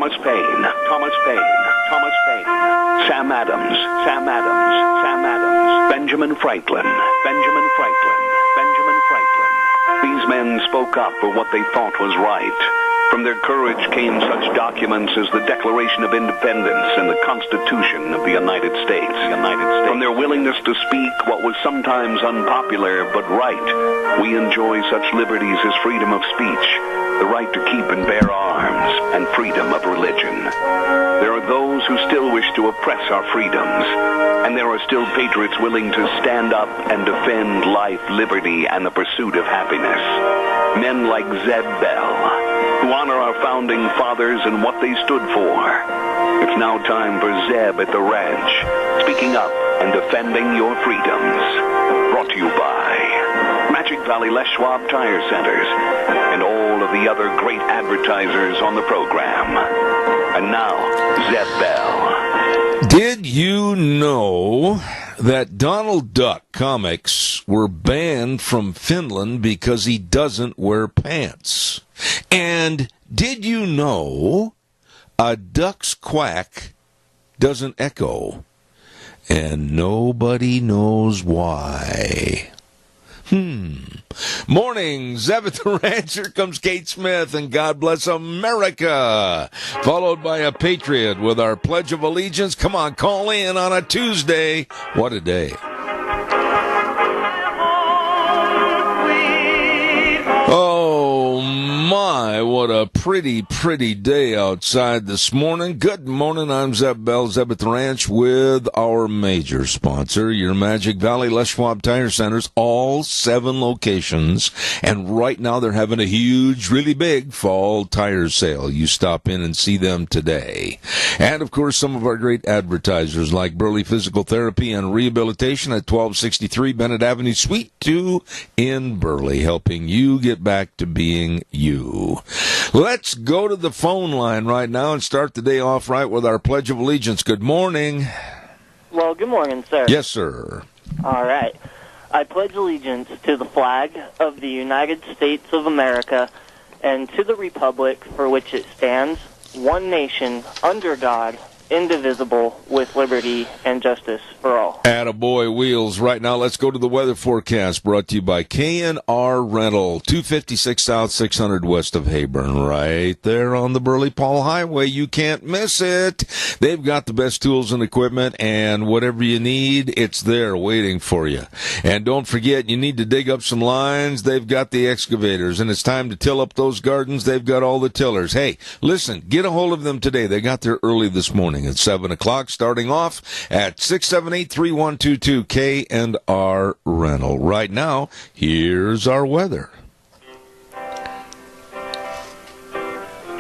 Thomas Paine, Thomas Paine, Thomas Paine, Sam Adams, Sam Adams, Sam Adams, Benjamin Franklin, Benjamin Franklin, Benjamin Franklin. These men spoke up for what they thought was right. From their courage came such documents as the Declaration of Independence and the Constitution of the United States. From their willingness to speak what was sometimes unpopular but right, we enjoy such liberties as freedom of speech, the right to keep and bear arms, and freedom of religion. There are those who still wish to oppress our freedoms, and there are still patriots willing to stand up and defend life, liberty, and the pursuit of happiness. Men like Zeb Bell, who honor our founding fathers and what they stood for. It's now time for Zeb at the ranch, speaking up and defending your freedoms. Brought to you by Magic Valley Les Schwab Tire Centers and all of the other great advertisers on the program. And now, Zeb Bell. Did you know that Donald Duck comics were banned from Finland because he doesn't wear pants? And did you know a duck's quack doesn't echo? And nobody knows why. Morning, Zeb at the Ranch. Here comes Kate Smith and God Bless America. Followed by a Patriot with our Pledge of Allegiance. Come on, call in on a Tuesday. What a day. Oh my, what a pretty day outside this morning. Good morning, I'm Zeb Bell, Zeb at the Ranch, with our major sponsor, your Magic Valley Les Schwab Tire Centers, all 7 locations. And right now they're having a huge, really big fall tire sale. You stop in and see them today. And of course, some of our great advertisers like Burley Physical Therapy and Rehabilitation at 1263 Bennett Avenue, Suite 2 in Burley, helping you get back to being you. Let's go to the phone line right now and start the day off right with our Pledge of Allegiance. Good morning. Well, good morning, sir. Yes, sir. All right. I pledge allegiance to the flag of the United States of America and to the republic for which it stands, one nation, under God, indivisible, with liberty and justice for all. Attaboy wheels. Right now, let's go to the weather forecast brought to you by K&R Rental, 256 South, 600 west of Hayburn, right there on the Burley Paul Highway. You can't miss it. They've got the best tools and equipment, and whatever you need, it's there waiting for you. And don't forget, you need to dig up some lines. They've got the excavators, and it's time to till up those gardens. They've got all the tillers. Hey, listen, get a hold of them today. They got there early this morning at 7 o'clock, starting off at 678-3122 K&R Rental. Right now, here's our weather.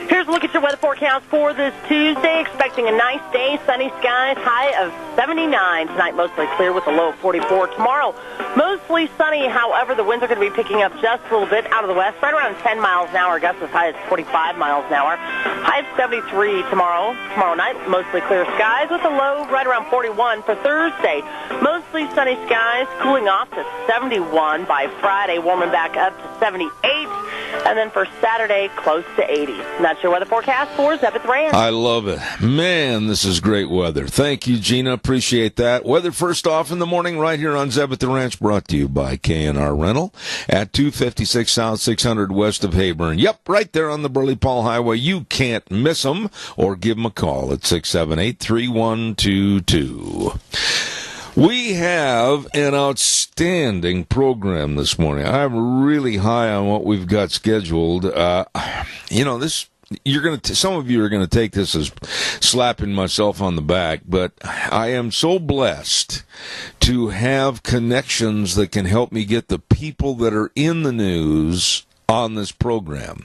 Here's a look at your weather forecast for this Tuesday. Expecting a nice day, sunny skies, high of 79. Tonight, mostly clear with a low of 44. Tomorrow, mostly sunny. However, the winds are going to be picking up just a little bit out of the west, right around 10 miles an hour. Gusts as high as 45 miles an hour. High of 73 tomorrow. Tomorrow night, mostly clear skies with a low right around 41. For Thursday, mostly sunny skies, cooling off to 71 by Friday, warming back up to 78. And then for Saturday, close to 80. And that's your weather forecast for Zeb at the Ranch. I love it. Man, this is great weather. Thank you, Gina. Appreciate that. Weather first off in the morning right here on Zeb at the Ranch, brought to you by K&R Rental at 256 South, 600 west of Hayburn. Yep, right there on the Burley Paul Highway. You can't miss them, or give them a call at 678-3122. We have an outstanding program this morning. I'm really high on what we've got scheduled. This some of you are going to take this as slapping myself on the back, but I am so blessed to have connections that can help me get the people that are in the news on this program.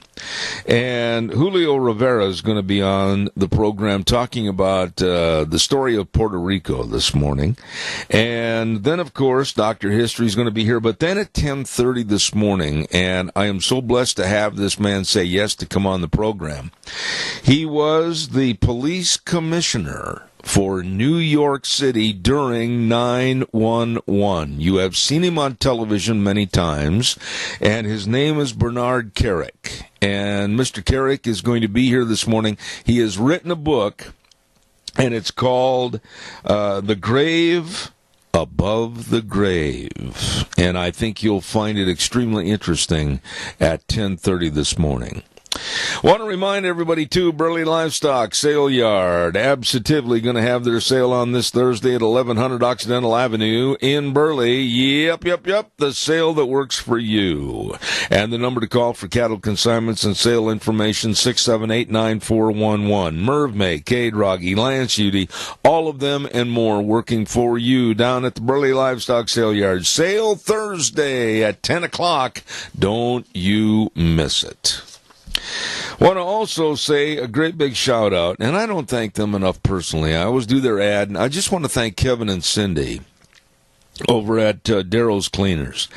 And Julio Rivera is going to be on the program talking about the story of Puerto Rico this morning. And then, of course, Dr. History is going to be here. But then at 10:30 this morning, and I am so blessed to have this man say yes to come on the program. He was the police commissioner for New York City during 9/11. You have seen him on television many times, and his name is Bernard Kerik. And Mr. Carrick is going to be here this morning. He has written a book, and it's called The Grave Above the Grave. And I think you'll find it extremely interesting at 10:30 this morning. Want to remind everybody, too, Burley Livestock Sale Yard, absolutely going to have their sale on this Thursday at 1100 Occidental Avenue in Burley. Yep, the sale that works for you. And the number to call for cattle consignments and sale information, 678-9411. Merv May, Cade Rogge, Lance Udy, all of them and more working for you down at the Burley Livestock Sale Yard. Sale Thursday at 10 o'clock. Don't you miss it. Want to also say a great big shout out, and I don't thank them enough personally. I always do their ad, and I just want to thank Kevin and Cindy over at Darrow's Cleaners.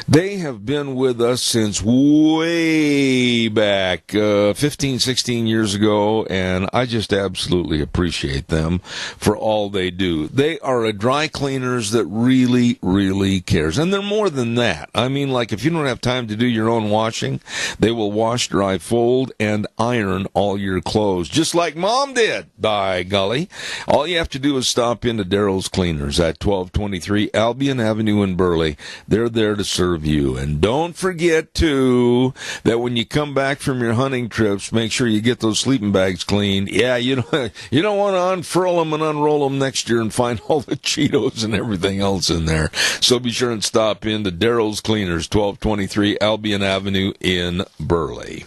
They have been with us since way back 15, 16 years ago, and I just absolutely appreciate them for all they do. They are a dry cleaners that really, really cares. And they're more than that. I mean, like, if you don't have time to do your own washing, they will wash, dry, fold, and iron all your clothes, just like Mom did, by golly. All you have to do is stop into Darrow's Cleaners at 1223 Albion Avenue in Burley. They're there to serve you. And don't forget, too, that when you come back from your hunting trips, make sure you get those sleeping bags cleaned. Yeah, you don't want to unfurl them and unroll them next year and find all the Cheetos and everything else in there. So be sure and stop in to Darrow's Cleaners, 1223 Albion Avenue in Burley.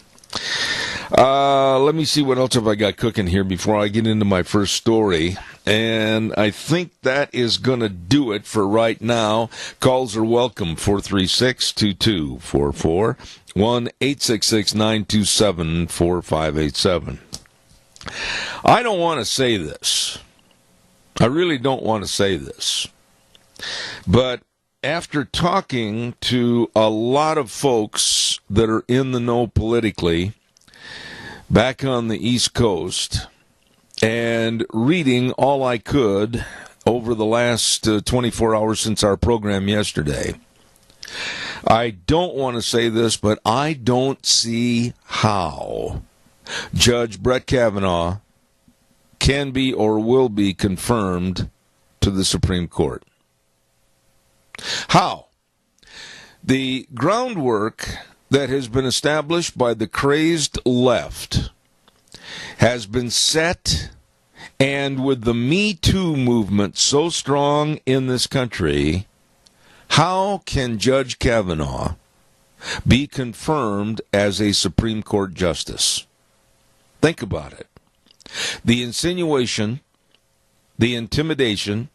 Let me see what else have I got cooking here before I get into my first story. And I think that is going to do it for right now. Calls are welcome, 436-2244, 1-866-927-4587. I don't want to say this. I really don't want to say this. But after talking to a lot of folks that are in the know politically back on the East Coast, and reading all I could over the last 24 hours since our program yesterday, I don't want to say this, but I don't see how Judge Brett Kavanaugh can be or will be confirmed to the Supreme Court. How? The groundwork that has been established by the crazed left has been set, and with the MeToo movement so strong in this country, how can Judge Kavanaugh be confirmed as a Supreme Court justice? Think about it. The insinuation, the intimidation,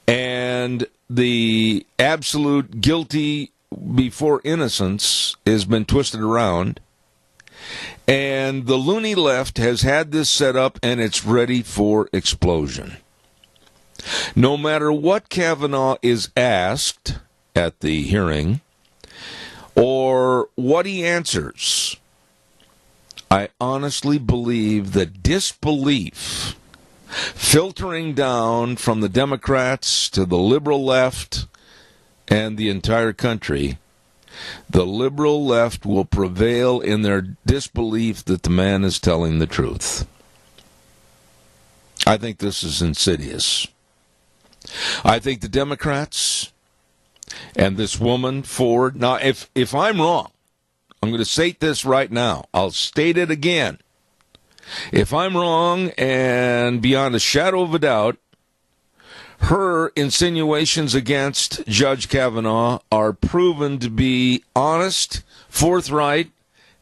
and the absolute guilty before innocence has been twisted around, and the loony left has had this set up, and it's ready for explosion. No matter what Kavanaugh is asked at the hearing or what he answers, I honestly believe that disbelief filtering down from the Democrats to the liberal left and the entire country, the liberal left will prevail in their disbelief that the man is telling the truth. I think this is insidious. I think the Democrats and this woman, Ford, now if I'm wrong, I'm going to state this right now. I'll state it again. If I'm wrong, and beyond a shadow of a doubt, her insinuations against Judge Kavanaugh are proven to be honest, forthright,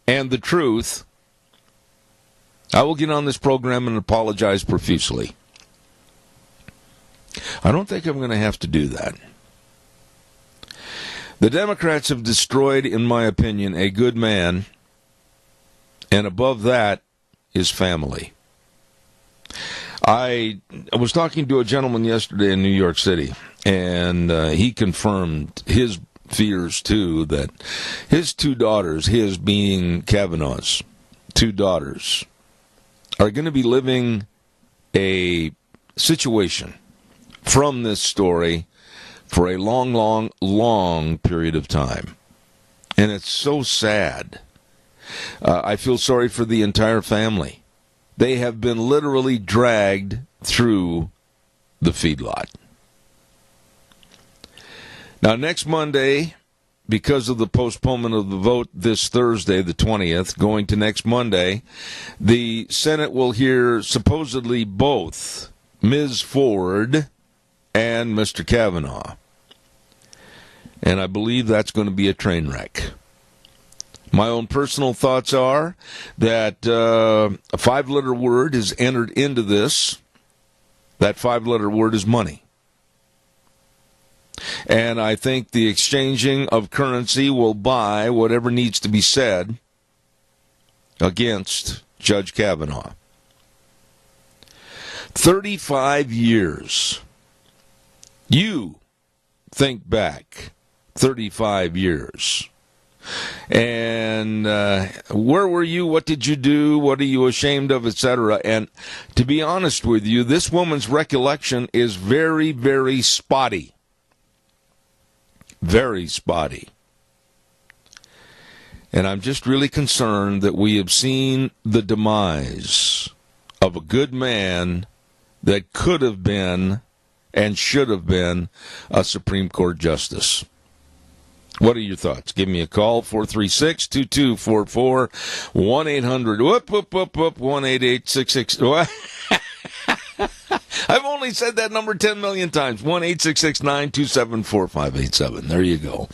and the truth, I will get on this program and apologize profusely. I don't think I'm going to have to do that. The Democrats have destroyed, in my opinion, a good man, and above that is family. I was talking to a gentleman yesterday in New York City, and he confirmed his fears, too, that his two daughters, his being Kavanaugh's two daughters, are going to be living a situation from this story for a long, long, long period of time. And it's so sad I feel sorry for the entire family. They have been literally dragged through the feedlot. Now, next Monday, because of the postponement of the vote this Thursday, the 20th, going to next Monday, the Senate will hear supposedly both Ms. Ford and Mr. Kavanaugh. And I believe that's going to be a train wreck. My own personal thoughts are that a 5-letter word is entered into this. That 5-letter word is money. And I think the exchanging of currency will buy whatever needs to be said against Judge Kavanaugh. 35 years. You think back 35 years. And where were you? What did you do? What are you ashamed of, etc.? And to be honest with you, this woman's recollection is very, very spotty. Very spotty. And I'm just really concerned that we have seen the demise of a good man that could have been and should have been a Supreme Court justice. What are your thoughts? Give me a call, 436-2244, 1-800, 18866. I've only said that number 10 million times. 1-866-927-4587. There you go.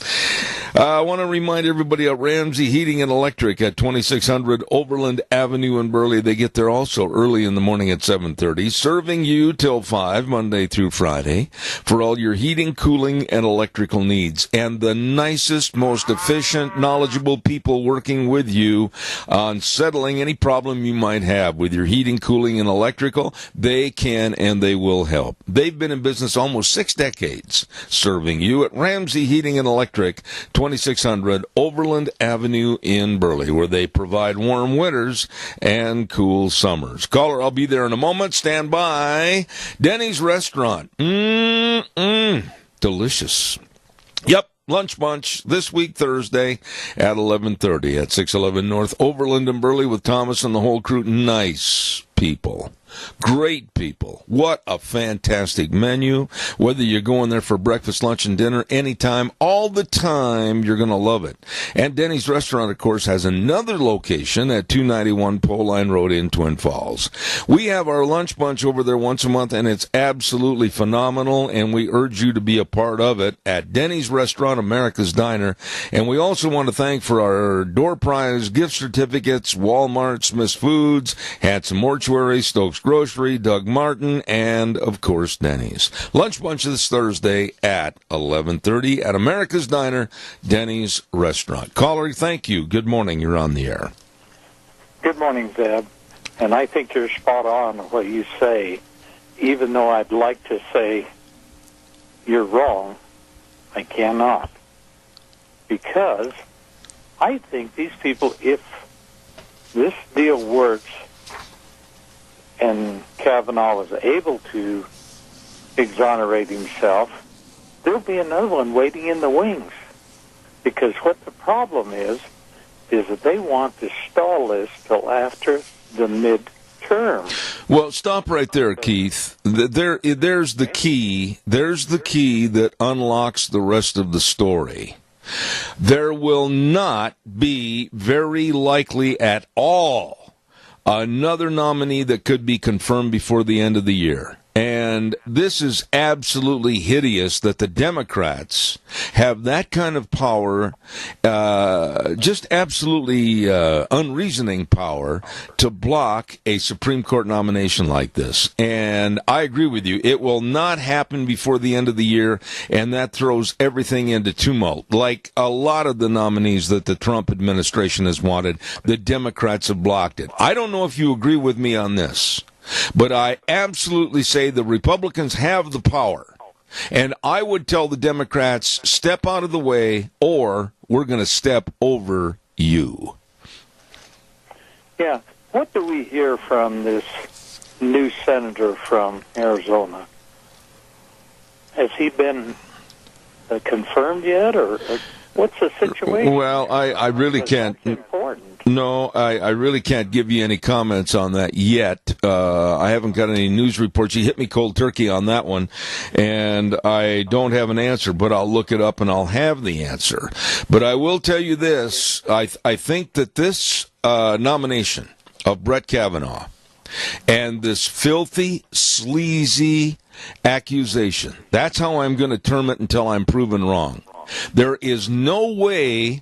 I want to remind everybody of Ramsey Heating and Electric at 2600 Overland Avenue in Burley. They get there also early in the morning at 7:30, serving you till 5, Monday through Friday, for all your heating, cooling, and electrical needs. And the nicest, most efficient, knowledgeable people working with you on settling any problem you might have with your heating, cooling, and electrical. They can and they will help. They've been in business almost 6 decades, serving you at Ramsey Heating and Electric, 2600 Overland Avenue in Burley, where they provide warm winters and cool summers. Caller, I'll be there in a moment. Stand by. Denny's Restaurant. Delicious. Yep. Lunch Bunch this week, Thursday, at 11:30 at 611 North Overland and Burley with Thomas and the whole crew. Nice people. Great people. What a fantastic menu. Whether you're going there for breakfast, lunch, and dinner, anytime, all the time, you're going to love it. And Denny's Restaurant, of course, has another location at 291 Pole Line Road in Twin Falls. We have our lunch bunch over there once a month, and it's absolutely phenomenal, and we urge you to be a part of it at Denny's Restaurant, America's Diner. And we also want to thank for our door prize gift certificates, Walmart, Smith's Foods, Hanson Mortuary, Stokes Grocery, Doug Martin, and, of course, Denny's. Lunch Bunch this Thursday at 11:30 at America's Diner, Denny's Restaurant. Caller, thank you. Good morning. You're on the air. Good morning, Deb. And I think you're spot on what you say. Even though I'd like to say you're wrong, I cannot. Because I think these people, if this deal works, and Kavanaugh was able to exonerate himself, there'll be another one waiting in the wings. Because what the problem is that they want to stall this till after the midterm. Well, stop right there, Keith. There's the key. There's the key that unlocks the rest of the story. There will not be, very likely at all, another nominee that could be confirmed before the end of the year. And this is absolutely hideous that the Democrats have that kind of power, just absolutely unreasoning power, to block a Supreme Court nomination like this. And I agree with you. It will not happen before the end of the year, and that throws everything into tumult. Like a lot of the nominees that the Trump administration has wanted, the Democrats have blocked it. I don't know if you agree with me on this, but I absolutely say the Republicans have the power. And I would tell the Democrats, step out of the way, or we're going to step over you. Yeah. What do we hear from this new senator from Arizona? Has he been confirmed yet, or what's the situation? Well, I really can't. That's important. No, I really can't give you any comments on that yet. I haven't got any news reports. You hit me cold turkey on that one, and I don't have an answer, but I'll look it up and I'll have the answer. But I will tell you this. I think that this nomination of Brett Kavanaugh and this filthy, sleazy accusation, that's how I'm going to term it until I'm proven wrong. There is no way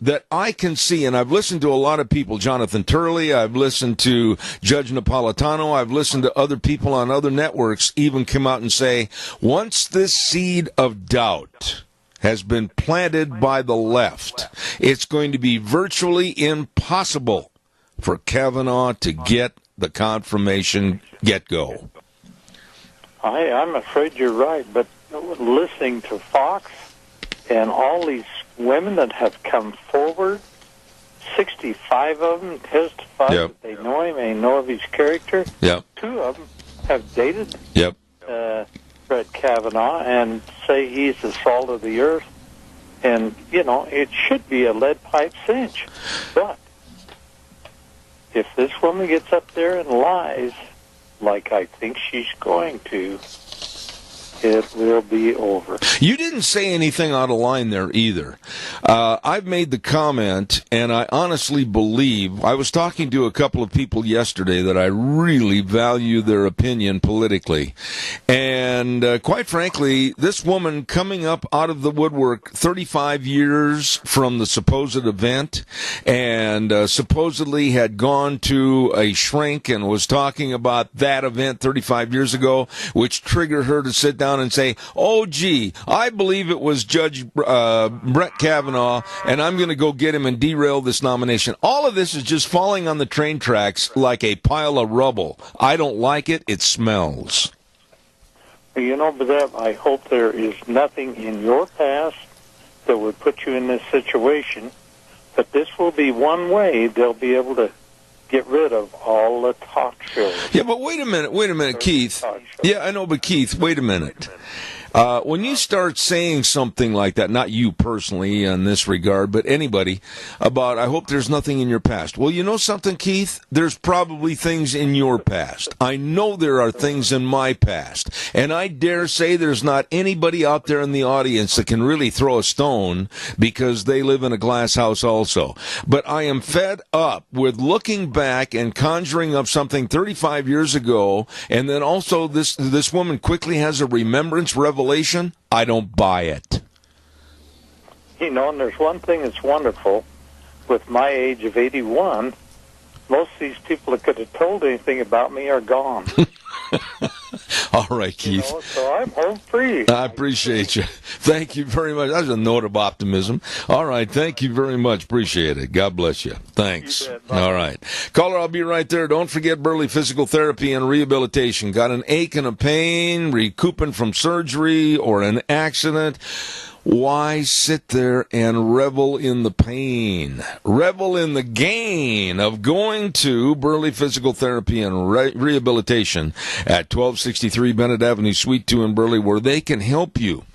that I can see, and I've listened to a lot of people, Jonathan Turley, I've listened to Judge Napolitano, I've listened to other people on other networks even come out and say, once this seed of doubt has been planted by the left, it's going to be virtually impossible for Kavanaugh to get the confirmation get-go. I'm afraid you're right, but listening to Fox and all these women that have come forward, 65 of them testified that they know him, they know of his character. Yep. 2 of them have dated Yep. Brett Kavanaugh and say he's the salt of the earth. And, it should be a lead pipe cinch. But if this woman gets up there and lies, like I think she's going to, it will be over. You didn't say anything out of line there either. I've made the comment, and I honestly believe, I was talking to a couple of people yesterday that I really value their opinion politically. And quite frankly, this woman coming up out of the woodwork 35 years from the supposed event and supposedly had gone to a shrink and was talking about that event 35 years ago, which triggered her to sit down and say, oh, gee, I believe it was Judge Brett Kavanaugh, and I'm going to go get him and derail this nomination. All of this is just falling on the train tracks like a pile of rubble. I don't like it. It smells. But I hope there is nothing in your past that would put you in this situation, but this will be one way they'll be able to get rid of all the talk shows. Yeah, but wait a minute, Keith. Yeah, I know, but Keith, wait a minute. When you start saying something like that, not you personally in this regard, but anybody, about, I hope there's nothing in your past. Well, you know something, Keith? There's probably things in your past. I know there are things in my past. And I dare say there's not anybody out there in the audience that can really throw a stone because they live in a glass house also. But I am fed up with looking back and conjuring up something 35 years ago, and then also this woman quickly has a remembrance revelation. I don't buy it. And there's one thing that's wonderful. With my age of 81, most of these people that could have told anything about me are gone. All right, Keith. So I'm home free. I appreciate you. Thank you very much. That's a note of optimism. All right, thank you very much. Appreciate it. God bless you. Thanks. You bet. All right. Caller, I'll be right there. Don't forget Burley Physical Therapy and Rehabilitation. Got an ache and a pain, recouping from surgery or an accident? Why sit there and revel in the pain? Revel in the gain of going to Burley Physical Therapy and Rehabilitation at 1263 Bennett Avenue, Suite 2 in Burley, where they can help you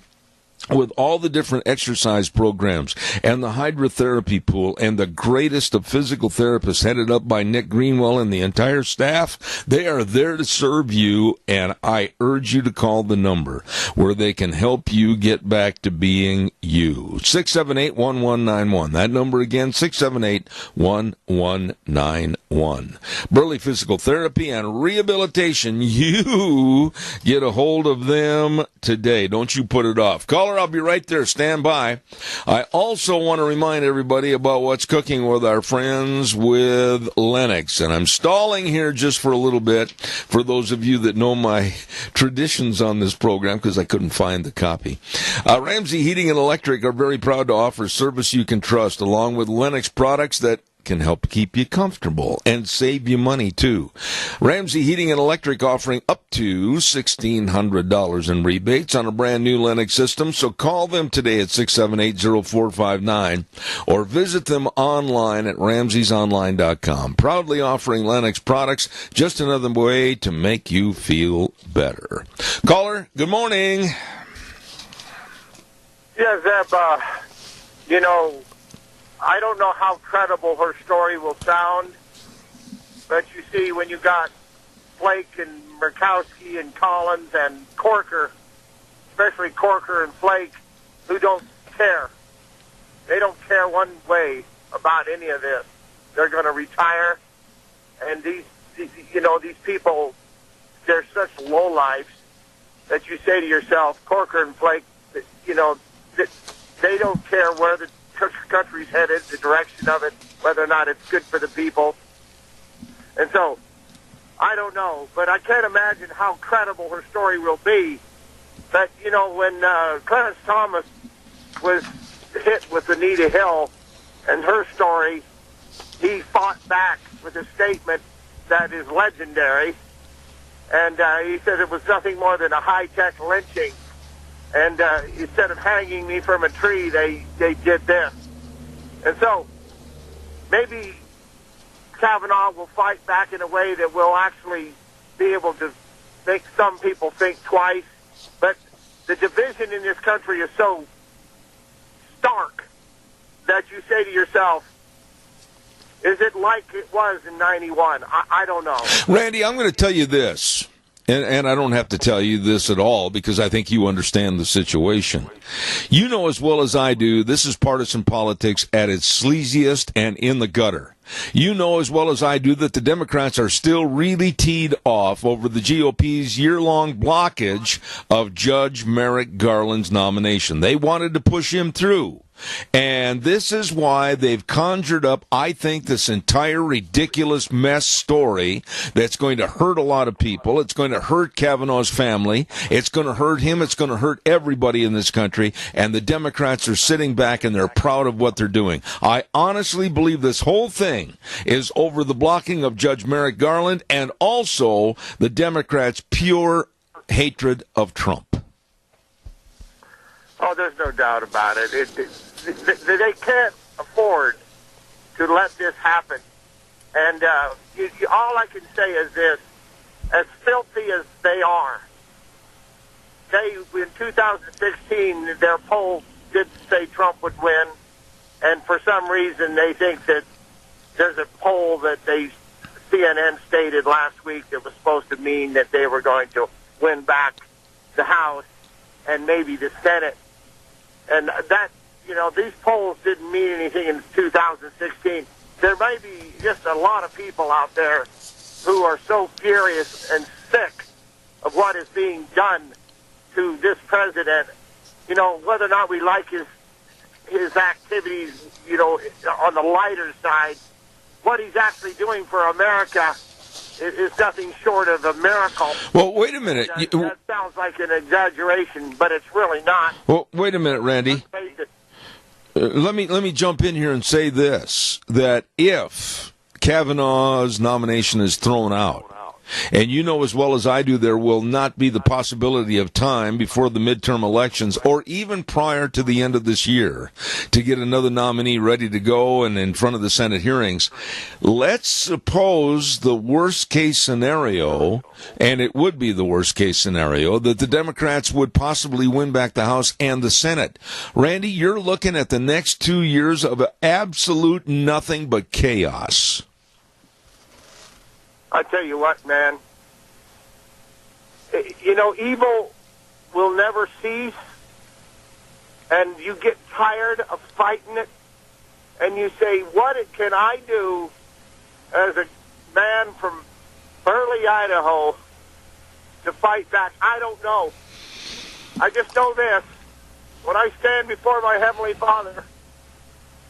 with all the different exercise programs and the hydrotherapy pool and the greatest of physical therapists headed up by Nick Greenwell and the entire staff. They are there to serve you, and I urge you to call the number where they can help you get back to being you. 678-1191. That number again, 678-1191. Burley Physical Therapy and Rehabilitation. You get a hold of them today. Don't you put it off. Caller, I'll be right there. Stand by. I also want to remind everybody about what's cooking with our friends with Lennox. And I'm stalling here just for a little bit for those of you that know my traditions on this program because I couldn't find the copy. Ramsey Heating and Electric are very proud to offer service you can trust along with Lennox products that can help keep you comfortable and save you money, too. Ramsey Heating and Electric offering up to $1,600 in rebates on a brand new Lennox system, so call them today at 678-0459 or visit them online at ramseysonline.com. Proudly offering Lennox products, just another way to make you feel better. Caller, good morning. Yes, Zeb, I don't know how credible her story will sound, but you see, when you got Flake and Murkowski and Collins and Corker, especially Corker and Flake, who don't care. They don't care one way about any of this. They're going to retire, and these people, they're such lowlifes that you say to yourself, Corker and Flake, they don't care where the country's headed, the direction of it, whether or not it's good for the people. And so, I don't know, but I can't imagine how credible her story will be. But, when Clarence Thomas was hit with Anita Hill and her story, he fought back with a statement that is legendary. And he said it was nothing more than a high-tech lynching. And instead of hanging me from a tree, they did this. And so maybe Kavanaugh will fight back in a way that will actually be able to make some people think twice. But the division in this country is so stark that you say to yourself, is it like it was in 91? I don't know. Randy, I'm going to tell you this, and I don't have to tell you this at all because I think you understand the situation. You know as well as I do, this is partisan politics at its sleaziest and in the gutter. You know as well as I do that the Democrats are still really teed off over the GOP's year-long blockage of Judge Merrick Garland's nomination. They wanted to push him through. And this is why they've conjured up, I think, this entire ridiculous mess story that's going to hurt a lot of people. It's going to hurt Kavanaugh's family. It's going to hurt him. It's going to hurt everybody in this country. And the Democrats are sitting back and they're proud of what they're doing. I honestly believe this whole thing is over the blocking of Judge Merrick Garland and also the Democrats' pure hatred of Trump. Oh, there's no doubt about it. They can't afford to let this happen. And all I can say is this, as filthy as they are, in 2016, their poll did say Trump would win, and for some reason they think that there's a poll that CNN stated last week that was supposed to mean that they were going to win back the House and maybe the Senate. And that, these polls didn't mean anything in 2016. There may be just a lot of people out there who are so furious and sick of what is being done to this president, whether or not we like his activities, on the lighter side, what he's actually doing for America is nothing short of a miracle. Well, wait a minute. That sounds like an exaggeration, but it's really not. Well, wait a minute, Randy. Let me jump in here and say this, that if Kavanaugh's nomination is thrown out, and you know as well as I do there will not be the possibility of time before the midterm elections or even prior to the end of this year to get another nominee ready to go and in front of the Senate hearings. Let's suppose the worst case scenario, and it would be the worst case scenario, that the Democrats would possibly win back the House and the Senate. Randy, you're looking at the next 2 years of absolute nothing but chaos. I tell you what, man, evil will never cease, and you get tired of fighting it, and you say, what can I do as a man from Burley, Idaho, to fight back? I don't know. I just know this. When I stand before my Heavenly Father,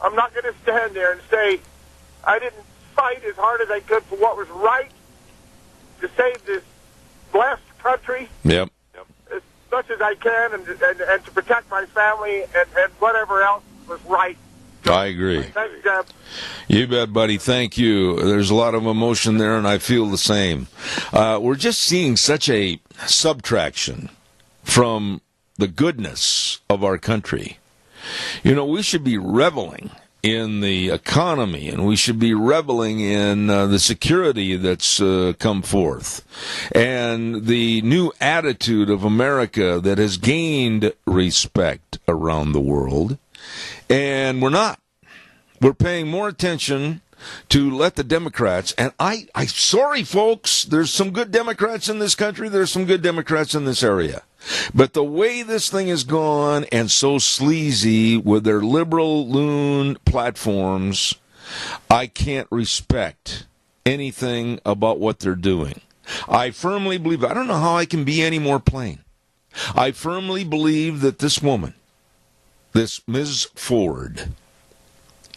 I'm not going to stand there and say, I didn't fight as hard as I could for what was right to save this blessed country. Yep. As much as I can, and to protect my family and whatever else was right. I agree. Thanks, Deb. You bet, buddy. Thank you. There's a lot of emotion there, and I feel the same. We're just seeing such a subtraction from the goodness of our country. We should be reveling in the economy, and we should be reveling in the security that's come forth, and the new attitude of America that has gained respect around the world, and we're not. We're paying more attention to let the Democrats, and I'm sorry, folks, there's some good Democrats in this country, there's some good Democrats in this area. But the way this thing has gone and so sleazy with their liberal loon platforms, I can't respect anything about what they're doing. I firmly believe, I don't know how I can be any more plain. I firmly believe that this woman, this Ms. Ford,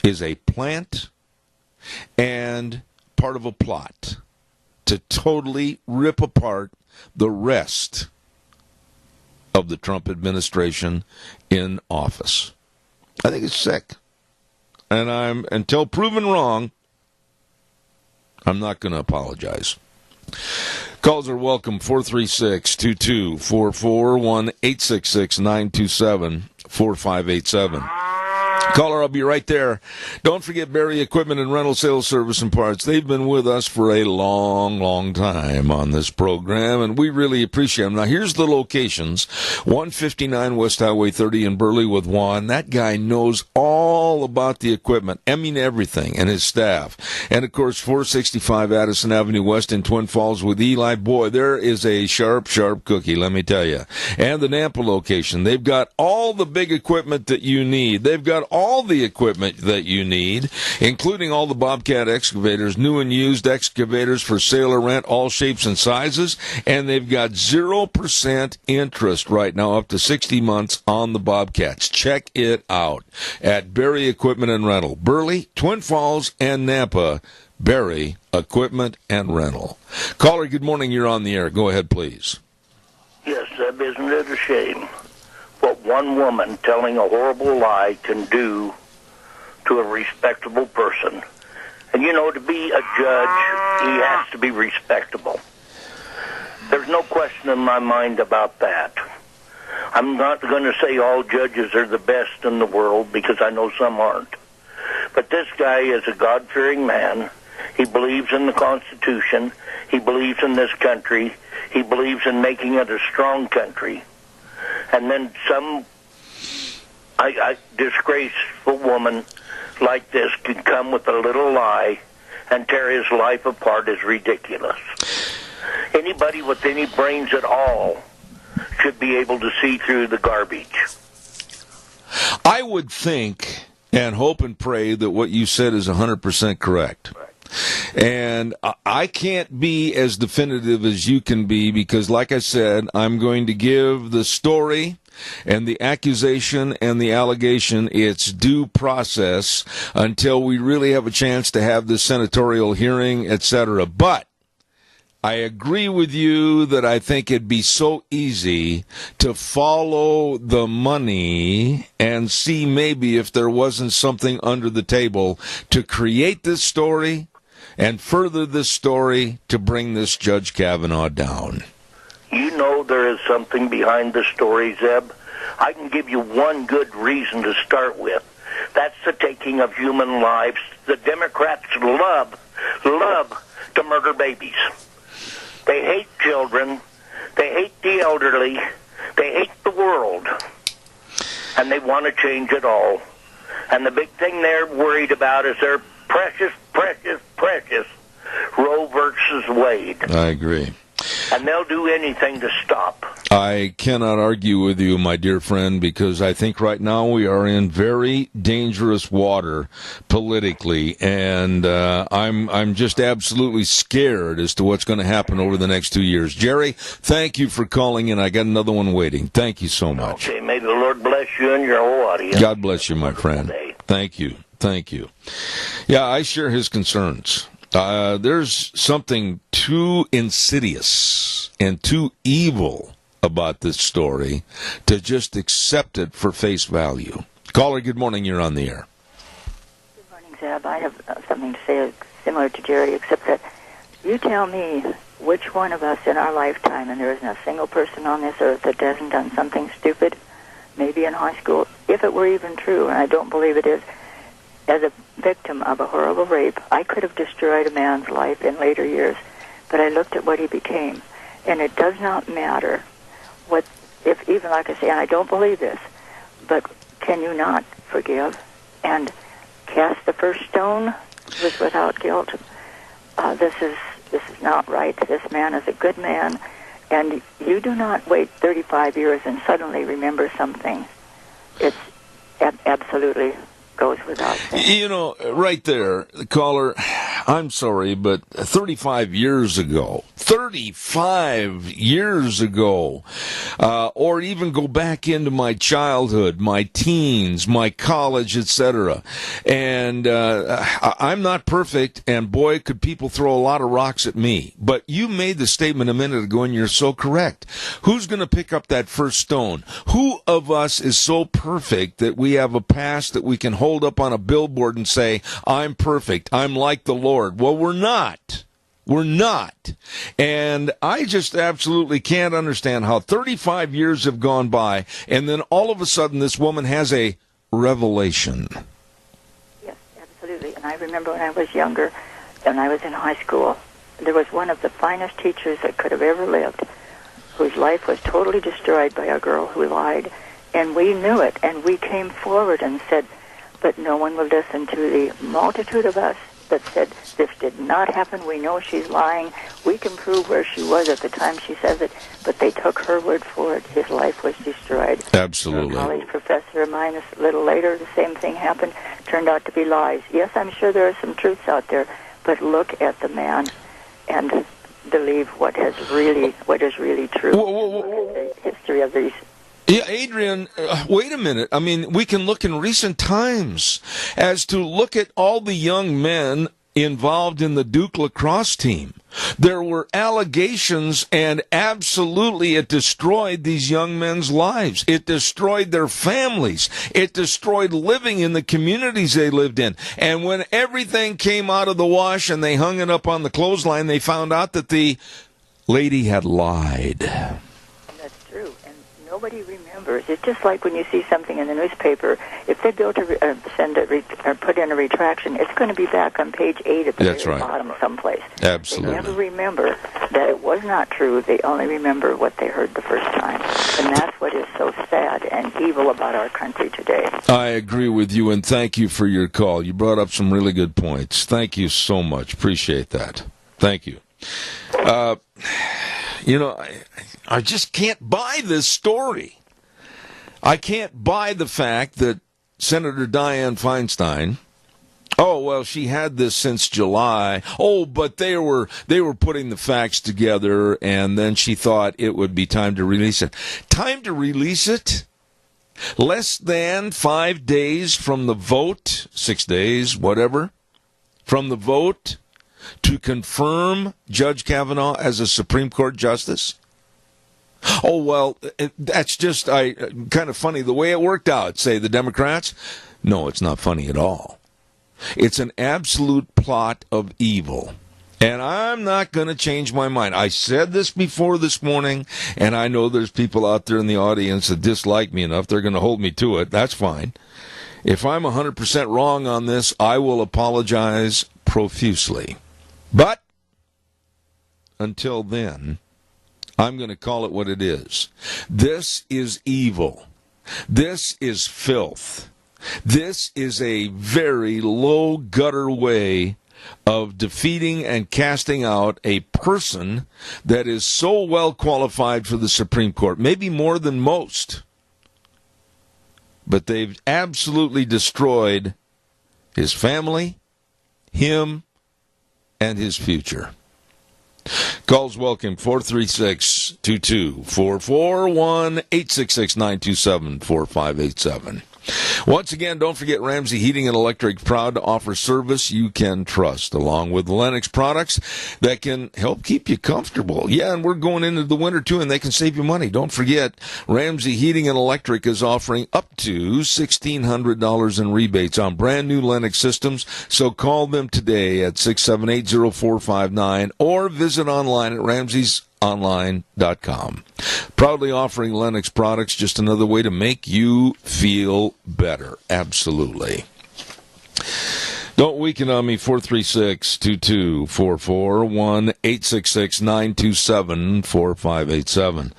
is a plant and part of a plot to totally rip apart the rest of the Trump administration in office. I think it's sick. And until proven wrong, I'm not going to apologize. Calls are welcome, 436-2244, 1-866-927-4587. Caller, I'll be right there. Don't forget Barry Equipment and Rental Sales Service and Parts. They've been with us for a long, long time on this program, and we really appreciate them. Now, here's the locations. 159 West Highway 30 in Burley with Juan. That guy knows all about the equipment. I mean, everything, and his staff. And, of course, 465 Addison Avenue West in Twin Falls with Eli. Boy, there is a sharp, sharp cookie, let me tell you. And the Nampa location. They've got all the big equipment that you need. They've got all the equipment that you need, including all the Bobcat excavators, new and used excavators for sale or rent, all shapes and sizes, and they've got 0% interest right now, up to 60 months on the Bobcats. Check it out at Barry Equipment and Rental. Burley, Twin Falls, and Nampa. Barry Equipment and Rental. Caller, good morning. You're on the air. Go ahead, please. Yes, isn't it a shame what one woman telling a horrible lie can do to a respectable person? And, you know, to be a judge, he has to be respectable. There's no question in my mind about that. I'm not going to say all judges are the best in the world, because I know some aren't. But this guy is a God-fearing man. He believes in the Constitution. He believes in this country. He believes in making it a strong country. And then some disgraceful woman like this can come with a little lie and tear his life apart is ridiculous. Anybody with any brains at all should be able to see through the garbage. I would think and hope and pray that what you said is 100% correct. Right. And I can't be as definitive as you can be because, like I said, I'm going to give the story and the accusation and the allegation its due process until we really have a chance to have the senatorial hearing, etc. But I agree with you that I think it'd be so easy to follow the money and see maybe if there wasn't something under the table to create this story and further this story to bring this Judge Kavanaugh down. You know there is something behind the story, Zeb. I can give you one good reason to start with. That's the taking of human lives. The Democrats love to murder babies. They hate children. They hate the elderly. They hate the world. And they want to change it all. And the big thing they're worried about is their precious Roe versus Wade. I agree. And they'll do anything to stop. I cannot argue with you, my dear friend, because I think right now we are in very dangerous water politically, and I'm just absolutely scared as to what's going to happen over the next 2 years. Jerry, thank you for calling in. I got another one waiting. Thank you so much. Okay, may the Lord bless you and your whole audience. God bless you, my friend. Thank you. Thank you. Yeah, I share his concerns. There's something too insidious and too evil about this story to just accept it for face value. Caller, good morning. You're on the air. Good morning, Zeb. I have something to say similar to Jerry, except that you tell me which one of us in our lifetime, and there isn't a single person on this earth that hasn't done something stupid, maybe in high school, if it were even true, and I don't believe it is. As a victim of a horrible rape, I could have destroyed a man's life in later years, but I looked at what he became. And it does not matter what, if even like I say, and I don't believe this, but can you not forgive? And cast the first stone was without guilt. This is not right. This man is a good man, and you do not wait 35 years and suddenly remember something. It's absolutely goes without saying. Right there, caller, I'm sorry, but 35 years ago, or even go back into my childhood, my teens, my college, etc. And I'm not perfect, and boy, could people throw a lot of rocks at me. But you made the statement a minute ago, and you're so correct. Who's going to pick up that first stone? Who of us is so perfect that we have a past that we can hold up on a billboard and say, I'm perfect, I'm like the Lord? Well, we're not. We're not. And I just absolutely can't understand how 35 years have gone by, and then all of a sudden this woman has a revelation. Yes, absolutely. And I remember when I was younger, and I was in high school, there was one of the finest teachers that could have ever lived, whose life was totally destroyed by a girl who lied. And we knew it, and we came forward and said, but no one will listen to the multitude of us that said, this did not happen. We know she's lying. We can prove where she was at the time she says it, but they took her word for it. His life was destroyed. Absolutely. A college professor of mine, a little later, the same thing happened. Turned out to be lies. Yes, I'm sure there are some truths out there, but look at the man and believe what is really true. The history of these. Yeah, Adrian, wait a minute. I mean, we can look in recent times as to look at all the young men involved in the Duke lacrosse team. There were allegations, and absolutely it destroyed these young men's lives. It destroyed their families. It destroyed living in the communities they lived in. And when everything came out of the wash and they hung it up on the clothesline, they found out that the lady had lied. That's true. And nobody remembers. It's just like when you see something in the newspaper. If they built or put in a retraction, it's going to be back on page 8 at the very bottom someplace. Absolutely. They never remember that it was not true. They only remember what they heard the first time. And that's what is so sad and evil about our country today. I agree with you, and thank you for your call. You brought up some really good points. Thank you so much. Appreciate that. Thank you. I just can't buy this story. I can't buy the fact that Senator Dianne Feinstein, she had this since July. But they were putting the facts together, and then she thought it would be time to release it. Time to release it? Less than 5 days from the vote, 6 days, whatever, from the vote to confirm Judge Kavanaugh as a Supreme Court justice? That's just kind of funny the way it worked out, say the Democrats. No, it's not funny at all. It's an absolute plot of evil. And I'm not going to change my mind. I said this before this morning, and I know there's people out there in the audience that dislike me enough. They're going to hold me to it. That's fine. If I'm 100% wrong on this, I will apologize profusely. But until then, I'm going to call it what it is. This is evil. This is filth. This is a very low gutter way of defeating and casting out a person that is so well qualified for the Supreme Court, maybe more than most. But they've absolutely destroyed his family, him, and his future. Calls welcome, 436-2244, 1-866-927-4587. Once again, don't forget Ramsey Heating and Electric, proud to offer service you can trust, along with Lennox products that can help keep you comfortable. Yeah, and we're going into the winter, too, and they can save you money. Don't forget, Ramsey Heating and Electric is offering up to $1,600 in rebates on brand-new Lennox systems, so call them today at 678-0459 or visit online at ramseysonline.com. Proudly offering Lennox products, just another way to make you feel better. Absolutely. Don't weaken on me, 436-2244, 1-866-927-4587.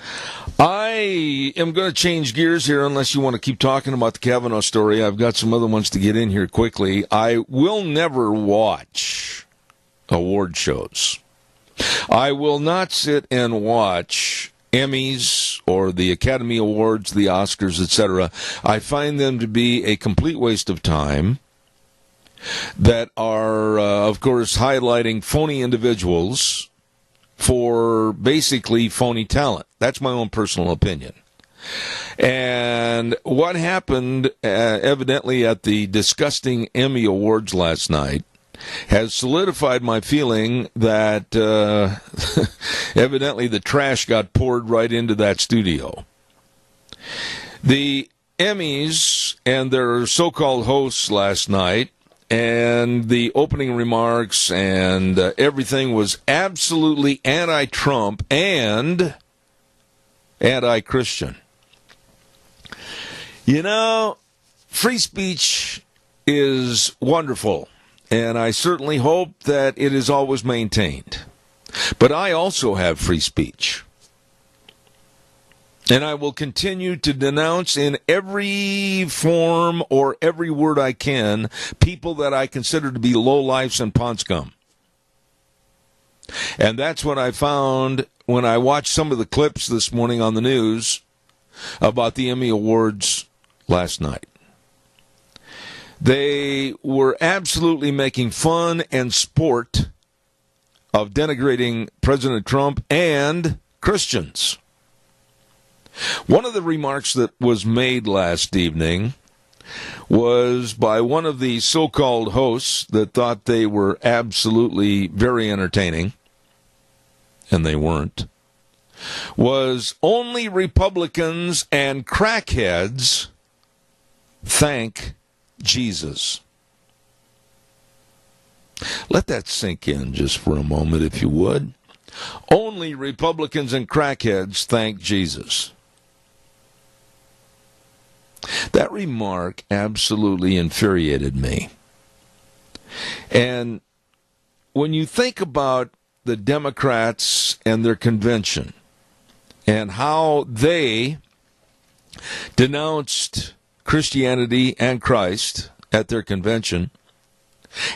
I am going to change gears here unless you want to keep talking about the Kavanaugh story. I've got some other ones to get in here quickly. I will never watch award shows. I will not sit and watch Emmys or the Academy Awards, the Oscars, etc. I find them to be a complete waste of time that are, of course, highlighting phony individuals for basically phony talent. That's my own personal opinion. And what happened, evidently, at the disgusting Emmy Awards last night has solidified my feeling that evidently the trash got poured right into that studio. The Emmys and their so-called hosts last night and the opening remarks and everything was absolutely anti-Trump and anti-Christian. You know, free speech is wonderful, and I certainly hope that it is always maintained. But I also have free speech. And I will continue to denounce in every form or every word I can people that I consider to be lowlifes and pond scum. And that's what I found when I watched some of the clips this morning on the news about the Emmy Awards last night. They were absolutely making fun and sport of denigrating President Trump and Christians. One of the remarks that was made last evening was by one of the so-called hosts that thought they were absolutely very entertaining, and they weren't, was only Republicans and crackheads thank Jesus. Let that sink in just for a moment, if you would. Only Republicans and crackheads thank Jesus. That remark absolutely infuriated me. And when you think about the Democrats and their convention and how they denounced Christianity and Christ at their convention,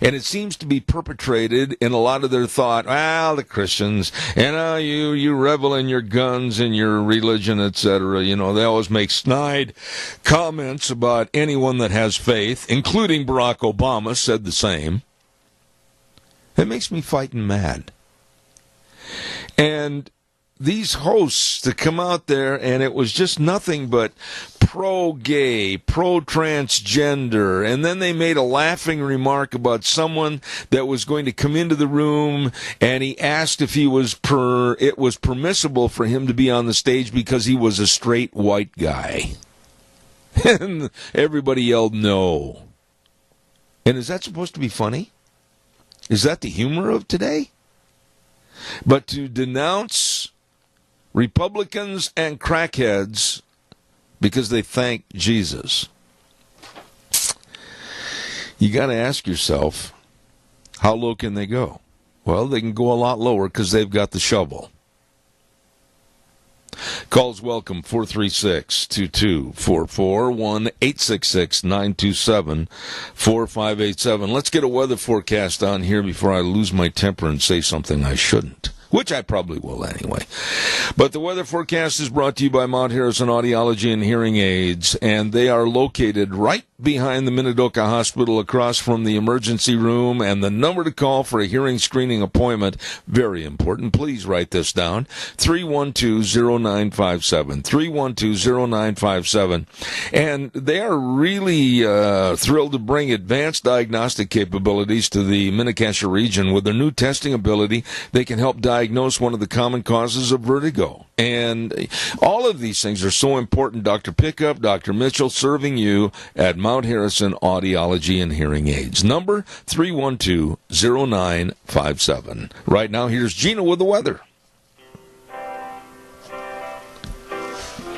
and it seems to be perpetrated in a lot of their thought, well, the Christians, you revel in your guns and your religion, etc. You know, they always make snide comments about anyone that has faith, including Barack Obama said the same. It makes me fighting mad. And these hosts to come out there, and it was just nothing but pro-gay, pro-transgender, and then they made a laughing remark about someone that was going to come into the room, and he asked if it was permissible for him to be on the stage because he was a straight white guy. And everybody yelled no. And is that supposed to be funny? Is that the humor of today? But to denounce Republicans and crackheads because they thank Jesus, you got to ask yourself, how low can they go? Well, they can go a lot lower because they've got the shovel. Calls welcome, 436-2244, 1-866-927-4587. Let's get a weather forecast on here before I lose my temper and say something I shouldn't, which I probably will anyway. But the weather forecast is brought to you by Mount Harrison Audiology and Hearing Aids, and they are located right behind the Minidoka Hospital across from the emergency room, and the number to call for a hearing screening appointment, very important, please write this down, 312-0957, 312-0957. And they are really thrilled to bring advanced diagnostic capabilities to the Mini-Cassia region. With their new testing ability, they can help diagnose one of the common causes of vertigo. And all of these things are so important. Dr. Pickup, Dr. Mitchell, serving you at Mount Harrison Audiology and Hearing Aids. Number 312-0957. Right now, here's Gina with the weather.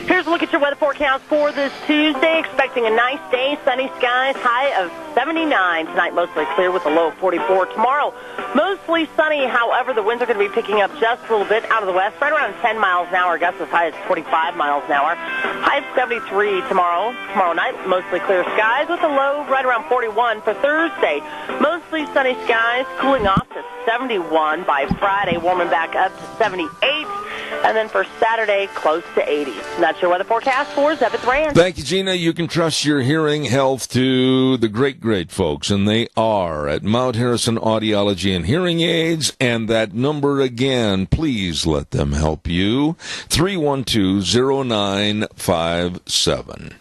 Here's Here's a look at your weather forecast for this Tuesday. Expecting a nice day, sunny skies, high of 79. Tonight, mostly clear with a low of 44. Tomorrow, mostly sunny. However, the winds are going to be picking up just a little bit out of the west, right around 10 miles an hour. Gusts as high as 25 miles an hour. High of 73 tomorrow. Tomorrow night, mostly clear skies with a low right around 41 for Thursday. Mostly sunny skies, cooling off to 71 by Friday, warming back up to 78. And then for Saturday, close to 80. And that's your weather forecast for Zebeth Ranch. Thank you, Gina. You can trust your hearing health to the great folks, and they are at Mount Harrison Audiology and Hearing Aids. And that number again, please let them help you, 312-0957.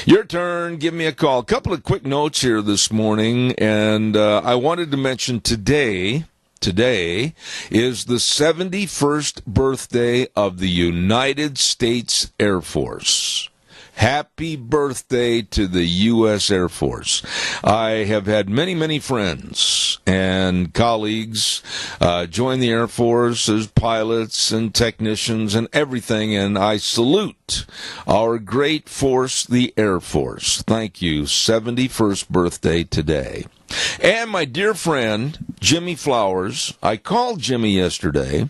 Your turn. Give me a call. A couple of quick notes here this morning, and I wanted to mention today is the 71st birthday of the United States Air Force. Happy birthday to the U.S. Air Force. I have had many friends and colleagues join the Air Force as pilots and technicians and everything, and I salute our great force, the Air Force. Thank you. 71st birthday today. And my dear friend, Jimmy Flowers, I called Jimmy yesterday,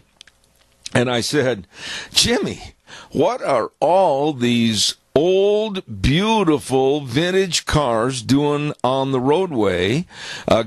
and I said, Jimmy, what are all these old, beautiful, vintage cars doing on the roadway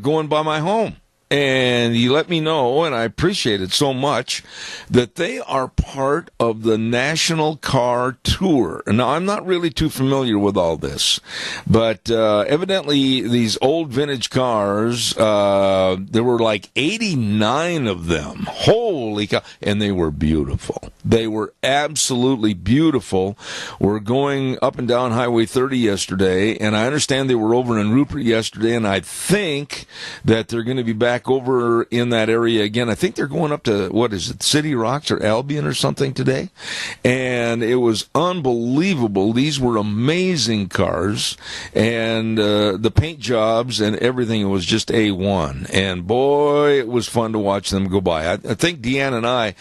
going by my home? And he let me know, and I appreciate it so much, that they are part of the National Car Tour. Now, I'm not really too familiar with all this, but evidently these old vintage cars, there were like 89 of them. Holy cow. And they were beautiful. They were absolutely beautiful. We're going up and down Highway 30 yesterday, and I understand they were over in Rupert yesterday, and I think that they're going to be back over in that area again. I think they're going up to, what is it, City Rocks or Albion or something today. And it was unbelievable. These were amazing cars, and the paint jobs and everything, it was just A1. And boy, it was fun to watch them go by. I think Deanne and I,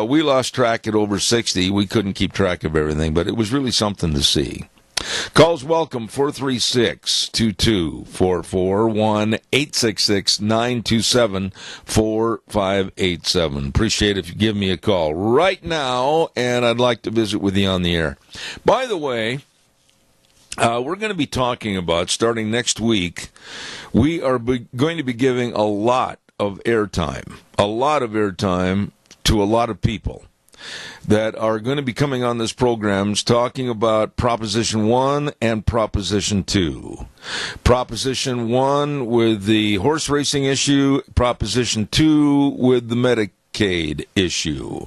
we lost track at over 60. We couldn't keep track of everything, but it was really something to see. Calls welcome, 436-2244, 1-866-927-4587. Appreciate it if you give me a call right now, and I'd like to visit with you on the air. By the way, we're going to be talking about, starting next week, we are going to be giving a lot of airtime to a lot of people that are going to be coming on this program talking about Proposition 1 and Proposition 2. Proposition 1 with the horse racing issue, Proposition 2 with the Medicaid issue.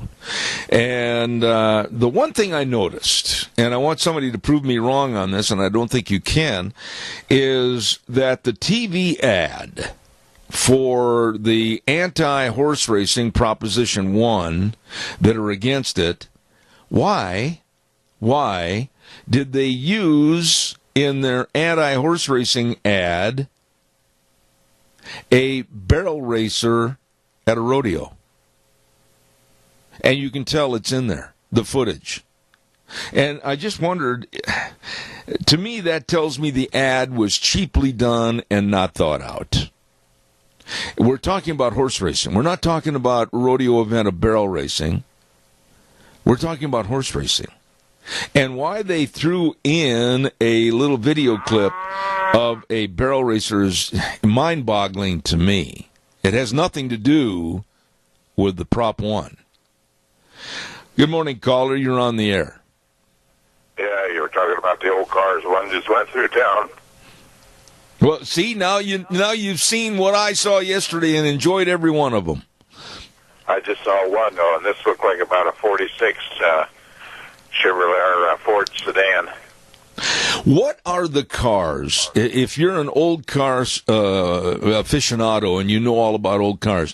And the one thing I noticed, and I want somebody to prove me wrong on this, and I don't think you can, is that the TV ad for the anti-horse racing Proposition 1 that are against it, why did they use in their anti-horse racing ad a barrel racer at a rodeo? And you can tell it's in there, the footage. And I just wondered, to me that tells me the ad was cheaply done and not thought out. We're talking about horse racing. We're not talking about a rodeo event of barrel racing. We're talking about horse racing. And why they threw in a little video clip of a barrel racer is mind-boggling to me. It has nothing to do with the Prop 1. Good morning, caller. You're on the air. Yeah, you were talking about the old cars. One just went through town. Well, see, now you've seen what I saw yesterday and enjoyed every one of them. I just saw one, though, and this looked like about a 46 Chevrolet or Ford sedan. What are the cars, if you're an old car aficionado and you know all about old cars,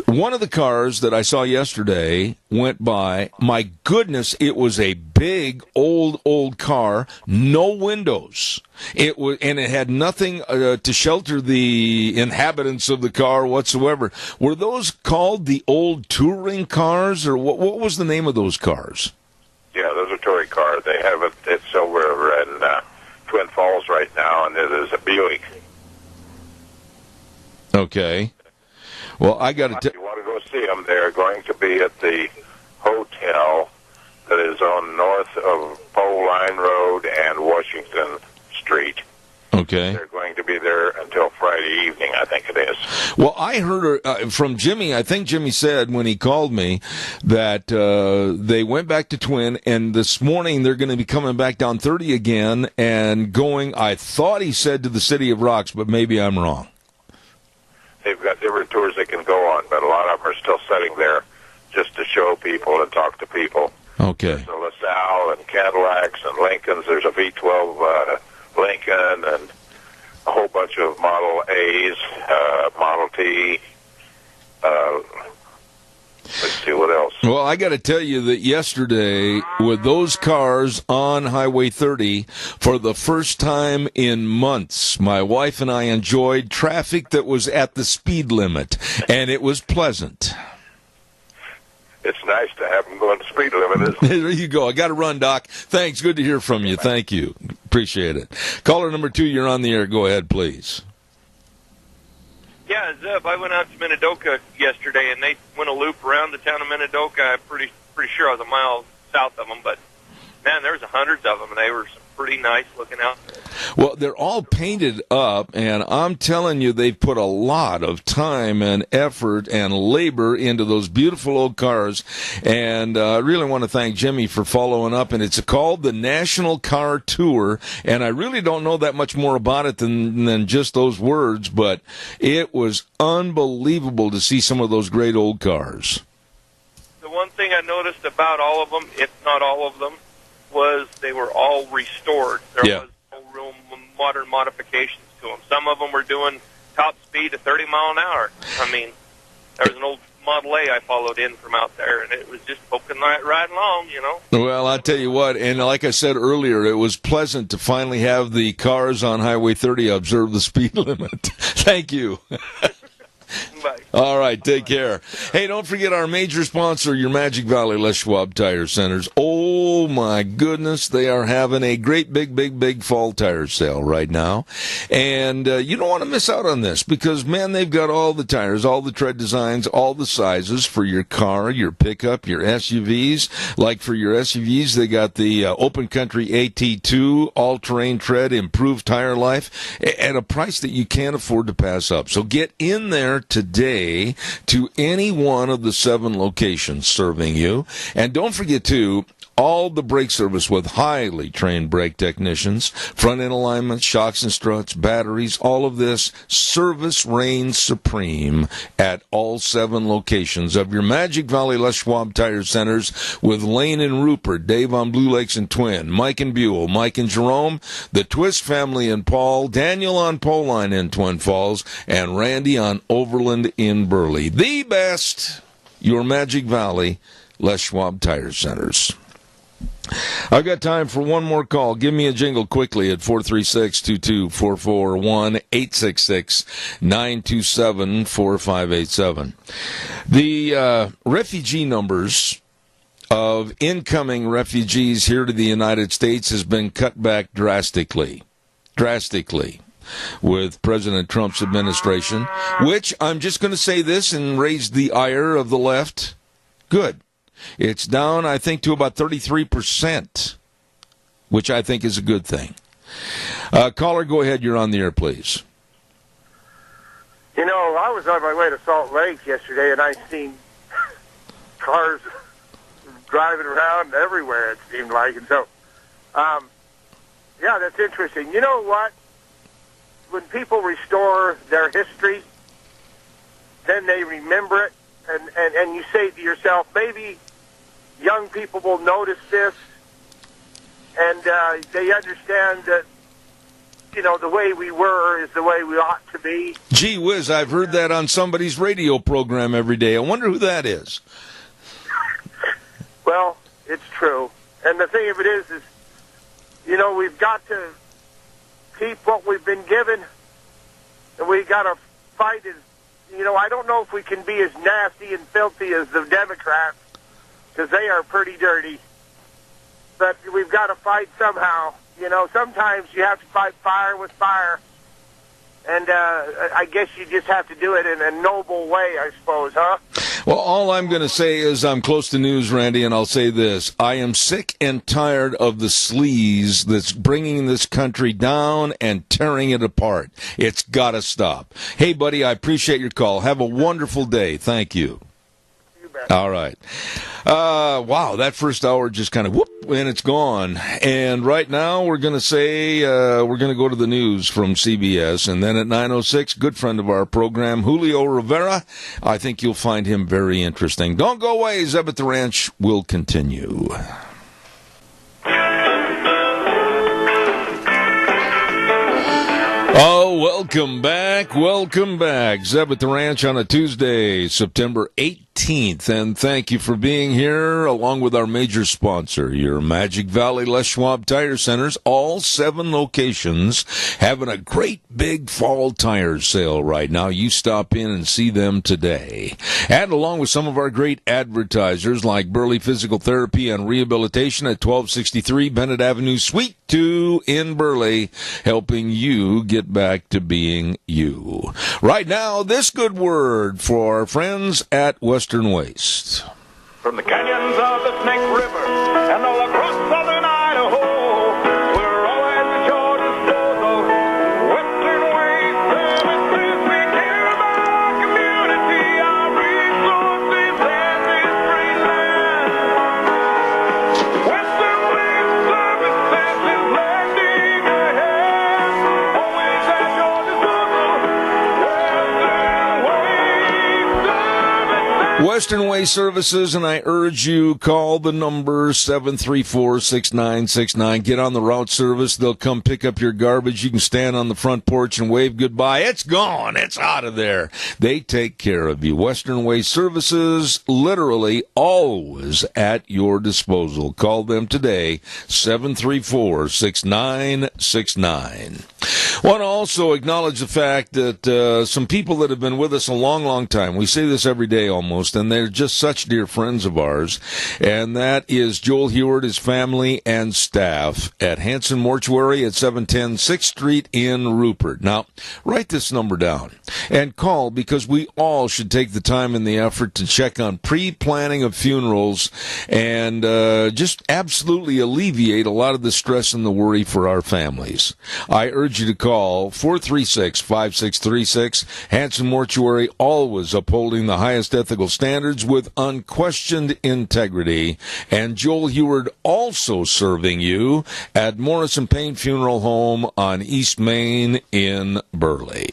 one of the cars that I saw yesterday went by, my goodness, it was a big, old car, no windows. It was, and it had nothing to shelter the inhabitants of the car whatsoever. Were those called the old touring cars, or what was the name of those cars? Yeah, those are military car. They have it. It's over in Twin Falls right now, and it is a Buick. Okay. Well, I got to. If you want to go see them, they're going to be at the hotel that is on north of Pole Line Road and Washington Street. Okay. They're going to be there until Friday evening, I think it is. Well, I heard from Jimmy, I think Jimmy said when he called me that they went back to Twin, and this morning they're going to be coming back down 30 again and going, I thought he said to the City of Rocks, but maybe I'm wrong. They've got different tours they can go on, but a lot of them are still sitting there just to show people and talk to people. Okay. There's a LaSalle and Cadillacs and Lincolns. There's a V12 Lincoln and a whole bunch of Model A's, Model T. Let's see what else. Well, I got to tell you that yesterday, with those cars on Highway 30, for the first time in months, my wife and I enjoyed traffic that was at the speed limit, and it was pleasant. It's nice to have them going the speed limit, isn't it? There you go. I got to run, Doc. Thanks. Good to hear from you. Thank you. Appreciate it. Caller number 2, you're on the air. Go ahead, please. Yeah, Zeb, I went out to Minidoka yesterday, and they went a loop around the town of Minidoka. I'm pretty sure I was a mile south of them, but, man, there was hundreds of them, and they were some pretty nice looking out there. Well, they're all painted up, and I'm telling you, they've put a lot of time and effort and labor into those beautiful old cars, and I really want to thank Jimmy for following up, and it's called the National Car Tour, and I really don't know that much more about it than just those words, but it was unbelievable to see some of those great old cars. The one thing I noticed about all of them, if not all of them, was they were all restored. There was no real modern modifications to them. Some of them were doing top speed of 30 mile an hour. I mean, there was an old Model A I followed in from out there, and it was just poking right along, you know. Well, I tell you what, and like I said earlier, it was pleasant to finally have the cars on Highway 30 observe the speed limit. Thank you. Bye. All right, take care. Hey, don't forget our major sponsor, your Magic Valley Les Schwab Tire Centers. Oh, my goodness, they are having a great big fall tire sale right now. And you don't want to miss out on this because, man, they've got all the tires, all the tread designs, all the sizes for your car, your pickup, your SUVs. Like for your SUVs, they got the Open Country AT2, all-terrain tread, improved tire life, at a price that you can't afford to pass up. So get in there today to any one of the 7 locations serving you. And don't forget, too, all the brake service with highly trained brake technicians, front end alignment, shocks and struts, batteries, all of this service reigns supreme at all 7 locations of your Magic Valley Les Schwab Tire Centers with Lane and Rupert, Dave on Blue Lakes and Twin, Mike and Buell, Mike and Jerome, the Twist family in Paul, Daniel on Pole Line in Twin Falls, and Randy on Overland in Burley. The best, your Magic Valley Les Schwab Tire Centers. I've got time for one more call. Give me a jingle quickly at 436-2244, 1-866-927-4587. The refugee numbers of incoming refugees here to the United States has been cut back drastically, with President Trump's administration, which I'm just going to say this and raise the ire of the left. Good. It's down, I think, to about 33%, which I think is a good thing. Caller, go ahead. You're on the air, please. You know, I was on my way to Salt Lake yesterday, and I seen cars driving around everywhere, it seemed like. And so, yeah, that's interesting. You know what? When people restore their history, then they remember it, and you say to yourself, maybe young people will notice this, and they understand that, you know, the way we were is the way we ought to be. Gee whiz, I've heard that on somebody's radio program every day. I wonder who that is. Well, it's true. And the thing of it is, you know, we've got to keep what we've been given, and we got to fight it. You know, I don't know if we can be as nasty and filthy as the Democrats, because they are pretty dirty. but we've got to fight somehow. Sometimes you have to fight fire with fire. And I guess you just have to do it in a noble way, I suppose, huh? Well, all I'm going to say is I'm close to news, Randy, and I'll say this. I am sick and tired of the sleaze that's bringing this country down and tearing it apart. It's got to stop. Hey, buddy, I appreciate your call. Have a wonderful day. Thank you. All right. Wow, that first hour just kind of whoop, and it's gone. And right now we're going to say we're going to go to the news from CBS. And then at 9:06, good friend of our program, Julio Rivera. I think you'll find him very interesting. Don't go away. Zeb at the Ranch will continue. Oh, welcome back. Welcome back. Zeb at the Ranch on a Tuesday, September 18th. And thank you for being here, along with our major sponsor, your Magic Valley Les Schwab Tire Centers. All 7 locations having a great big fall tire sale right now. You stop in and see them today. And along with some of our great advertisers like Burley Physical Therapy and Rehabilitation at 1263 Bennett Avenue, Suite 2 in Burley, helping you get back to being you. Right now, this good word for our friends at Western Waste. From the canyons of the Snake River and all across southern Idaho, we're always at your disposal. Western Waste Services, we care about our community, our resources, and this great land. Western Waste Services is lending a hand, always at your disposal. Western Waste Services, and I urge you, call the number 734-6969. Get on the route service. They'll come pick up your garbage. You can stand on the front porch and wave goodbye. It's gone. It's out of there. They take care of you. Western Waste Services, literally always at your disposal. Call them today, 734-6969. Want to also acknowledge the fact that some people that have been with us a long, long time, we say this every day almost, and they're just such dear friends of ours, and that is Joel Heward, his family, and staff at Hanson Mortuary at 710 6th Street in Rupert. Now, write this number down and call, because we all should take the time and the effort to check on pre-planning of funerals and just absolutely alleviate a lot of the stress and the worry for our families. I urge you to call 436-5636. Hanson Mortuary, always upholding the highest ethical standards with unquestioned integrity. And Joel Heward also serving you at Morrison Payne Funeral Home on East Main in Burley.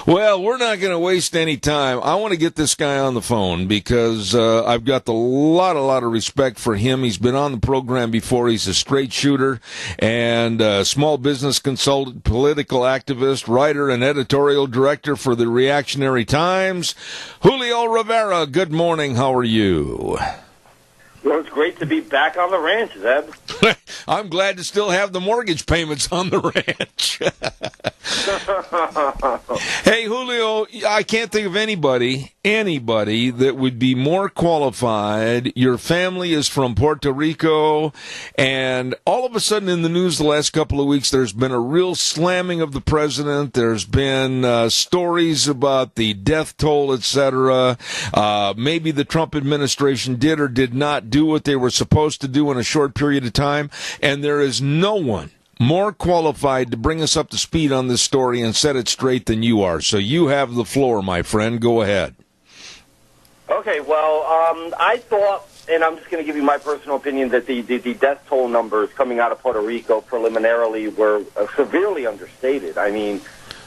Well, we're not going to waste any time. I want to get this guy on the phone because I've got a lot of respect for him. He's been on the program before. He's a straight shooter and small business consultant, political activist, writer, and editorial director for the Reactionary Times. Julio Rivera, good morning. How are you? Well, it's great to be back on the ranch, Zeb. I'm glad to still have the mortgage payments on the ranch. Hey, Julio, I can't think of anybody that would be more qualified. Your family is from Puerto Rico, and all of a sudden in the news the last couple of weeks, there's been a real slamming of the president. There's been stories about the death toll, etc. Maybe the Trump administration did or did not do what they were supposed to do in a short period of time, and there is no one more qualified to bring us up to speed on this story and set it straight than you are. So you have the floor, my friend. Go ahead. Okay, well, I thought, and I'm just going to give you my personal opinion, that the death toll numbers coming out of Puerto Rico preliminarily were severely understated. I mean,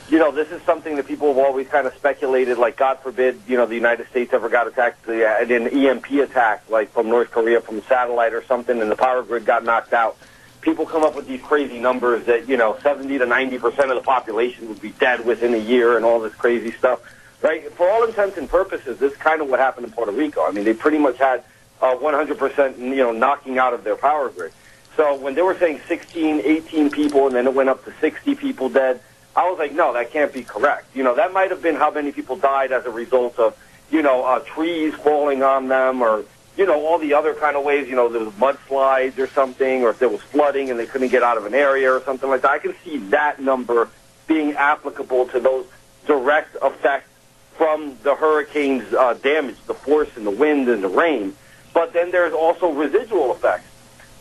you know, this is something that people have always kind of speculated, like, God forbid, you know, the United States ever got attacked, in an EMP attack, like from North Korea, from satellite or something, and the power grid got knocked out. People come up with these crazy numbers that, you know, 70 to 90% of the population would be dead within a year and all this crazy stuff, right? For all intents and purposes, this is kind of what happened in Puerto Rico. I mean, they pretty much had 100%, you know, knocking out of their power grid. So when they were saying 16, 18 people, and then it went up to 60 people dead, I was like, no, that can't be correct. You know, that might have been how many people died as a result of, you know, trees falling on them or, all the other kind of ways, there was mudslides or something, or if there was flooding and they couldn't get out of an area or something like that. I can see that number being applicable to those direct effects from the hurricane's damage, the force and the wind and the rain. But then there's also residual effects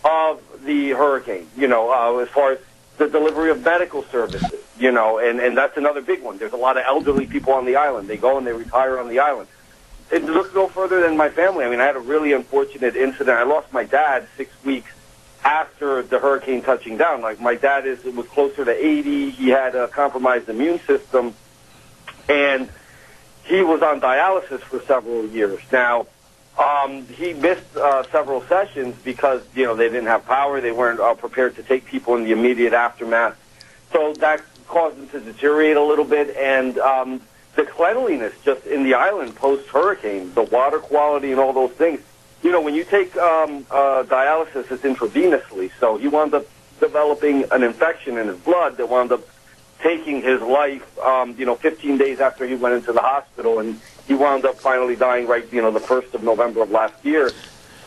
of the hurricane, as far as the delivery of medical services, and that's another big one. There's a lot of elderly people on the island. They go and they retire on the island. It looks no further than my family. I mean, I had a really unfortunate incident. I lost my dad 6 weeks after the hurricane touching down. Like, my dad was closer to 80. He had a compromised immune system, and he was on dialysis for several years. Now, he missed several sessions because, they didn't have power. They weren't prepared to take people in the immediate aftermath. So that caused him to deteriorate a little bit, and the cleanliness just in the island post-hurricane, the water quality and all those things. When you take dialysis, it's intravenously. So he wound up developing an infection in his blood that wound up taking his life, 15 days after he went into the hospital. And he wound up finally dying the 1st of November of last year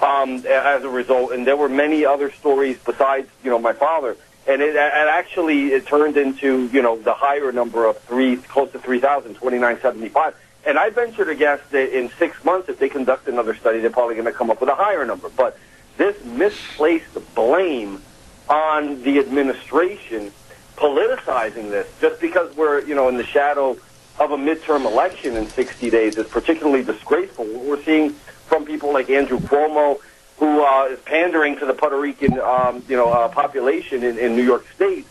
as a result. And there were many other stories besides, my father. And it turned into, the higher number of close to 3,000, 2,975. And I venture to guess that in 6 months, if they conduct another study, they're probably going to come up with a higher number. But this misplaced blame on the administration, politicizing this, just because we're, in the shadow of a midterm election in 60 days is particularly disgraceful. What we're seeing from people like Andrew Cuomo, who is pandering to the Puerto Rican, population in New York State,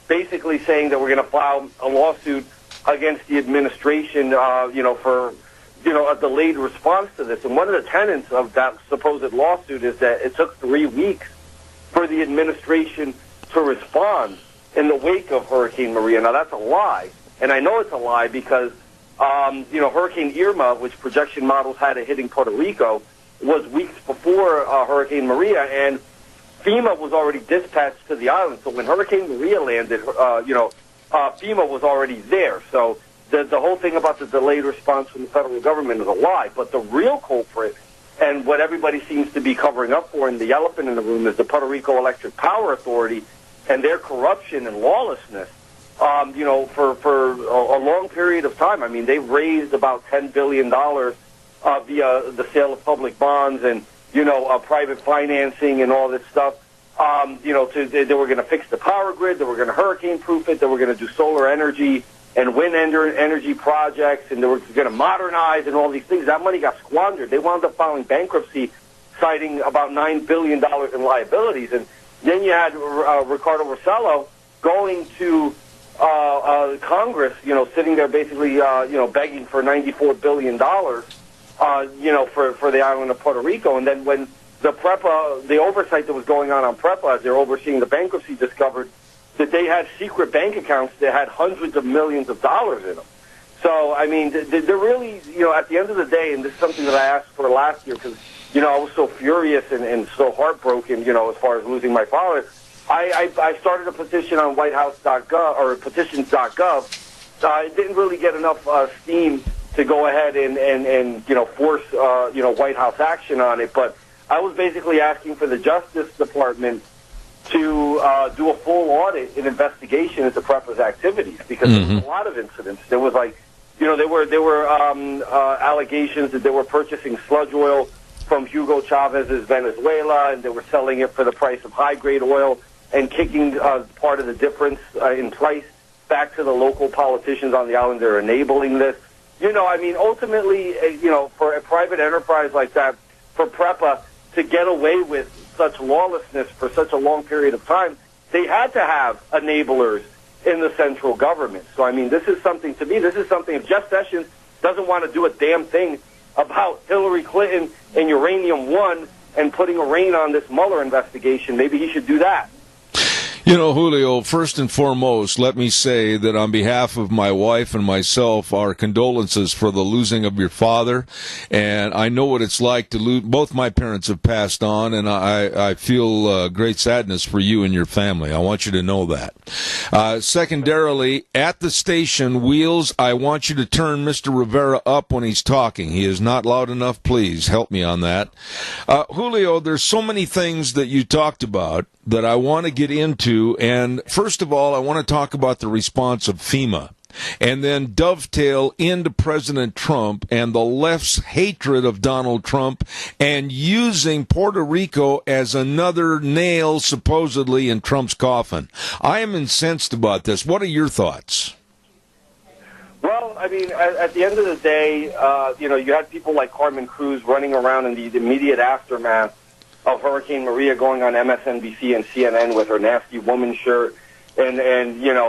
basically saying that we're going to file a lawsuit against the administration, for, a delayed response to this. And one of the tenets of that supposed lawsuit is that it took 3 weeks for the administration to respond in the wake of Hurricane Maria. Now, that's a lie. And I know it's a lie because, Hurricane Irma, which projection models had it hitting Puerto Rico, was weeks before Hurricane Maria, and FEMA was already dispatched to the island. So when Hurricane Maria landed, FEMA was already there. So the whole thing about the delayed response from the federal government is a lie. But the real culprit, and what everybody seems to be covering up for, and the elephant in the room, is the Puerto Rico Electric Power Authority and their corruption and lawlessness. For a long period of time. I mean, they've raised about $10 billion via the sale of public bonds and, private financing and all this stuff. They were going to fix the power grid, they were going to hurricane-proof it, they were going to do solar energy and wind energy projects, and they were going to modernize and all these things. That money got squandered. They wound up filing bankruptcy, citing about $9 billion in liabilities. And then you had Ricardo Rossello going to Congress, sitting there basically, begging for $94 billion, for the island of Puerto Rico. And then when the PREPA, the oversight that was going on PREPA as they're overseeing the bankruptcy, discovered that they had secret bank accounts that had hundreds of millions of dollars in them. So, I mean, they're really, at the end of the day, and this is something that I asked for last year because, I was so furious and so heartbroken, as far as losing my father. I started a petition on whitehouse.gov or petitions.gov. It didn't really get enough steam to go ahead and force White House action on it, but I was basically asking for the Justice Department to do a full audit and investigation into PREPA's activities because there was a lot of incidents. There was there were allegations that they were purchasing sludge oil from Hugo Chavez's Venezuela, and they were selling it for the price of high-grade oil and kicking part of the difference in price back to the local politicians on the island. They're enabling this. Ultimately, for a private enterprise like that, for PREPA to get away with such lawlessness for such a long period of time, they had to have enablers in the central government. So, this is something, to me, if Jeff Sessions doesn't want to do a damn thing about Hillary Clinton and Uranium One and putting a rein on this Mueller investigation, maybe he should do that. You know, Julio, first and foremost, let me say that on behalf of my wife and myself, our condolences for the losing of your father. And I know what it's like to lose. Both my parents have passed on, and I feel great sadness for you and your family. I want you to know that. Secondarily, at the station, Wheels, I want you to turn Mr. Rivera up when he's talking. He is not loud enough. Please help me on that. Julio, there's so many things that you talked about that I want to get into, and first of all, I want to talk about the response of FEMA, and then dovetail into President Trump and the left's hatred of Donald Trump and using Puerto Rico as another nail, supposedly, in Trump's coffin. I am incensed about this. What are your thoughts? Well, I mean, at the end of the day, you had people like Carmen Cruz running around in the immediate aftermath of Hurricane Maria, going on MSNBC and CNN with her nasty woman shirt and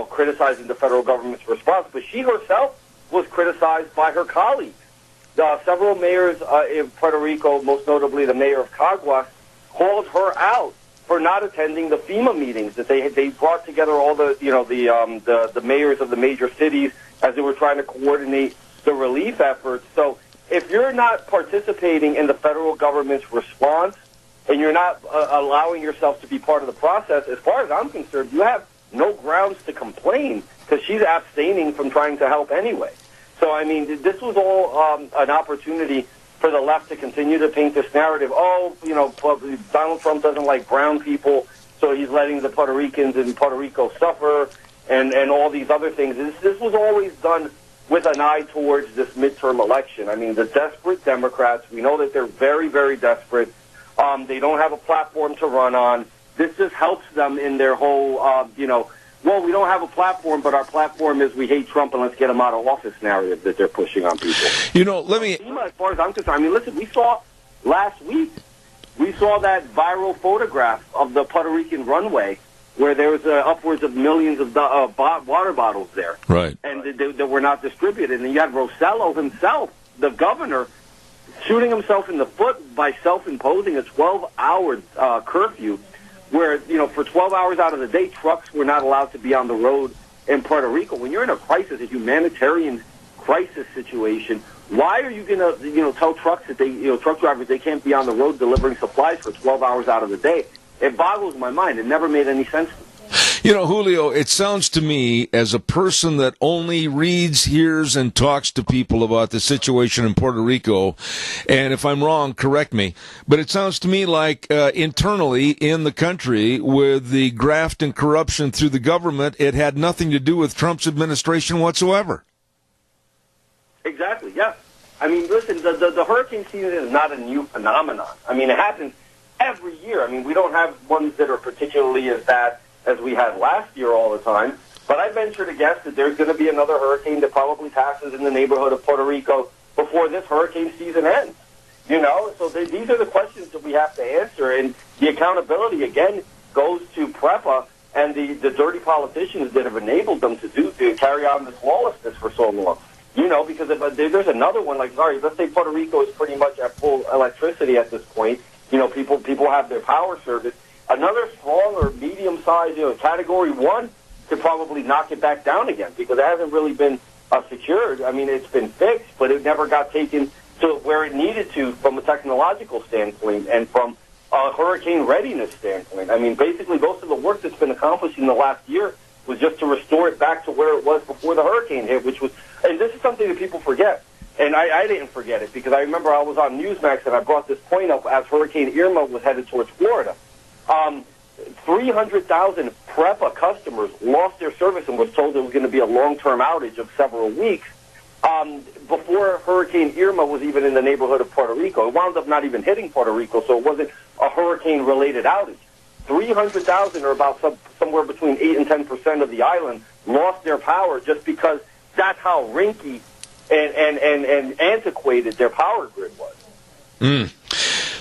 criticizing the federal government's response. But she herself was criticized by her colleagues. Several mayors in Puerto Rico, most notably the mayor of Caguas, called her out for not attending the FEMA meetings that they brought together all the mayors of the major cities as they were trying to coordinate the relief efforts. So if you're not participating in the federal government's response, and you're not allowing yourself to be part of the process, as far as I'm concerned, you have no grounds to complain because she's abstaining from trying to help anyway. So, I mean, this was all an opportunity for the left to continue to paint this narrative. Donald Trump doesn't like brown people, so he's letting the Puerto Ricans in Puerto Rico suffer and all these other things. This was always done with an eye towards this midterm election. I mean, the desperate Democrats, we know that they're very, very desperate. They don't have a platform to run on. This just helps them in their whole, we don't have a platform, but our platform is we hate Trump and let's get him out of office narrative that they're pushing on people. As far as I'm concerned, I mean, listen, we saw last week, that viral photograph of the Puerto Rican runway where there was upwards of millions of water bottles there. Right. And they were not distributed. And you had Rossello himself, the governor, shooting himself in the foot by self-imposing a 12-hour curfew where, for 12 hours out of the day, trucks were not allowed to be on the road in Puerto Rico. When you're in a crisis, a humanitarian crisis situation, why are you going to, tell trucks that truck drivers, they can't be on the road delivering supplies for 12 hours out of the day? It boggles my mind. It never made any sense to me. Julio, it sounds to me, as a person that only reads, hears, and talks to people about the situation in Puerto Rico, and if I'm wrong, correct me, but it sounds to me like internally in the country, with the graft and corruption through the government, it had nothing to do with Trump's administration whatsoever. Exactly, yeah. I mean, listen, the hurricane season is not a new phenomenon. I mean, it happens every year. I mean, we don't have ones that are particularly as bad as we had last year all the time. But I venture to guess that there's going to be another hurricane that probably passes in the neighborhood of Puerto Rico before this hurricane season ends. So these are the questions that we have to answer. And the accountability, again, goes to PREPA and the dirty politicians that have enabled them to carry on this lawlessness for so long. Because if there's another one, let's say Puerto Rico is pretty much at full electricity at this point. People have their power service. Another strong or medium-sized, Category 1 could probably knock it back down again because it hasn't really been secured. I mean, it's been fixed, but it never got taken to where it needed to from a technological standpoint and from a hurricane readiness standpoint. I mean, basically, most of the work that's been accomplished in the last year was just to restore it back to where it was before the hurricane hit, and this is something that people forget. And I didn't forget it because I remember I was on Newsmax and I brought this point up as Hurricane Irma was headed towards Florida. 300,000 PREPA customers lost their service and was told there was going to be a long-term outage of several weeks before Hurricane Irma was even in the neighborhood of Puerto Rico. It wound up not even hitting Puerto Rico, so it wasn't a hurricane-related outage. 300,000, or about somewhere between 8 and 10% of the island, lost their power just because that's how rinky and antiquated their power grid was.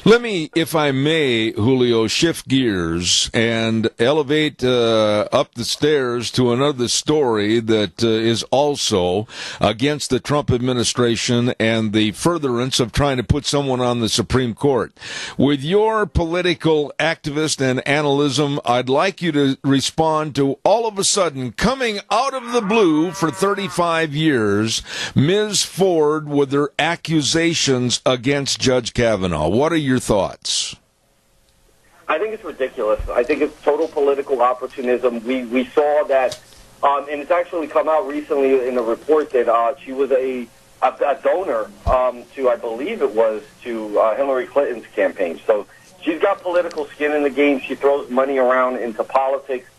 Let me, if I may, Julio, shift gears and elevate up the stairs to another story that is also against the Trump administration and the furtherance of trying to put someone on the Supreme Court. With your political activist and analysm, I'd like you to respond to all of a sudden, coming out of the blue for 35 years, Ms. Ford with her accusations against Judge Kavanaugh. What are your thoughts? I think it's ridiculous. I think it's total political opportunism. We saw that, and it's actually come out recently in a report that she was a donor to, I believe it was, to Hillary Clinton's campaign. So she's got political skin in the game. She throws money around into politics.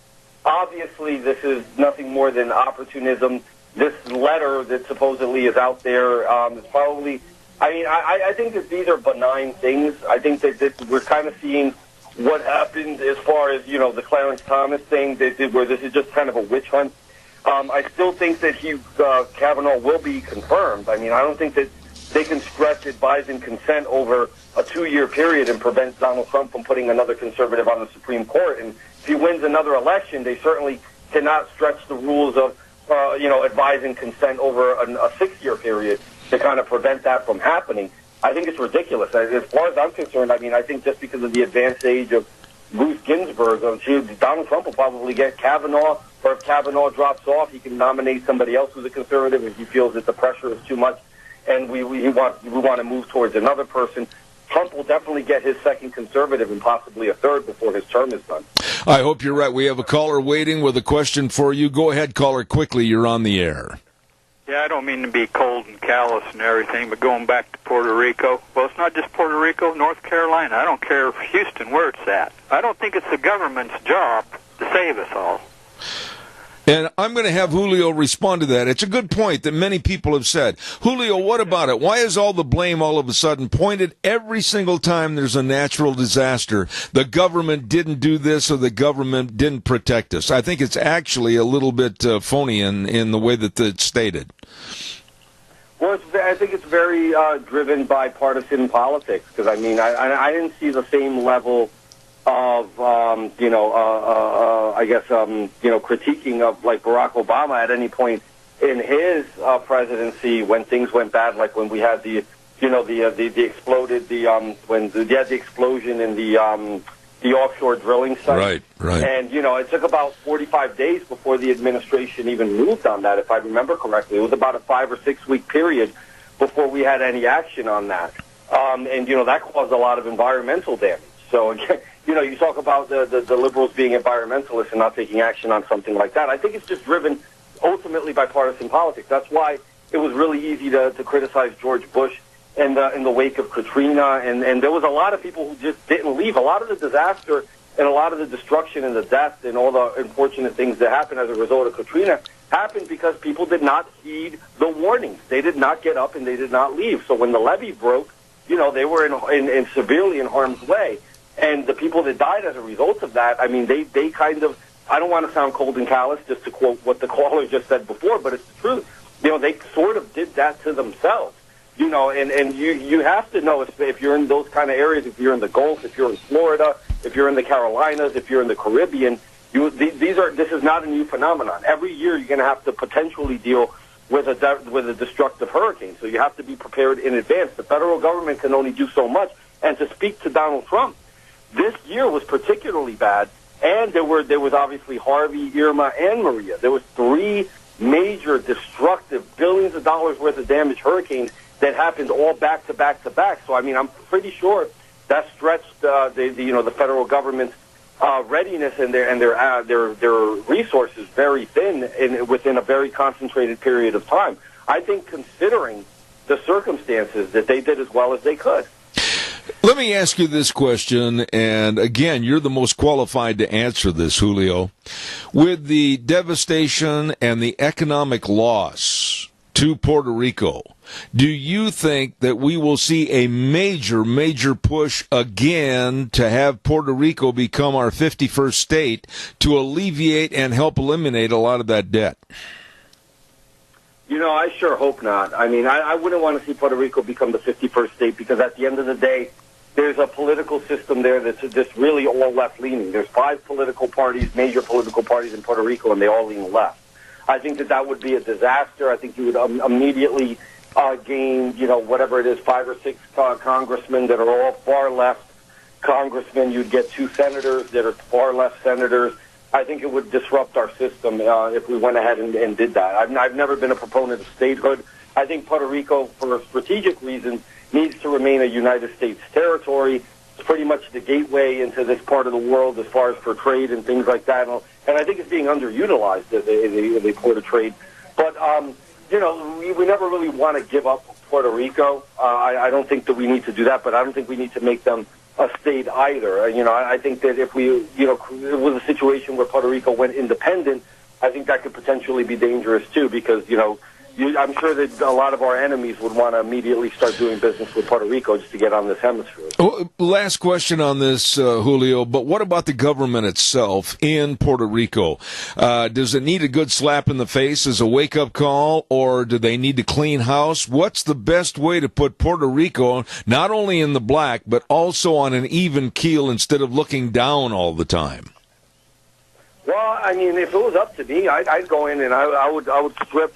Obviously, this is nothing more than opportunism. This letter that supposedly is out there is probably... I think that these are benign things. I think that we're kind of seeing what happened as far as, the Clarence Thomas thing, where this is just kind of a witch hunt. I still think that Kavanaugh will be confirmed. I don't think that they can stretch advise and consent over a 2-year period and prevent Donald Trump from putting another conservative on the Supreme Court. And if he wins another election, they certainly cannot stretch the rules of, advise and consent over a 6-year period to kind of prevent that from happening. I think it's ridiculous. As far as I'm concerned, I think just because of the advanced age of Ruth Ginsburg, Donald Trump will probably get Kavanaugh, or if Kavanaugh drops off, he can nominate somebody else who's a conservative if he feels that the pressure is too much and we want to move towards another person. Trump will definitely get his second conservative and possibly a third before his term is done. I hope you're right. We have a caller waiting with a question for you. Go ahead, caller, quickly. You're on the air. Yeah, I don't mean to be cold and callous and everything, but going back to Puerto Rico, well, it's not just Puerto Rico, North Carolina. I don't care Houston where it's at. I don't think it's the government's job to save us all. And I'm going to have Julio respond to that. It's a good point that many people have said. Julio, what about it? Why is all the blame all of a sudden pointed every single time there's a natural disaster? The government didn't do this or the government didn't protect us. I think it's actually a little bit phony in the way that it's stated. Well, I think it's very driven by partisan politics because, I didn't see the same level of, critiquing of like Barack Obama at any point in his presidency when things went bad, like when we had the explosion in the offshore drilling site. Right. And, it took about 45 days before the administration even moved on that, if I remember correctly. It was about a 5 or 6 week period before we had any action on that. That caused a lot of environmental damage. So, again, you talk about the liberals being environmentalists and not taking action on something like that. I think it's just driven ultimately by partisan politics. That's why it was really easy to criticize George Bush in the wake of Katrina. And there was a lot of people who just didn't leave. A lot of the disaster and a lot of the destruction and the death and all the unfortunate things that happened as a result of Katrina happened because people did not heed the warnings. They did not get up and they did not leave. So when the levee broke, they were in severely in harm's way. And the people that died as a result of that, they kind of, I don't want to sound cold and callous, just to quote what the caller just said before, but it's the truth. They sort of did that to themselves. And you have to know if you're in those kind of areas, if you're in the Gulf, if you're in Florida, if you're in the Carolinas, if you're in the Caribbean, this is not a new phenomenon. Every year you're going to have to potentially deal with a destructive hurricane. So you have to be prepared in advance. The federal government can only do so much. And to speak to Donald Trump, this year was particularly bad, and there was obviously Harvey, Irma, and Maria. There was 3 major destructive billions of dollars worth of damage hurricanes that happened all back to back to back. So I'm pretty sure that stretched the federal government's readiness and their resources very thin within a very concentrated period of time. I think considering the circumstances that they did as well as they could. Let me ask you this question, and again, you're the most qualified to answer this, Julio. With the devastation and the economic loss to Puerto Rico, do you think that we will see a major push again to have Puerto Rico become our 51st state to alleviate and help eliminate a lot of that debt? I sure hope not. I wouldn't want to see Puerto Rico become the 51st state because at the end of the day, there's a political system there that's just really all left-leaning. There's 5 political parties, major political parties in Puerto Rico, and they all lean left. I think that would be a disaster. I think you would immediately gain, whatever it is, 5 or 6 congressmen that are all far left congressmen. You'd get 2 senators that are far left senators. I think it would disrupt our system if we went ahead and did that. I've never been a proponent of statehood. I think Puerto Rico, for strategic reasons, needs to remain a United States territory. It's pretty much the gateway into this part of the world as far as for trade and things like that. And I think it's being underutilized as a port of trade. But, we never really want to give up Puerto Rico. I don't think that we need to do that, but I don't think we need to make them a state either. I think that if we, it was a situation where Puerto Rico went independent, I think that could potentially be dangerous too, because, I'm sure that a lot of our enemies would want to immediately start doing business with Puerto Rico just to get on this hemisphere. Well, last question on this, Julio, but what about the government itself in Puerto Rico? Does it need a good slap in the face as a wake-up call, or do they need to clean house? What's the best way to put Puerto Rico not only in the black, but also on an even keel instead of looking down all the time? Well, I mean, if it was up to me, I'd go in and I would strip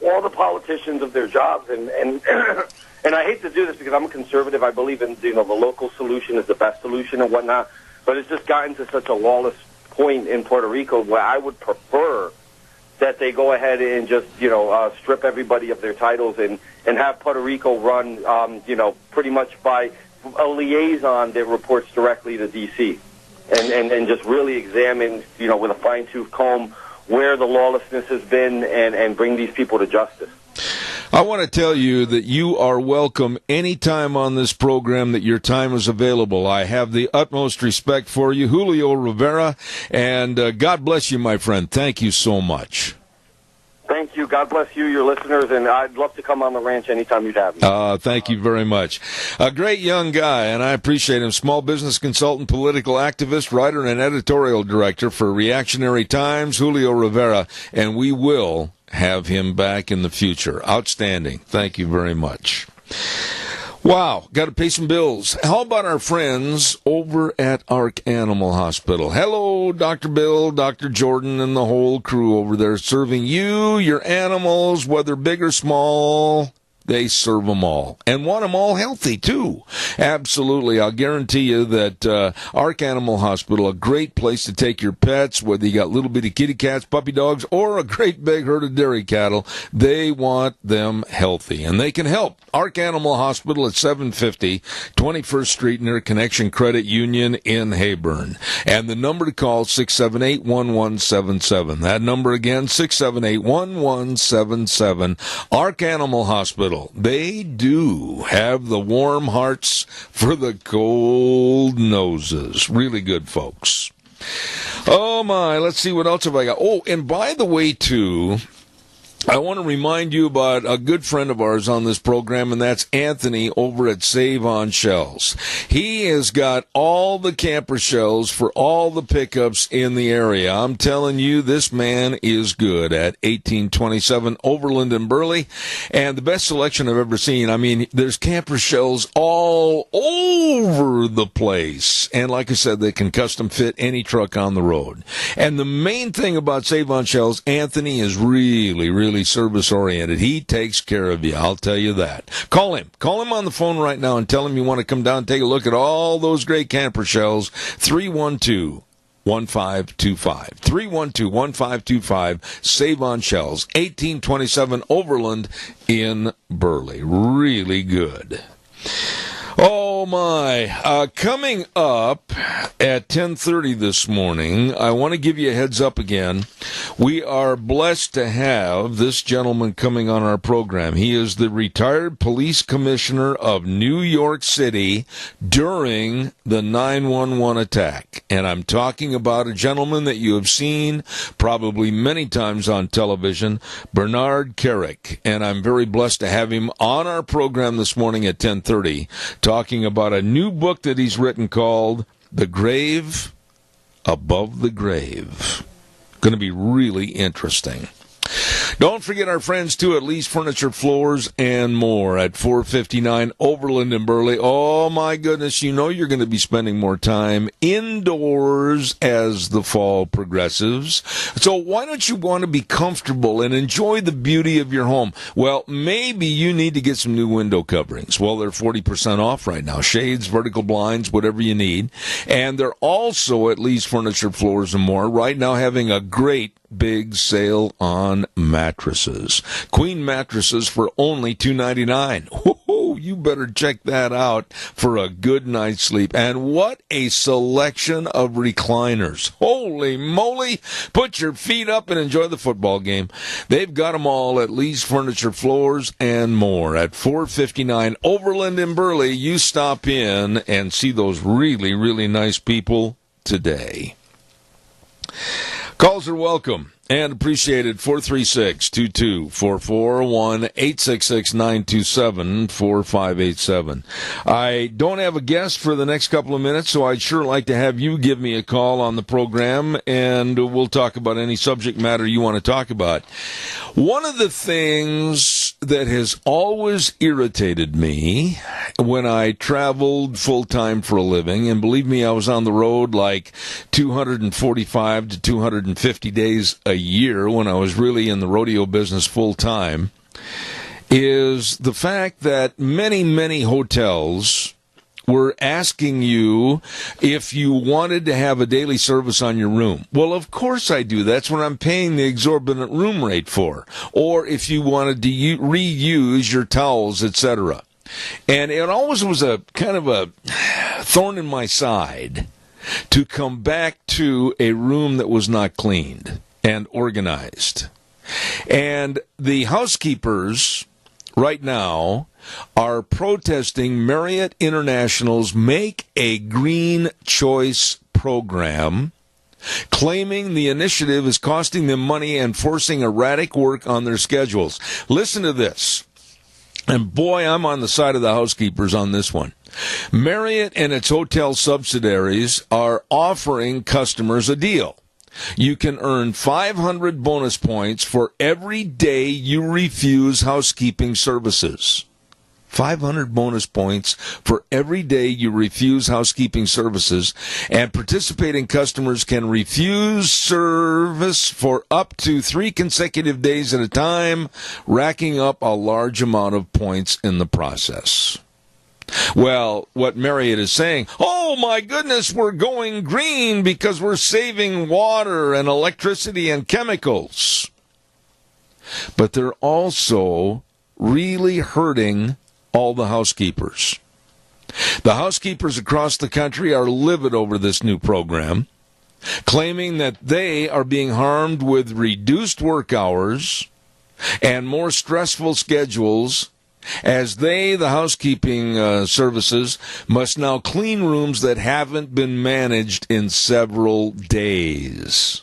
all the politicians of their jobs, and and I hate to do this because I'm a conservative. I believe in the local solution is the best solution and whatnot, but it's just gotten to such a lawless point in Puerto Rico where I would prefer that they go ahead and just strip everybody of their titles and have Puerto Rico run pretty much by a liaison that reports directly to D.C. and just really examine with a fine-tooth comb where the lawlessness has been and bring these people to justice. I want to tell you that you are welcome anytime on this program that your time is available. I have the utmost respect for you, Julio Rivera, and God bless you, my friend. Thank you so much. Thank you. God bless you, your listeners, and I'd love to come on the ranch anytime you'd have me. Thank you very much. A great young guy, and I appreciate him. Small business consultant, political activist, writer, and editorial director for Reactionary Times, Julio Rivera, and we will have him back in the future. Outstanding. Thank you very much. Wow, got to pay some bills. How about our friends over at Ark Animal Hospital? Hello, Dr. Bill, Dr. Jordan, and the whole crew over there serving you, your animals, whether big or small. They serve them all and want them all healthy, too. Absolutely. I'll guarantee you that Ark Animal Hospital, a great place to take your pets, whether you got little bitty kitty cats, puppy dogs, or a great big herd of dairy cattle. They want them healthy, and they can help. Ark Animal Hospital at 750 21st Street near Connection Credit Union in Hayburn. And the number to call, 678-1177. That number again, 678-1177. Ark Animal Hospital. They do have the warm hearts for the cold noses. Really good folks. Oh, my. Let's see, what else have I got? Oh, and by the way, too, I want to remind you about a good friend of ours on this program, and that's Anthony over at Save On Shells. He has got all the camper shells for all the pickups in the area. I'm telling you, this man is good at 1827 Overland and Burley, and the best selection I've ever seen. I mean, there's camper shells all over the place, and like I said, they can custom fit any truck on the road. And the main thing about Save On Shells, Anthony is really service-oriented. He takes care of you, I'll tell you that. Call him on the phone right now and tell him you want to come down and take a look at all those great camper shells. 312-1525. 312-1525. Save On Shells. 1827 Overland in Burley. Really good. Oh, my. Coming up at 10:30 this morning, I want to give you a heads up again. We are blessed to have this gentleman coming on our program. He is the retired police commissioner of New York City during the 9/11 attack. And I'm talking about a gentleman that you have seen probably many times on television, Bernard Kerik. And I'm very blessed to have him on our program this morning at 10:30. Talking about a new book that he's written called The Grave Above the Grave. Going to be really interesting. Don't forget our friends, too, at Lee's Furniture, Floors, and More at 459 Overland in Burley. Oh, my goodness, you know you're going to be spending more time indoors as the fall progresses. So why don't you want to be comfortable and enjoy the beauty of your home? Well, maybe you need to get some new window coverings. Well, they're 40% off right now. Shades, vertical blinds, whatever you need. And they're also at Lee's Furniture, Floors, and More right now having a great big sale on mattresses. Queen mattresses for only $299. Woo-hoo, you better check that out for a good night's sleep. And what a selection of recliners. Holy moly. Put your feet up and enjoy the football game. They've got them all at Lee's Furniture, Floors, and More at 459 Overland in Burley. You stop in and see those really, really nice people today. Calls are welcome and appreciated. 436-2244, 1-866-927-4587. I don't have a guest for the next couple of minutes, so I'd sure like to have you give me a call on the program, and we'll talk about any subject matter you want to talk about. One of the things that has always irritated me when I traveled full-time for a living, and believe me, I was on the road like 245 to 250 days a year when I was really in the rodeo business full-time, is the fact that many, many hotels were asking you if you wanted to have a daily service on your room. Well, of course I do. That's what I'm paying the exorbitant room rate for. Or if you wanted to reuse your towels, etc. And it always was a kind of a thorn in my side to come back to a room that was not cleaned and organized. And the housekeepers right now are protesting Marriott International's Make a Green Choice program, claiming the initiative is costing them money and forcing erratic work on their schedules. Listen to this. And boy, I'm on the side of the housekeepers on this one. Marriott and its hotel subsidiaries are offering customers a deal. You can earn 500 bonus points for every day you refuse housekeeping services. 500 bonus points for every day you refuse housekeeping services, and participating customers can refuse service for up to 3 consecutive days at a time, racking up a large amount of points in the process. Well, what Marriott is saying, oh my goodness, we're going green because we're saving water and electricity and chemicals. But they're also really hurting all the housekeepers. The housekeepers across the country are livid over this new program, claiming that they are being harmed with reduced work hours and more stressful schedules, as they, the housekeeping services, must now clean rooms that haven't been managed in several days.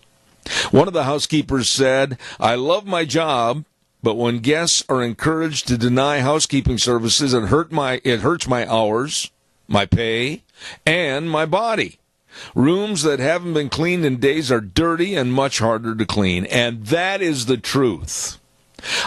One of the housekeepers said, I love my job, but when guests are encouraged to deny housekeeping services, it hurts my hours, my pay, and my body. Rooms that haven't been cleaned in days are dirty and much harder to clean, and that is the truth.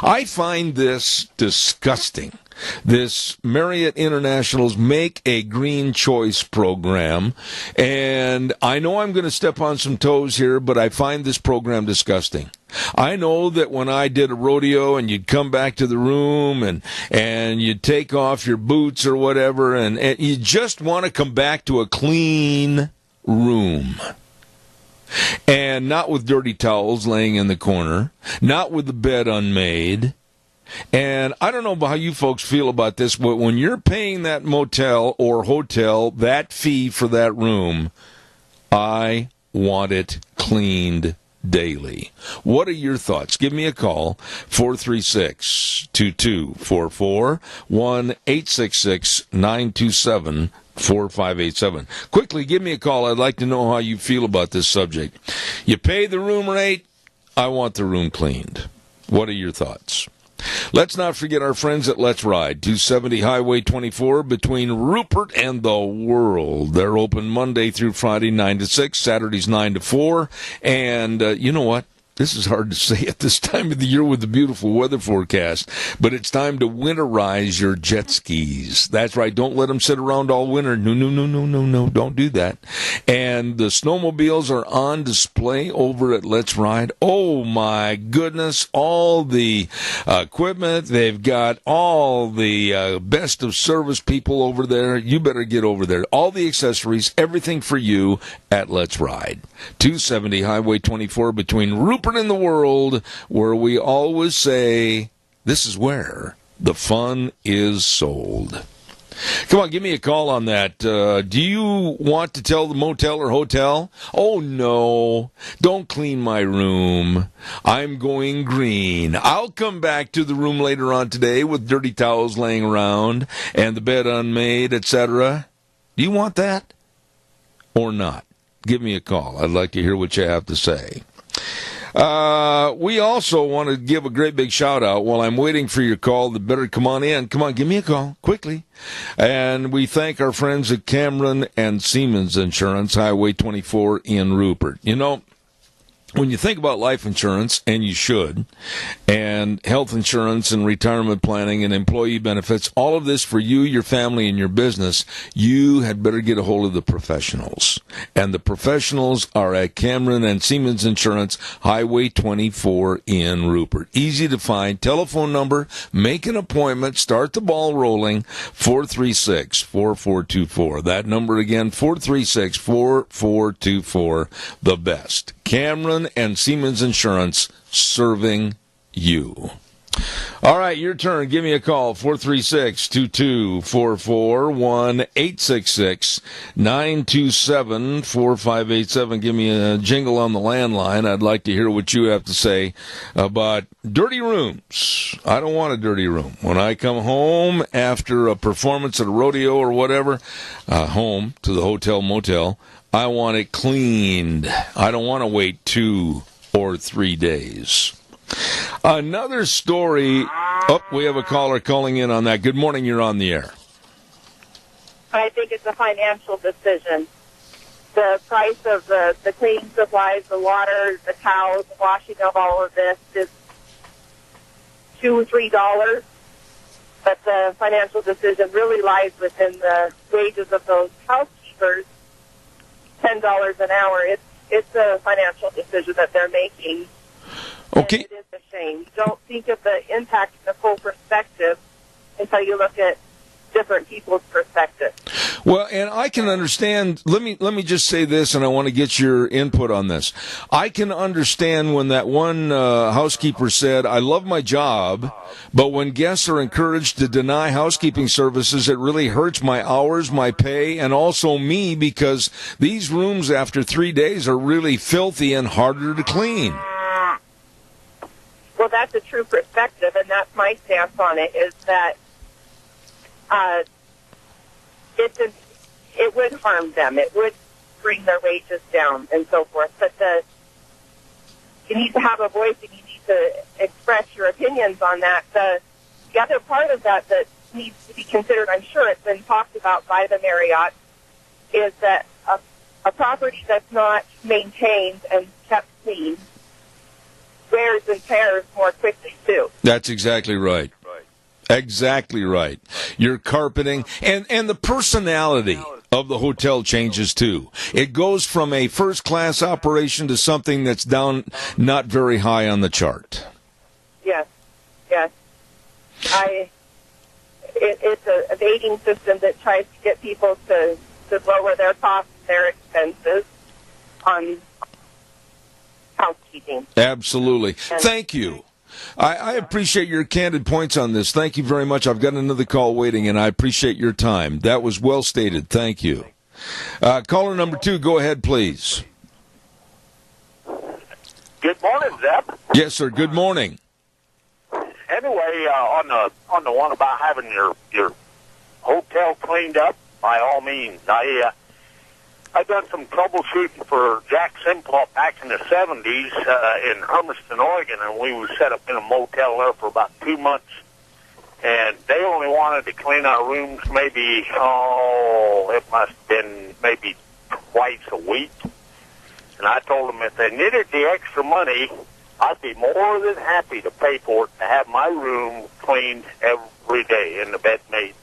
I find this disgusting. This Marriott International's Make a Green Choice program, and I know I'm going to step on some toes here, but I find this program disgusting. I know that when I did a rodeo and you'd come back to the room and you'd take off your boots or whatever, and you just want to come back to a clean room. And not with dirty towels laying in the corner, not with the bed unmade. And I don't know how you folks feel about this, but when you're paying that motel or hotel that fee for that room, I want it cleaned daily. What are your thoughts? Give me a call, 436-2244, 1-866-927-4587. Quickly, give me a call. I'd like to know how you feel about this subject. You pay the room rate, I want the room cleaned. What are your thoughts? Let's not forget our friends at Let's Ride, 270 Highway 24 between Rupert and the World. They're open Monday through Friday, 9 to 6, Saturdays 9 to 4. And you know what? This is hard to say at this time of the year with the beautiful weather forecast, but it's time to winterize your jet skis. That's right. Don't let them sit around all winter. No. Don't do that. And the snowmobiles are on display over at Let's Ride. Oh, my goodness. All the equipment. They've got all the best of service people over there. You better get over there. All the accessories, everything for you at Let's Ride. 270 Highway 24 between Rupert and the World, where we always say, this is where the fun is sold. Come on, give me a call on that. Do you want to tell the motel or hotel? Oh, no, don't clean my room. I'm going green. I'll come back to the room later on today with dirty towels laying around and the bed unmade, etc. Do you want that or not? Give me a call. I'd like to hear what you have to say. We also want to give a great big shout out while I'm waiting for your call. That better come on in. Come on, give me a call quickly. And we thank our friends at Cameron and Siemens Insurance, Highway 24 in Rupert. You know, when you think about life insurance, and you should, and health insurance and retirement planning and employee benefits, all of this for you, your family, and your business, you had better get a hold of the professionals. And the professionals are at Cameron and Siemens Insurance, Highway 24 in Rupert. Easy to find. Telephone number, make an appointment, start the ball rolling, 436-4424. That number again, 436-4424, the best. Cameron and Siemens Insurance, serving you. All right, your turn. Give me a call, 436-2244, 1-866-927-4587. Give me a jingle on the landline. I'd like to hear what you have to say about dirty rooms. I don't want a dirty room. When I come home after a performance at a rodeo or whatever, home to the hotel, motel, I want it cleaned. I don't want to wait 2 or 3 days. Another story. Oh, we have a caller calling in on that. Good morning. You're on the air. I think it's a financial decision. The price of the cleaning supplies, the water, the towels, the washing of all of this is $2 or $3. But the financial decision really lies within the wages of those housekeepers. $10 an hour. It's a financial decision that they're making. Okay. And it is a shame. You don't think of the impact in the full perspective until you look at different people's perspective. Well, and I can understand. Let me just say this, and I want to get your input on this. I can understand when that one housekeeper said, "I love my job, but when guests are encouraged to deny housekeeping services, it really hurts my hours, my pay, and also me, because these rooms after 3 days are really filthy and harder to clean." Well, that's a true perspective, and that's my stance on it, is that it would harm them. It would bring their wages down and so forth. But you need to have a voice, and you need to express your opinions on that. The other part of that needs to be considered, I'm sure it's been talked about by the Marriott, is that a property that's not maintained and kept clean wears and tears more quickly, too. That's exactly right. Exactly right. Your carpeting and the personality of the hotel changes too. It goes from a first-class operation to something that's down not very high on the chart. Yes. It's a dating system that tries to get people to lower their costs, their expenses on housekeeping. Absolutely. Thank you. I appreciate your candid points on this. Thank you very much. I've got another call waiting, and I appreciate your time. That was well stated. Thank you. Caller number 2, go ahead, please. Good morning, Zeb. Yes, sir. Good morning. Anyway, on the one about having your hotel cleaned up, by all means, I've done some troubleshooting for Jack Simplot back in the 70s in Hermiston, Oregon, and we were set up in a motel there for about 2 months. And they only wanted to clean our rooms maybe, it must have been twice a week. And I told them if they needed the extra money, I'd be more than happy to pay for it to have my room cleaned every day and the bed made.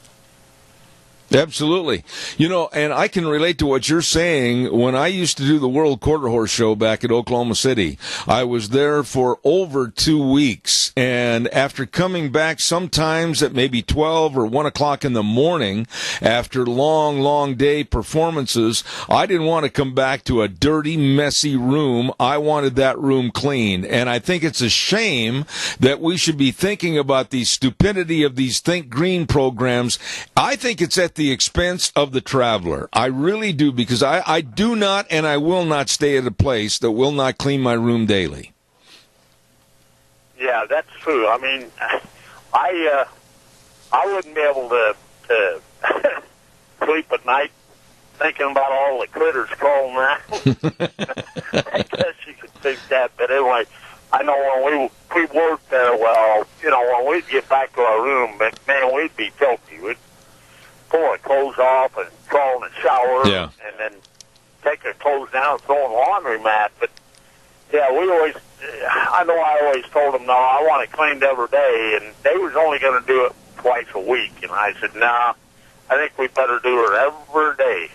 Absolutely. You know, and I can relate to what you're saying. When I used to do the World Quarter Horse Show back at Oklahoma City, I was there for over 2 weeks. And after coming back sometimes at maybe 12 or 1 o'clock in the morning after long day performances, I didn't want to come back to a dirty, messy room. I wanted that room cleaned. And I think it's a shame that we should be thinking about the stupidity of these Think Green programs. I think it's at the expense of the traveler. I really do, because I do not and I will not stay at a place that will not clean my room daily. Yeah, that's true. I mean, I wouldn't be able to sleep at night thinking about all the critters crawling around. I guess you could think that, but anyway, I know when we worked there, well, you know, when we'd get back to our room, man, we'd be filthy. We'd pull our clothes off and crawl in the shower, and then take our clothes down and throw in the laundromat. But yeah, I always told them, no, I want it cleaned every day, and they was only going to do it twice a week. And I said, nah, I think we better do it every day.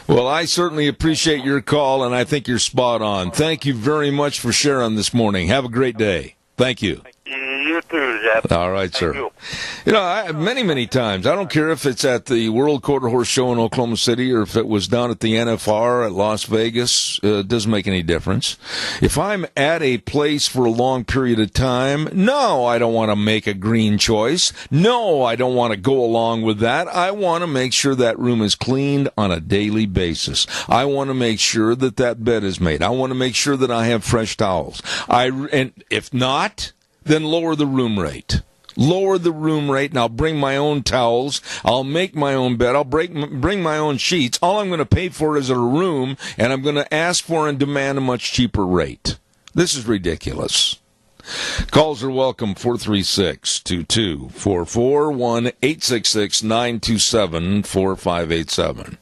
Well, I certainly appreciate your call, and I think you're spot on. Thank you very much for sharing this morning. Have a great day. Thank you. You too, Jeff. All right, sir. You know, many times, I don't care if it's at the World Quarter Horse Show in Oklahoma City or if it was down at the NFR at Las Vegas, it doesn't make any difference. If I'm at a place for a long period of time, no, I don't want to make a green choice. No, I don't want to go along with that. I want to make sure that room is cleaned on a daily basis. I want to make sure that that bed is made. I want to make sure that I have fresh towels. And if not, then lower the room rate. Lower the room rate, and I'll bring my own towels. I'll make my own bed. I'll bring my own sheets. All I'm going to pay for is a room, and I'm going to ask for and demand a much cheaper rate. This is ridiculous. Calls are welcome, 436-2244, 1-866-927-4587.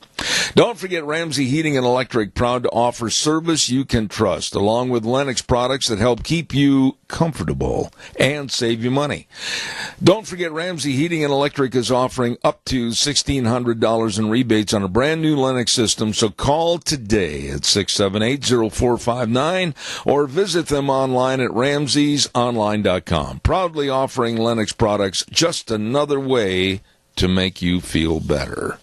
Don't forget Ramsey Heating and Electric, proud to offer service you can trust, along with Lennox products that help keep you comfortable and save you money. Don't forget Ramsey Heating and Electric is offering up to $1,600 in rebates on a brand new Lennox system, so call today at 678-0459 or visit them online at ramseysonline.com. Proudly offering Lennox products, just another way to make you feel better.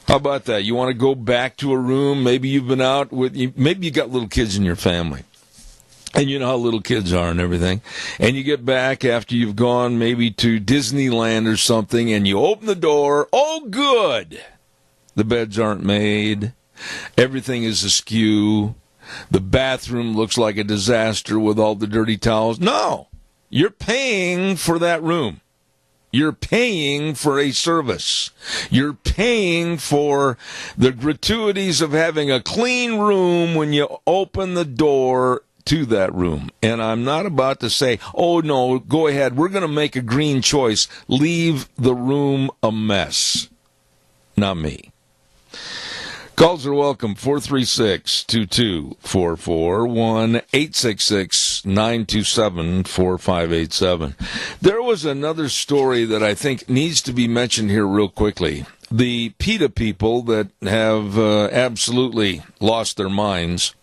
How about that? You want to go back to a room? Maybe you've been out maybe you got little kids in your family. And you know how little kids are and everything. And you get back after you've gone maybe to Disneyland or something, and you open the door. Oh, good! The beds aren't made. Everything is askew. The bathroom looks like a disaster with all the dirty towels. No! You're paying for that room. You're paying for a service. You're paying for the gratuities of having a clean room when you open the door to that room. And I'm not about to say, oh, no, go ahead. We're going to make a green choice. Leave the room a mess. Not me. Calls are welcome, 436-2244, 1-866-927-4587. There was another story that I think needs to be mentioned here real quickly. The PETA people that have absolutely lost their minds.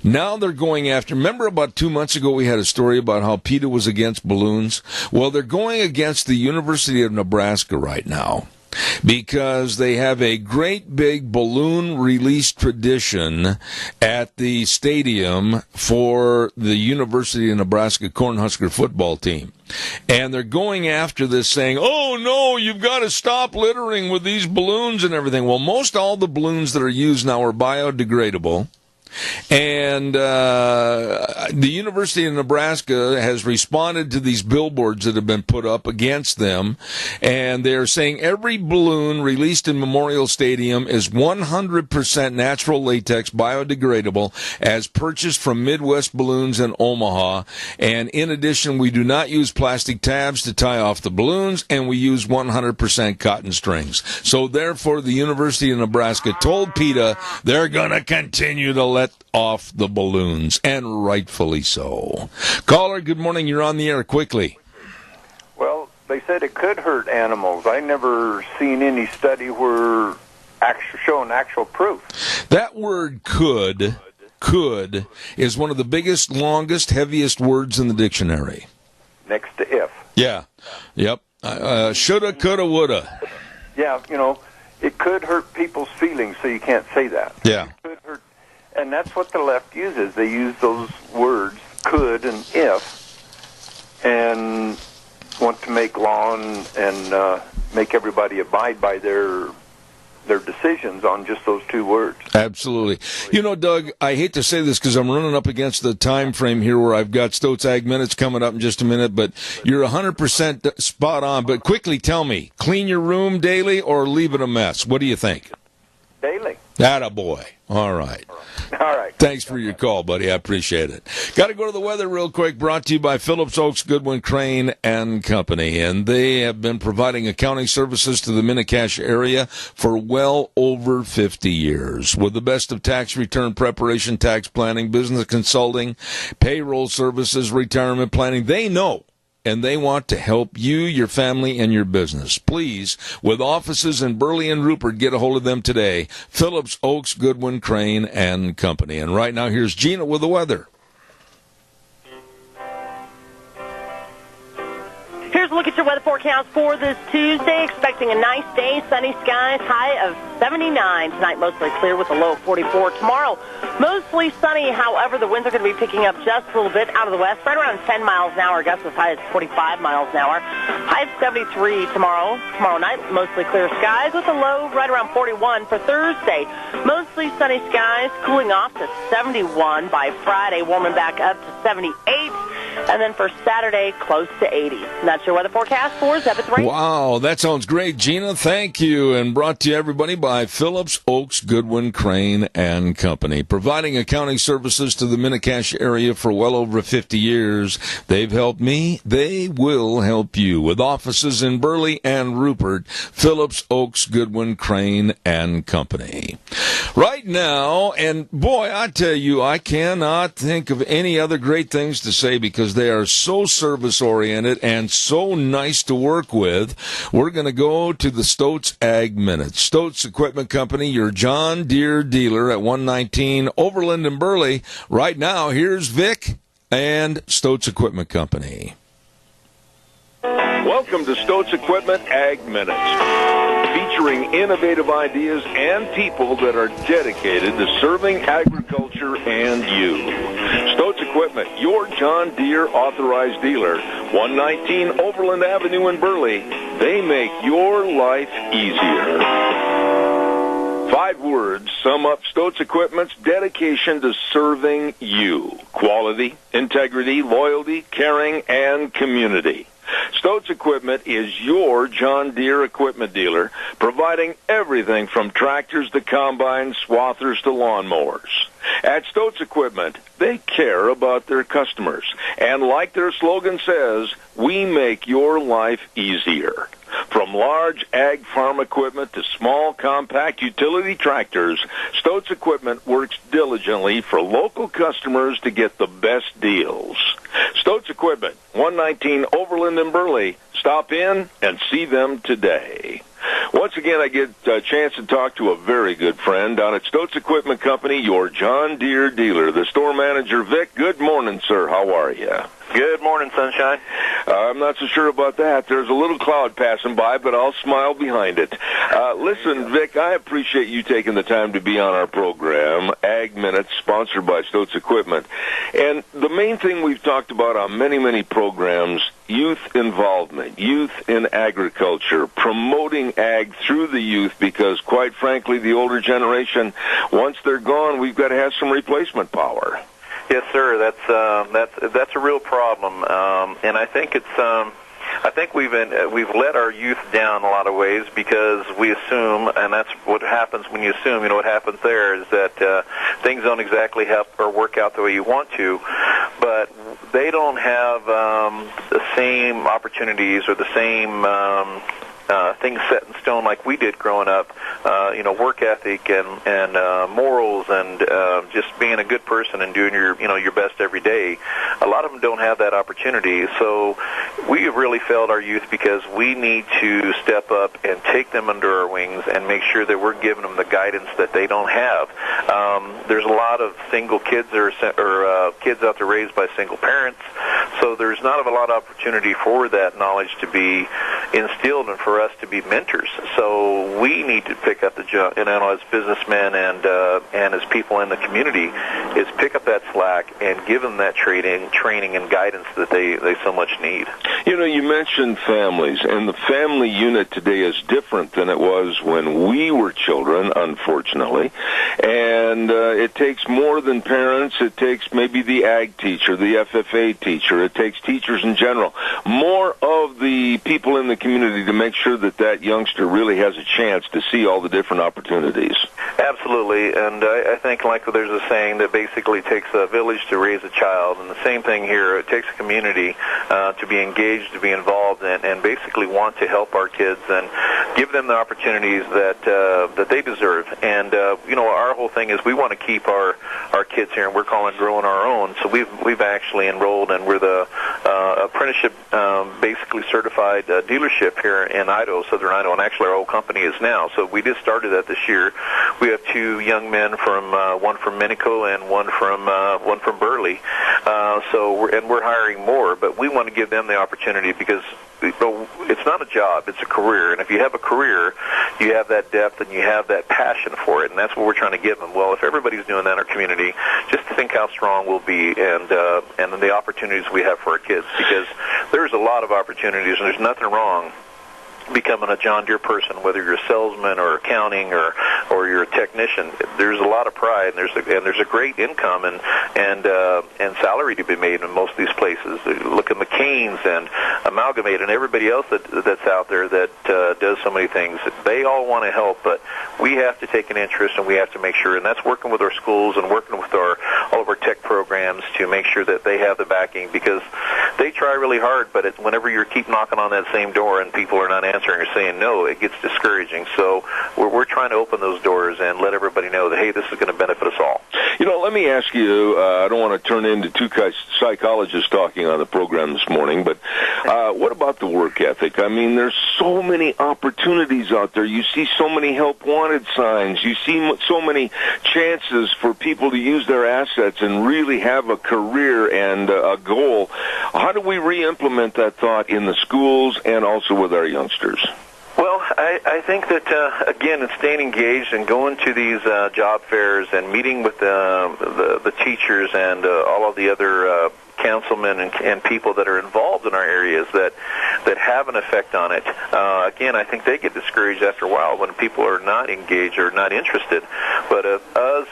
Now they're going after, remember about 2 months ago we had a story about how PETA was against balloons? Well, they're going against the University of Nebraska right now, because they have a great big balloon release tradition at the stadium for the University of Nebraska Cornhusker football team. And they're going after this saying, oh, no, you've got to stop littering with these balloons and everything. Well, most all the balloons that are used now are biodegradable. And the University of Nebraska has responded to these billboards that have been put up against them, and they're saying every balloon released in Memorial Stadium is 100% natural latex, biodegradable, as purchased from Midwest Balloons in Omaha. And in addition, we do not use plastic tabs to tie off the balloons, and we use 100% cotton strings. So therefore, the University of Nebraska told PETA they're going to continue to let let off the balloons, and rightfully so. Caller, good morning. You're on the air. Quickly. Well, they said it could hurt animals. I never seen any study where showing actual proof. That word could is one of the biggest, longest, heaviest words in the dictionary. Next to if. Yeah. Yep. Shoulda, coulda, woulda. Yeah, it could hurt people's feelings, so you can't say that. Yeah. It could hurt, and that's what the left uses. They use those words, could and if, and want to make law and make everybody abide by their decisions on just those two words. Absolutely. Doug, I hate to say this because I'm running up against the time frame here where I've got Stoats Ag Minutes coming up in just a minute, but you're 100% spot on. But quickly tell me, clean your room daily or leave it a mess? What do you think? Daily. Attaboy. All right. All right. Thanks for your call, buddy. I appreciate it. Got to go to the weather real quick. Brought to you by Phillips Oaks, Goodwin, Crane, and Company. And they have been providing accounting services to the Mini-Cash area for well over 50 years. With the best of tax return preparation, tax planning, business consulting, payroll services, retirement planning, they know. And they want to help you, your family, and your business. Please, with offices in Burley and Rupert, get a hold of them today. Phillips Oaks, Goodwin, Crane, and Company. And right now, here's Gina with the weather. Here's a look at your weather forecast for this Tuesday. Expecting a nice day, sunny skies, high of 79. Tonight, mostly clear with a low of 44. Tomorrow, mostly sunny. However, the winds are going to be picking up just a little bit out of the west, right around 10 miles an hour. Gusts as high as 45 miles an hour. High of 73 tomorrow. Tomorrow night, mostly clear skies with a low right around 41. For Thursday, mostly sunny skies, cooling off to 71 by Friday, warming back up to 78. And then for Saturday, close to 80. And that's your weather forecast for Zebeth Rain. Wow, that sounds great, Gina. Thank you. And brought to you, everybody, by Phillips Oaks, Goodwin, Crane, and Company. Providing accounting services to the Mini-Cash area for well over 50 years. They've helped me. They will help you. With offices in Burley and Rupert, Phillips Oaks, Goodwin, Crane, and Company. Right now, and boy, I tell you, I cannot think of any other great things to say because they are so service-oriented and so nice to work with. We're going to go to the Stoats Ag Minute. Stoats Equipment Company, your John Deere dealer at 119 Overland and Burley. Right now, here's Vic and Stoats Equipment Company. Welcome to Stoats Equipment Ag Minutes, featuring innovative ideas and people that are dedicated to serving agriculture and you. Stoats Equipment, your John Deere authorized dealer, 119 Overland Avenue in Burley. They make your life easier. 5 words sum up Stoats Equipment's dedication to serving you. Quality, integrity, loyalty, caring, and community. Stoats Equipment is your John Deere equipment dealer, providing everything from tractors to combines, swathers to lawnmowers. At Stoats Equipment, they care about their customers, and like their slogan says, we make your life easier. From large ag farm equipment to small compact utility tractors, Stoats Equipment works diligently for local customers to get the best deals. Stoats Equipment, 119 Overland and Burley. Stop in and see them today. Once again, I get a chance to talk to a very good friend down at Stoats Equipment Company, your John Deere dealer, the store manager, Vic. Good morning, sir. How are you? Good morning, Sunshine. I'm not so sure about that. There's a little cloud passing by, but I'll smile behind it. Listen, Vic, I appreciate you taking the time to be on our program, Ag Minutes, sponsored by Stoats Equipment. And the main thing we've talked about on many, many programs, youth involvement, youth in agriculture, promoting ag through the youth, because quite frankly, the older generation, once they're gone, we've got to have some replacement power. Yes, sir. That's a real problem, and I think we've let our youth down a lot of ways because we assume, and that's what happens when you assume. You know what happens there is that things don't exactly help or work out the way you want to, but they don't have the same opportunities or the same things set in stone like we did growing up work ethic and morals and just being a good person and doing your best every day. A lot of them don't have that opportunity. So we have really failed our youth because we need to step up and take them under our wings and make sure that we're giving them the guidance that they don't have. There's a lot of single kids or kids out there raised by single parents, so there's not a lot of opportunity for that knowledge to be instilled and for us to be mentors. So we need to pick up the job, as businessmen and as people in the community, is pick up that slack and give them that training and guidance that they so much need. You mentioned families, and the family unit today is different than it was when we were children, unfortunately. And it takes more than parents. It takes maybe the ag teacher, the FFA teacher. It takes teachers in general. More of the people in the community to make sure that youngster really has a chance to see all the different opportunities. Absolutely, and I think like there's a saying that basically it takes a village to raise a child, and the same thing here. It takes a community to be engaged, to be involved, and basically want to help our kids and give them the opportunities that they deserve. And our whole thing is we want to keep our kids here, and we're calling growing our own. So we've actually enrolled, and we're the apprenticeship basically certified dealership here in Idaho, Southern Idaho, and actually our whole company is now. So we just started that this year. We have two young men from one from Minico and one from Burley. We're hiring more, but we want to give them the opportunity because it's not a job, it's a career. And if you have a career, you have that depth and you have that passion for it, and that's what we're trying to give them. Well, if everybody's doing that in our community, just think how strong we'll be and then the opportunities we have for our kids, because there's a lot of opportunities, and there's nothing wrong becoming a John Deere person, whether you're a salesman or accounting or you're a technician. There's a lot of pride, and there's a great income and salary to be made in most of these places. Look at McCain's and Amalgamate and everybody else that's out there that does so many things. They all want to help, but we have to take an interest, and we have to make sure, and that's working with our schools and working with all of our tech programs to make sure that they have the backing, because they try really hard, but whenever you keep knocking on that same door and people are not answering or saying no, it gets discouraging. So we're trying to open those doors and let everybody know that, hey, this is going to benefit us all. Let me ask you, I don't want to turn into two psychologists talking on the program this morning, but what about the work ethic? I mean, there's so many opportunities out there. You see so many help wanted signs. You see so many chances for people to use their assets and really have a career and a goal. How do we re-implement that thought in the schools and also with our youngsters? Well, I think that, again, it's staying engaged and going to these job fairs and meeting with the teachers and all of the other councilmen and people that are involved in our areas that have an effect on it. Again, I think they get discouraged after a while when people are not engaged or not interested. But us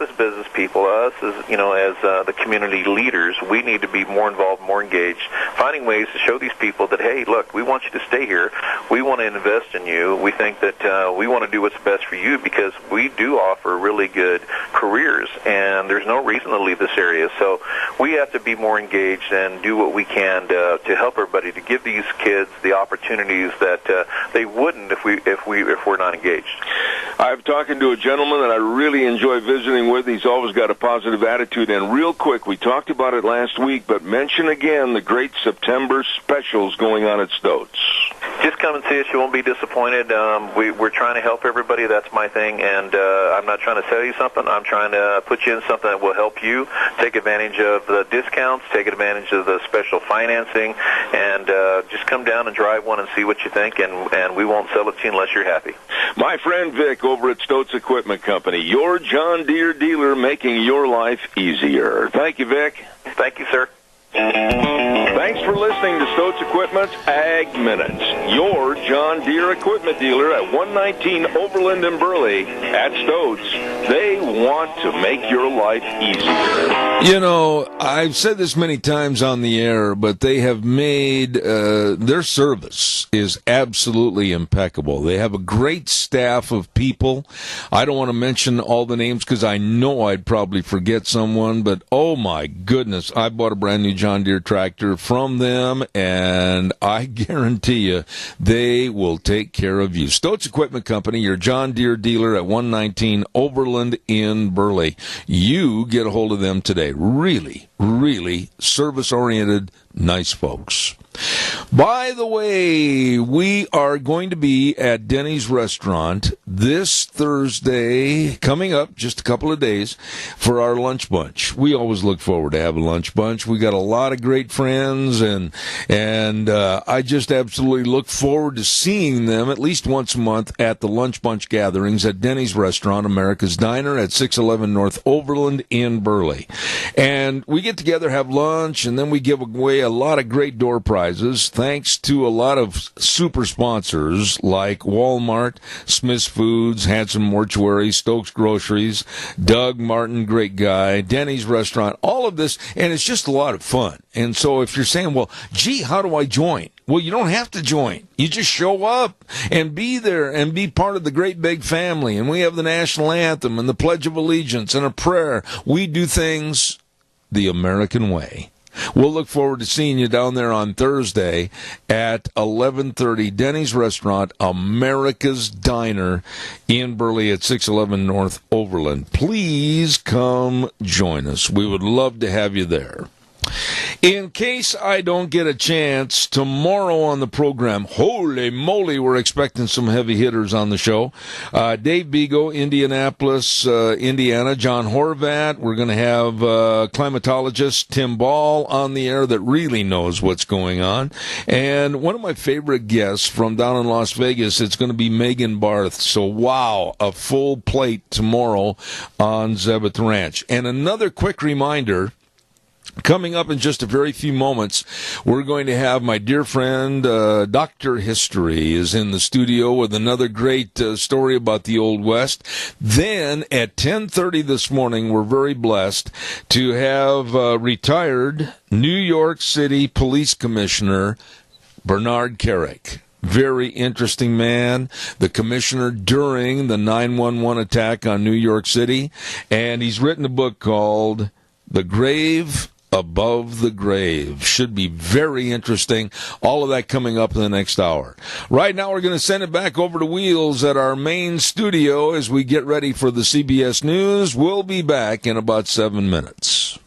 as business people, us as the community leaders, we need to be more involved, more engaged, finding ways to show these people that, hey, look, we want you to stay here. We want to invest in you. We think that we want to do what's best for you because we do offer really good careers, and there's no reason to leave this area. So we have to be more engaged and do what we can to help everybody, to give these kids the opportunities that they wouldn't if we're not engaged. I'm talking to a gentleman that I really enjoy visiting with. He's always got a positive attitude. And real quick, we talked about it last week, but mention again the great September specials going on at Stotz. Just come and see us. You won't be disappointed. We're trying to help everybody. That's my thing. And I'm not trying to sell you something. I'm trying to put you in something that will help you take advantage of the discounts, take advantage of the special financing, and just come down and drive one and see what you think, and we won't sell it to you unless you're happy. My friend Vic over at Stotz Equipment Company, your John Deere dealer, making your life easier. Thank you, Vic. Thank you, sir. Thanks for listening to Stotz Equipment's Ag Minutes, your John Deere equipment dealer at 119 Overland in Burley. At Stotz, they want to make your life easier. I've said this many times on the air, but they have made their service is absolutely impeccable. They have a great staff of people. I don't want to mention all the names because I know I'd probably forget someone, but oh my goodness, I bought a brand new John Deere tractor from them, and I guarantee you they will take care of you. Stoats Equipment Company, your John Deere dealer at 119 Overland in Burley. You get a hold of them today. Really, really service-oriented, nice folks. By the way, we are going to be at Denny's Restaurant this Thursday, coming up just a couple of days, for our lunch bunch. We always look forward to having a lunch bunch. We got a lot of great friends, and I just absolutely look forward to seeing them at least once a month at the lunch bunch gatherings at Denny's Restaurant, America's Diner at 611 North Overland in Burley. And we get together, have lunch, and then we give away a lot of great door prizes, thanks to a lot of super sponsors like Walmart, Smith's Foods, Hanson Mortuary, Stokes Groceries, Doug Martin, great guy, Denny's Restaurant, all of this, and it's just a lot of fun. And so if you're saying, well, gee, how do I join? Well, you don't have to join. You just show up and be there and be part of the great big family. And we have the national anthem and the Pledge of Allegiance and a prayer. We do things the American way. We'll look forward to seeing you down there on Thursday at 11:30, Denny's Restaurant, America's Diner in Burley at 611 North Overland. Please come join us. We would love to have you there. In case I don't get a chance, tomorrow on the program, holy moly, we're expecting some heavy hitters on the show. Dave Bigo, Indianapolis, Indiana. John Horvat. We're going to have climatologist Tim Ball on the air that really knows what's going on. And one of my favorite guests from down in Las Vegas, it's going to be Megan Barth. So, wow, a full plate tomorrow on Zeb at the Ranch. And another quick reminder, coming up in just a very few moments, we're going to have my dear friend, Dr. History, is in the studio with another great story about the Old West. Then at 10:30 this morning, we're very blessed to have retired New York City Police Commissioner Bernard Kerik. Very interesting man, the commissioner during the 9/11 attack on New York City, and he's written a book called The Grave Above the Grave. Should be very interesting. All of that coming up in the next hour. Right now, we're going to send it back over to Wheels at our main studio as we get ready for the CBS News. We'll be back in about 7 minutes.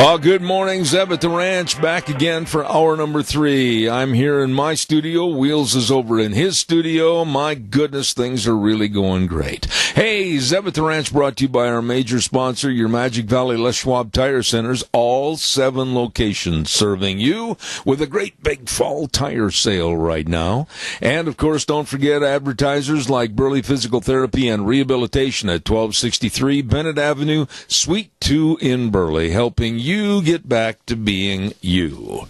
Oh, good morning, Zeb at the Ranch, back again for hour number 3. I'm here in my studio. Wheels is over in his studio. My goodness, things are really going great. Hey, Zeb at the Ranch brought to you by our major sponsor, your Magic Valley Les Schwab Tire Centers, all 7 locations serving you with a great big fall tire sale right now. And, of course, don't forget advertisers like Burley Physical Therapy and Rehabilitation at 1263 Bennett Avenue, Suite 2 in Burley, helping you get back to being you.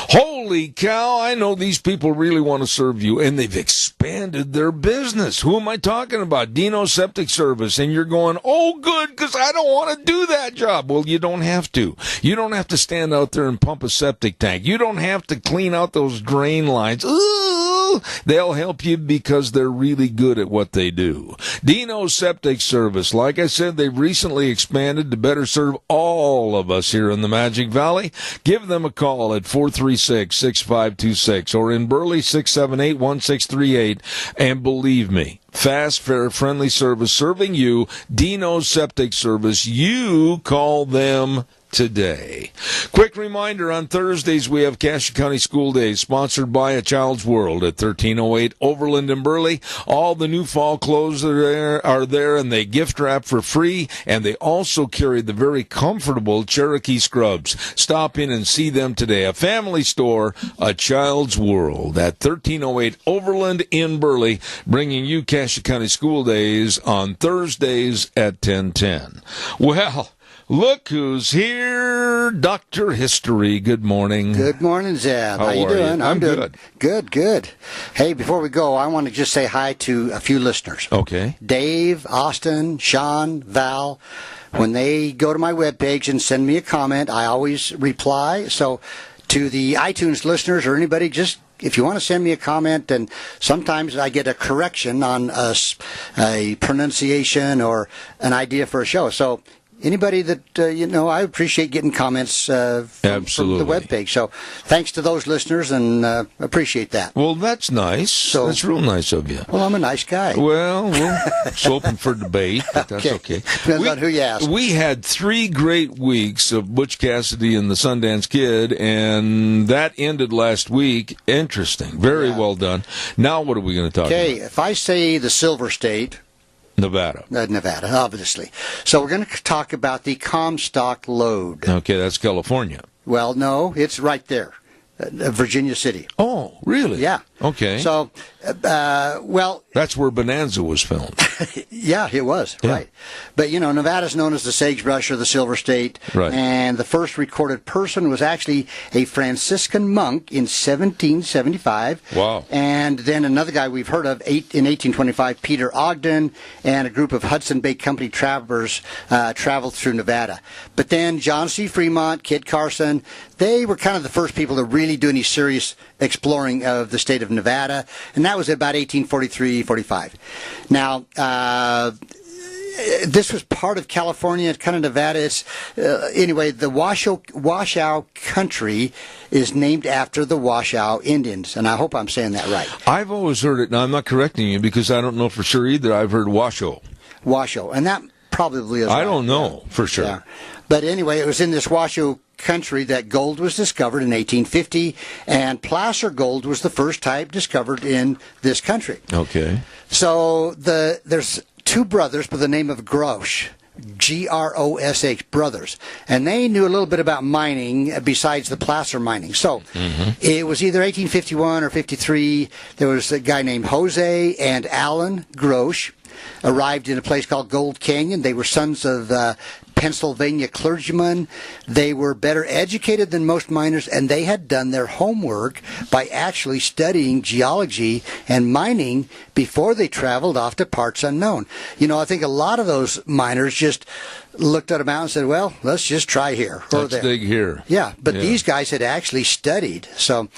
Holy cow, I know these people really want to serve you, and they've expanded their business. Who am I talking about? Dino Septic Service. And you're going, oh, good, because I don't want to do that job. Well, you don't have to. You don't have to stand out there and pump a septic tank. You don't have to clean out those drain lines. Ooh, they'll help you because they're really good at what they do. Dino Septic Service. Like I said, they've recently expanded to better serve all of us here in the Magic Valley. Give them a call at 436-6526 or in Burley 678-1638. And believe me, fast, fair, friendly service serving you. Dino Septic Service. You call them today. Quick reminder, on Thursdays we have Cassia County School Days, sponsored by A Child's World at 1308 Overland and Burley. All the new fall clothes are there, and they gift wrap for free, and they also carry the very comfortable Cherokee scrubs. Stop in and see them today. A family store, A Child's World at 1308 Overland in Burley, bringing you Cassia County School Days on Thursdays at 10:10. Well, look who's here, Dr. History. Good morning. Good morning, Zeb. How you doing? I'm good. Good. Hey, before we go, I want to just say hi to a few listeners. Okay. Dave, Austin, Sean, Val. When they go to my webpage and send me a comment, I always reply. So to the iTunes listeners or anybody, just if you want to send me a comment, and sometimes I get a correction on a pronunciation or an idea for a show. So anybody that, I appreciate getting comments from the webpage. So thanks to those listeners, and appreciate that. Well, that's nice. That's real nice of you. Well, I'm a nice guy. Well, it's open for debate, but that's okay. Depends on who you ask. We had 3 great weeks of Butch Cassidy and the Sundance Kid, and that ended last week. Interesting. Very well done. Now what are we going to talk about? Okay, if I say the Silver State... Nevada. Nevada, obviously. So we're going to talk about the Comstock lode. Okay, that's California. Well, no, it's right there. Virginia City. Oh, really? Yeah. Okay. So, that's where Bonanza was filmed. Yeah, it was, right. But, Nevada's known as the sagebrush or the Silver State. Right. And the first recorded person was actually a Franciscan monk in 1775. Wow. And then another guy we've heard of in 1825, Peter Ogden, and a group of Hudson Bay Company travelers traveled through Nevada. But then John C. Fremont, Kit Carson, they were kind of the first people to really do any serious exploring of the state of Nevada, and that was about 1843-45. Now, this was part of California, kind of Nevada. It's, anyway, the Washoe country is named after the Washoe Indians, and I hope I'm saying that right. I've always heard it. Now, I'm not correcting you because I don't know for sure either. I've heard Washoe. Washoe, and that probably is I right. don't know for sure. Yeah. But anyway, it was in this Washoe country that gold was discovered in 1850, and placer gold was the first type discovered in this country. Okay. So there's 2 brothers by the name of Grosh, Grosh, brothers, and they knew a little bit about mining besides the placer mining. So it was either 1851 or 53. There was a guy named Jose and Alan Grosh arrived in a place called Gold Canyon. They were sons of Pennsylvania clergymen. They were better educated than most miners, and they had done their homework by actually studying geology and mining before they traveled off to parts unknown. I think a lot of those miners just looked at a mountain and said, well, let's just try here or let's there. dig here. Yeah, but these guys had actually studied. So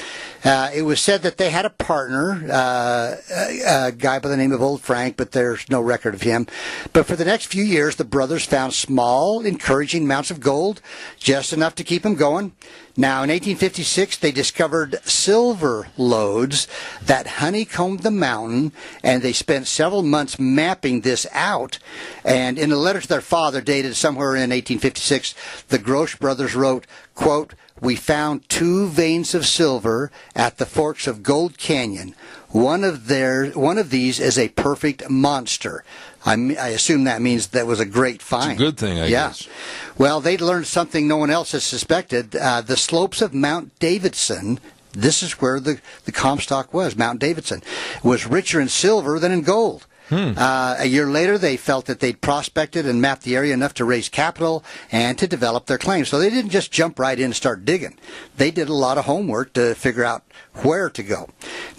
it was said that they had a partner, a guy by the name of Old Frank, but there's no record of him. But for the next few years, the brothers found small, encouraging amounts of gold, just enough to keep them going. Now, in 1856, they discovered silver lodes that honeycombed the mountain, and they spent several months mapping this out. And in a letter to their father, dated somewhere in 1856, the Grosh brothers wrote, quote, "We found 2 veins of silver at the forks of Gold Canyon. One of these is a perfect monster." I assume that means that was a great find. It's a good thing, I guess. Well, they'd learned something no one else had suspected. The slopes of Mount Davidson, this is where the Comstock was, Mount Davidson, was richer in silver than in gold. A year later, they felt that they'd prospected and mapped the area enough to raise capital and to develop their claim. So they didn't just jump right in and start digging. They did a lot of homework to figure out where to go.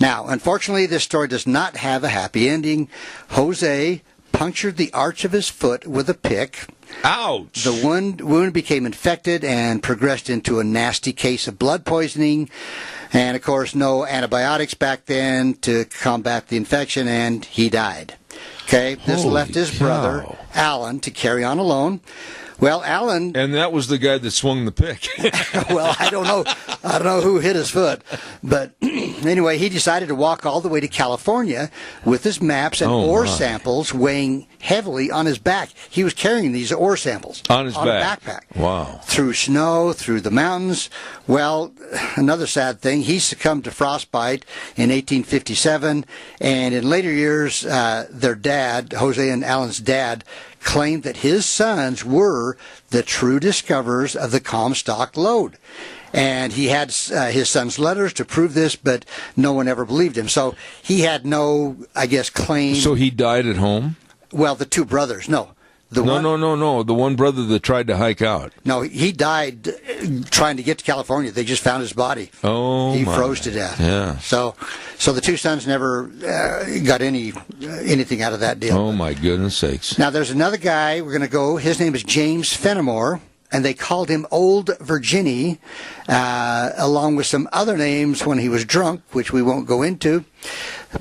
Now, unfortunately, this story does not have a happy ending. Jose punctured the arch of his foot with a pick. Ouch! The wound became infected and progressed into a nasty case of blood poisoning. And, of course, no antibiotics back then to combat the infection, and he died. Okay, this left his brother, Alan, to carry on alone. Well, Alan... And that was the guy that swung the pick. Well, I don't know who hit his foot. But anyway, he decided to walk all the way to California with his maps and ore samples weighing heavily on his back. He was carrying these ore samples on his a backpack. Wow. Through snow, through the mountains. Well, another sad thing, he succumbed to frostbite in 1857. And in later years, their dad, Jose and Alan's dad, claimed that his sons were the true discoverers of the Comstock lode. And he had his son's letters to prove this, but no one ever believed him. So he had no, I guess, claim. So he died at home? Well, the 2 brothers, no. No. The one brother that tried to hike out. No, he died trying to get to California. They just found his body. Oh, he froze to death. Yeah. So the 2 sons never got anything out of that deal. Oh, my goodness sakes. Now, there's another guy. We're going to go. His name is James Fenimore. and they called him Old Virginie, along with some other names when he was drunk, which we won't go into.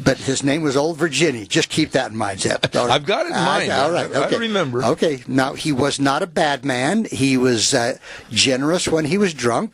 But his name was Old Virginie. Just keep that in mind, Zeb. I've got it in mind. All right. Okay. I remember. Okay. Now, he was not a bad man. He was generous when he was drunk.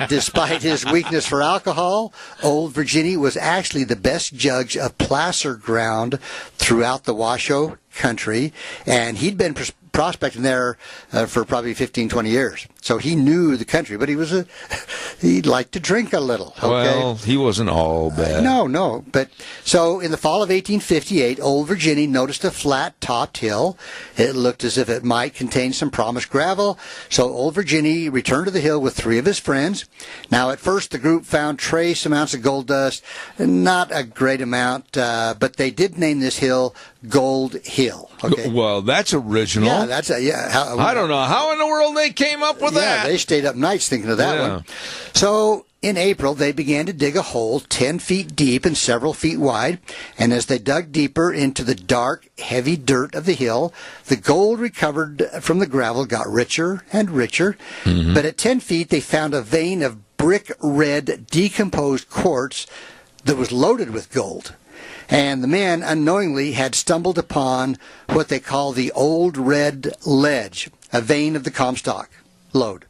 Despite his weakness for alcohol, Old Virginie was actually the best judge of placer ground throughout the Washoe country, and he'd been prospecting there for probably 15, 20 years. So he knew the country, but he liked to drink a little. Okay? Well, he wasn't all bad. No. But so in the fall of 1858, Old Virginie noticed a flat-topped hill. It looked as if it might contain some promised gravel. So Old Virginie returned to the hill with 3 of his friends. Now, at first, the group found trace amounts of gold dust. Not a great amount, but they did name this hill Gold Hill. Okay? Well, that's original. Yeah, that's I don't know how in the world they came up with that. Yeah, they stayed up nights thinking of that one. So in April, they began to dig a hole 10 feet deep and several feet wide. And as they dug deeper into the dark, heavy dirt of the hill, the gold recovered from the gravel got richer and richer. Mm-hmm. But at 10 feet, they found a vein of brick red decomposed quartz that was loaded with gold. And the men unknowingly had stumbled upon what they call the Old Red Ledge, a vein of the Comstock lode.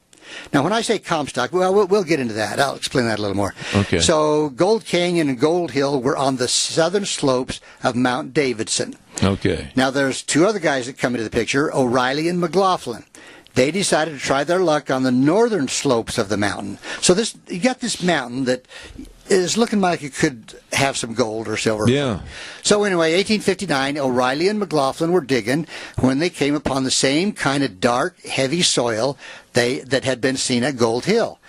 Now, when I say Comstock, well, we'll get into that. I'll explain that a little more. Okay. So Gold Canyon and Gold Hill were on the southern slopes of Mount Davidson. Okay. Now, there's 2 other guys that come into the picture, O'Reilly and McLaughlin. They decided to try their luck on the northern slopes of the mountain. So you got this mountain that is looking like it could have some gold or silver. Yeah. So anyway, 1859, O'Reilly and McLaughlin were digging when they came upon the same kind of dark, heavy soil that had been seen at Gold Hill.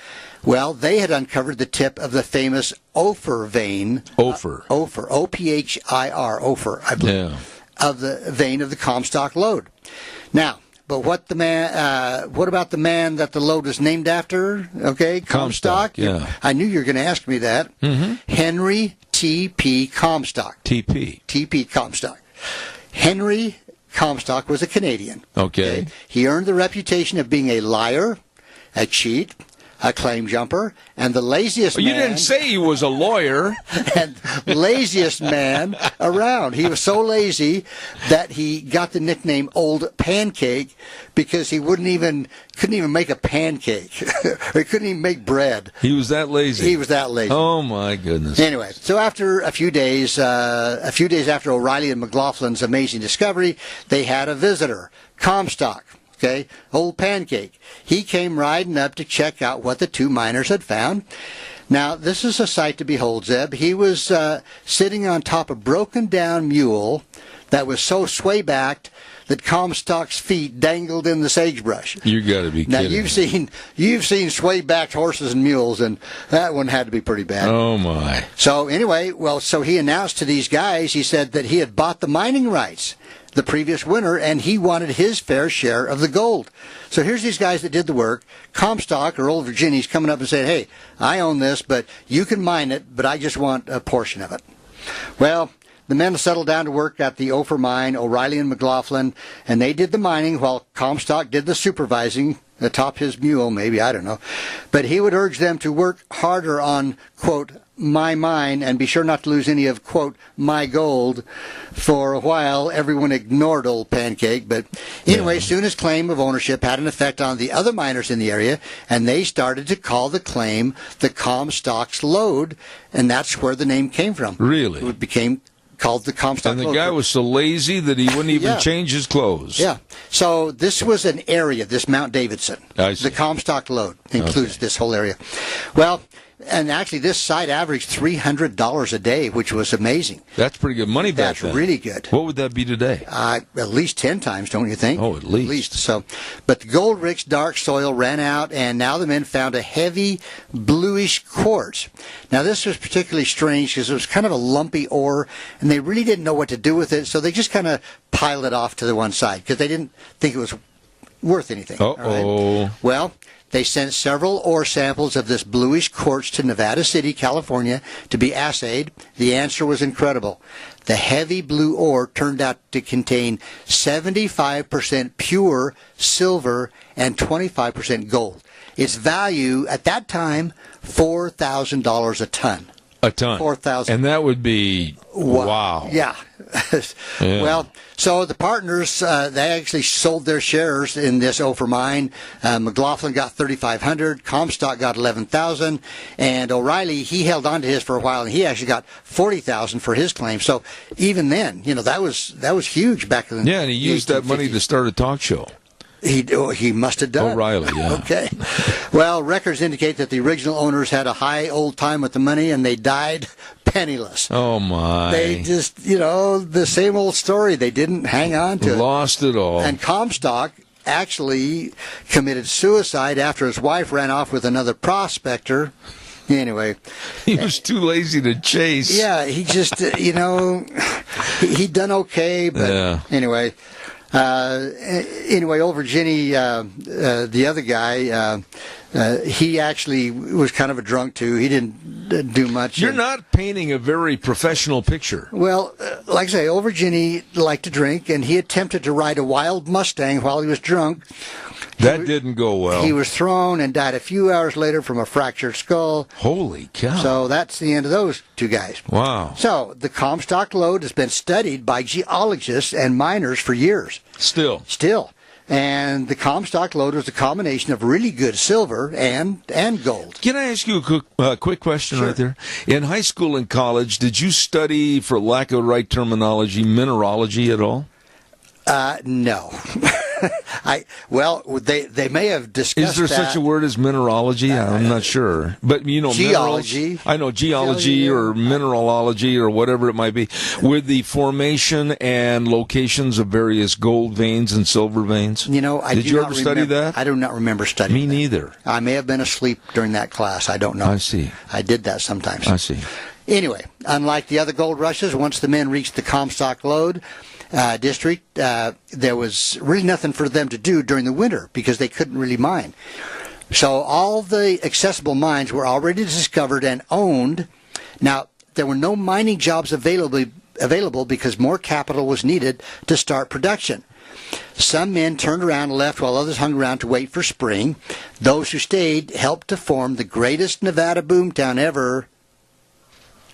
Well, they had uncovered the tip of the famous Ophir vein. Ophir. Ophir, O-P-H-I-R, Ophir, I believe, of the vein of the Comstock lode. Now, but what about the man that the lode was named after? Okay, Comstock. Yeah. I knew you were going to ask me that. Mm-hmm. Henry T.P. Comstock. T.P. Comstock. Henry Comstock was a Canadian. Okay. He earned the reputation of being a liar, a cheat, a claim jumper, and the laziest man. You didn't say he was a lawyer. And laziest man around. He was so lazy that he got the nickname Old Pancake because he couldn't even make a pancake. Or he couldn't even make bread. He was that lazy. He was that lazy. Oh my goodness. Anyway, so after a few days after O'Reilly and McLaughlin's amazing discovery, they had a visitor, Comstock. Okay, Old Pancake. He came riding up to check out what the 2 miners had found. Now, this is a sight to behold, Zeb. He was sitting on top of a broken-down mule that was so sway-backed that Comstock's feet dangled in the sagebrush. You got to be kidding. Now, you've seen sway-backed horses and mules, and that one had to be pretty bad. Oh, my. So, anyway, so he announced to these guys, he said that he had bought the mining rights the previous winter, and he wanted his fair share of the gold. So here's these guys that did the work. Comstock, or Old Virginie's, coming up and saying, hey, I own this, but you can mine it, but I just want a portion of it. Well, the men settled down to work at the Ophir mine, O'Reilly and McLaughlin, and they did the mining while Comstock did the supervising atop his mule, maybe, I don't know. But he would urge them to work harder on, quote, my mine, and be sure not to lose any of, quote, my gold. For a while, everyone ignored Old Pancake, but anyway, soon his claim of ownership had an effect on the other miners in the area, and they started to call the claim the Comstock's Lode, and that's where the name came from. Really? It became called the Comstock And the Lode. guy was so lazy that he wouldn't even change his clothes. Yeah. So this was an area, this Mount Davidson. I see. The Comstock Lode includes this whole area. Well, and actually this site averaged $300 a day, which was amazing. That's pretty good money back then. That's really good. What would that be today? At least 10 times, don't you think? Oh, at least. So, but the gold-rich dark soil ran out, and now the men found a heavy bluish quartz. Now, this was particularly strange because it was kind of a lumpy ore, and they really didn't know what to do with it, so they just kind of piled it off to the one side because they didn't think it was worth anything. Uh-oh. Right? Well, They sent several ore samples of this bluish quartz to Nevada City, California, to be assayed. The answer was incredible. The heavy blue ore turned out to contain 75% pure silver and 25% gold. Its value at that time, $4,000 a ton. A ton. 4,000. And that would be, wow. Yeah. Yeah. Well, so the partners, they actually sold their shares in this Ophir mine. McLaughlin got 3,500, Comstock got 11,000, and O'Reilly, he held on to his for a while, and he actually got 40,000 for his claim. So even then, that was huge back then. Yeah, and he used that money to start a talk show. He must have done. O'Reilly, yeah. Okay. Well, records indicate that the original owners had a high old time with the money, and they died penniless. Oh, my. They just, the same old story. They didn't hang on to it. Lost it all. And Comstock actually committed suicide after his wife ran off with another prospector. Anyway. He was too lazy to chase. Yeah, he just, he'd done okay, but anyway. Old Virginie, the other guy, he actually was kind of a drunk too. He didn't do much. You're not painting a very professional picture. Well, like I say, Old Virginie liked to drink, and he attempted to ride a wild Mustang while he was drunk. That didn't go well. He was thrown and died a few hours later from a fractured skull. Holy cow. So that's the end of those two guys. Wow. So the Comstock lode has been studied by geologists and miners for years. Still. And the Comstock lode was a combination of really good silver and gold. Can I ask you a quick question right there? In high school and college, did you study, for lack of the right terminology, mineralogy at all? No. They may have discussed. Is there such a word as mineralogy? I'm not sure, but geology. Minerals, I know geology or mineralogy or whatever it might be, with the formation and locations of various gold veins and silver veins. Did you ever study that? I do not remember studying. Me neither. I may have been asleep during that class. I don't know. I see. I did that sometimes. I see. Anyway, unlike the other gold rushes, once the men reached the Comstock lode district, there was really nothing for them to do during the winter because they couldn't really mine. So all the accessible mines were already discovered and owned. Now, there were no mining jobs available because more capital was needed to start production. Some men turned around and left while others hung around to wait for spring. Those who stayed helped to form the greatest Nevada boomtown ever.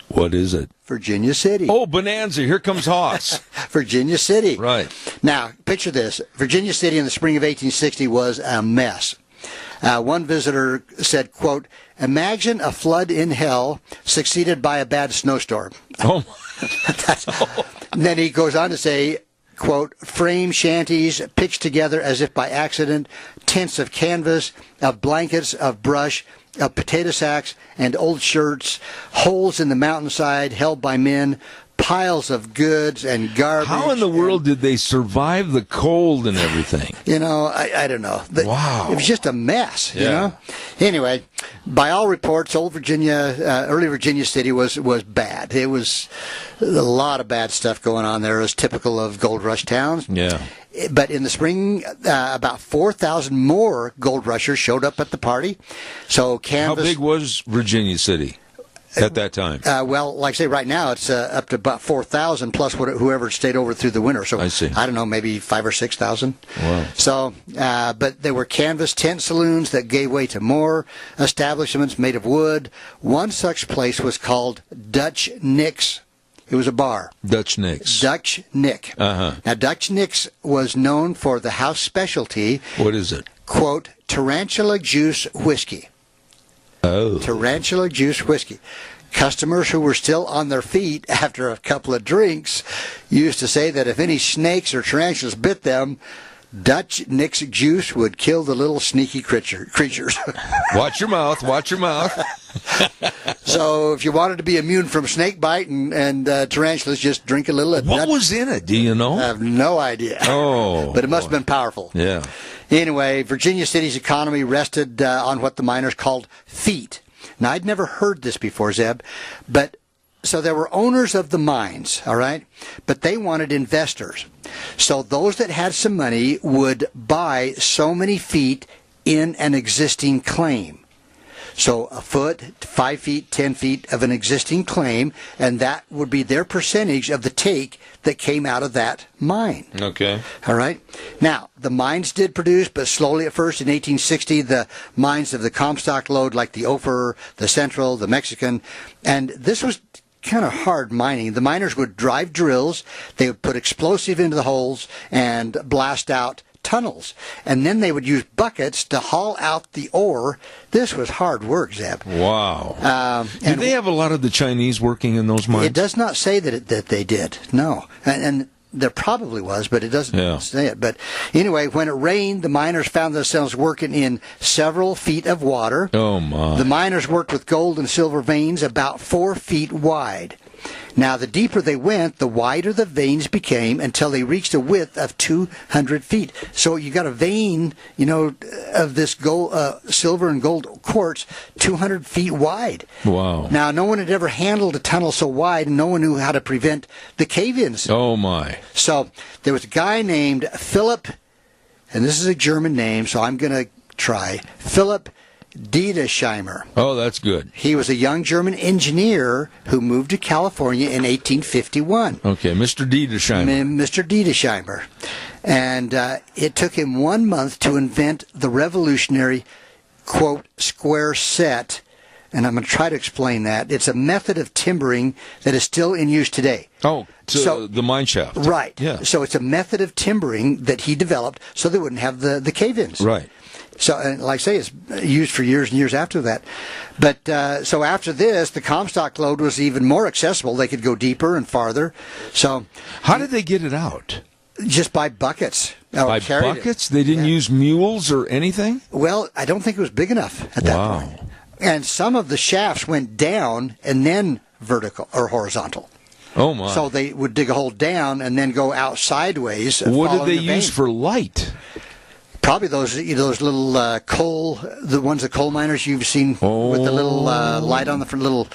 What is it? Virginia City. Oh, Bonanza. Here comes Haas. Virginia City. Right. Now, picture this. Virginia City in the spring of 1860 was a mess. One visitor said, quote, "Imagine a flood in hell succeeded by a bad snowstorm." Oh. And then he goes on to say, quote, "Frame shanties pitched together as if by accident, tents of canvas, of blankets, of brush, of potato sacks and old shirts, holes in the mountainside held by men, piles of goods and garbage." How in the world did they survive the cold and everything? I don't know. Wow. It was just a mess, Anyway, by all reports, early Virginia City was bad. It was a lot of bad stuff going on there, as typical of gold rush towns. Yeah. But in the spring, about 4,000 more gold rushers showed up at the party. So How big was Virginia City at that time? Well, like I say, right now it's up to about 4,000 plus whoever stayed over through the winter. So I see. I don't know, maybe 5,000 or 6,000. Wow. So, but there were canvas tent saloons that gave way to more establishments made of wood. One such place was called Dutch Nick's. It was a bar. Dutch Nick's. Dutch Nick. Uh-huh. Now, Dutch Nick's was known for the house specialty. What is it? Quote, tarantula juice whiskey. Oh. Tarantula juice whiskey. Customers who were still on their feet after a couple of drinks used to say that if any snakes or tarantulas bit them, Dutch Nick's juice would kill the little sneaky creatures. Watch your mouth. Watch your mouth. So if you wanted to be immune from snake bite and tarantulas, just drink a little. What was in it? Do you know? I have no idea. Oh. But it must have been powerful. Yeah. Anyway, Virginia City's economy rested on what the miners called feet. Now, I'd never heard this before, Zeb, but so there were owners of the mines, all right, but they wanted investors. So those that had some money would buy so many feet in an existing claim. So a foot, 5 feet, 10 feet of an existing claim, and that would be their percentage of the take that came out of that mine. Okay. All right. Now, the mines did produce, but slowly at first. In 1860, the mines of the Comstock lode, like the Ophir, the Central, the Mexican, and this was kind of hard mining. The miners would drive drills, they would put explosive into the holes and blast out tunnels, and then they would use buckets to haul out the ore. This was hard work, Zeb. Wow. Did they have a lot of the Chinese working in those mines? It does not say that they did. No, and there probably was, but it doesn't say it. But anyway, when it rained, the miners found themselves working in several feet of water. Oh my! The miners worked with gold and silver veins about 4 feet wide. Now, the deeper they went, the wider the veins became until they reached a width of 200 feet. So you got a vein, of this gold, silver and gold quartz 200 feet wide. Wow. Now, no one had ever handled a tunnel so wide, and no one knew how to prevent the cave-ins. Oh, my. So there was a guy named Philip, and this is a German name, so I'm going to try. Philip Diedesheimer. Oh, that's good. He was a young German engineer who moved to California in 1851. Okay, Mr. Diedesheimer. Mr. Diedesheimer. And it took him 1 month to invent the revolutionary, quote, square set. And I'm going to try to explain that. It's a method of timbering that is still in use today. Oh, so the mine shaft. Right. Yeah. So it's a method of timbering that he developed so they wouldn't have the cave-ins. Right. So, like I say, it's used for years and years after that. But so after this, the Comstock lode was even more accessible. They could go deeper and farther. So, how did they get it out? Just by buckets. By buckets? They didn't use mules or anything? Well, I don't think it was big enough at that point. And some of the shafts went down and then vertical or horizontal. Oh my! So they would dig a hole down and then go out sideways. What did they use for light? Probably those little coal, the ones the coal miners you've seen with the little light on the front, little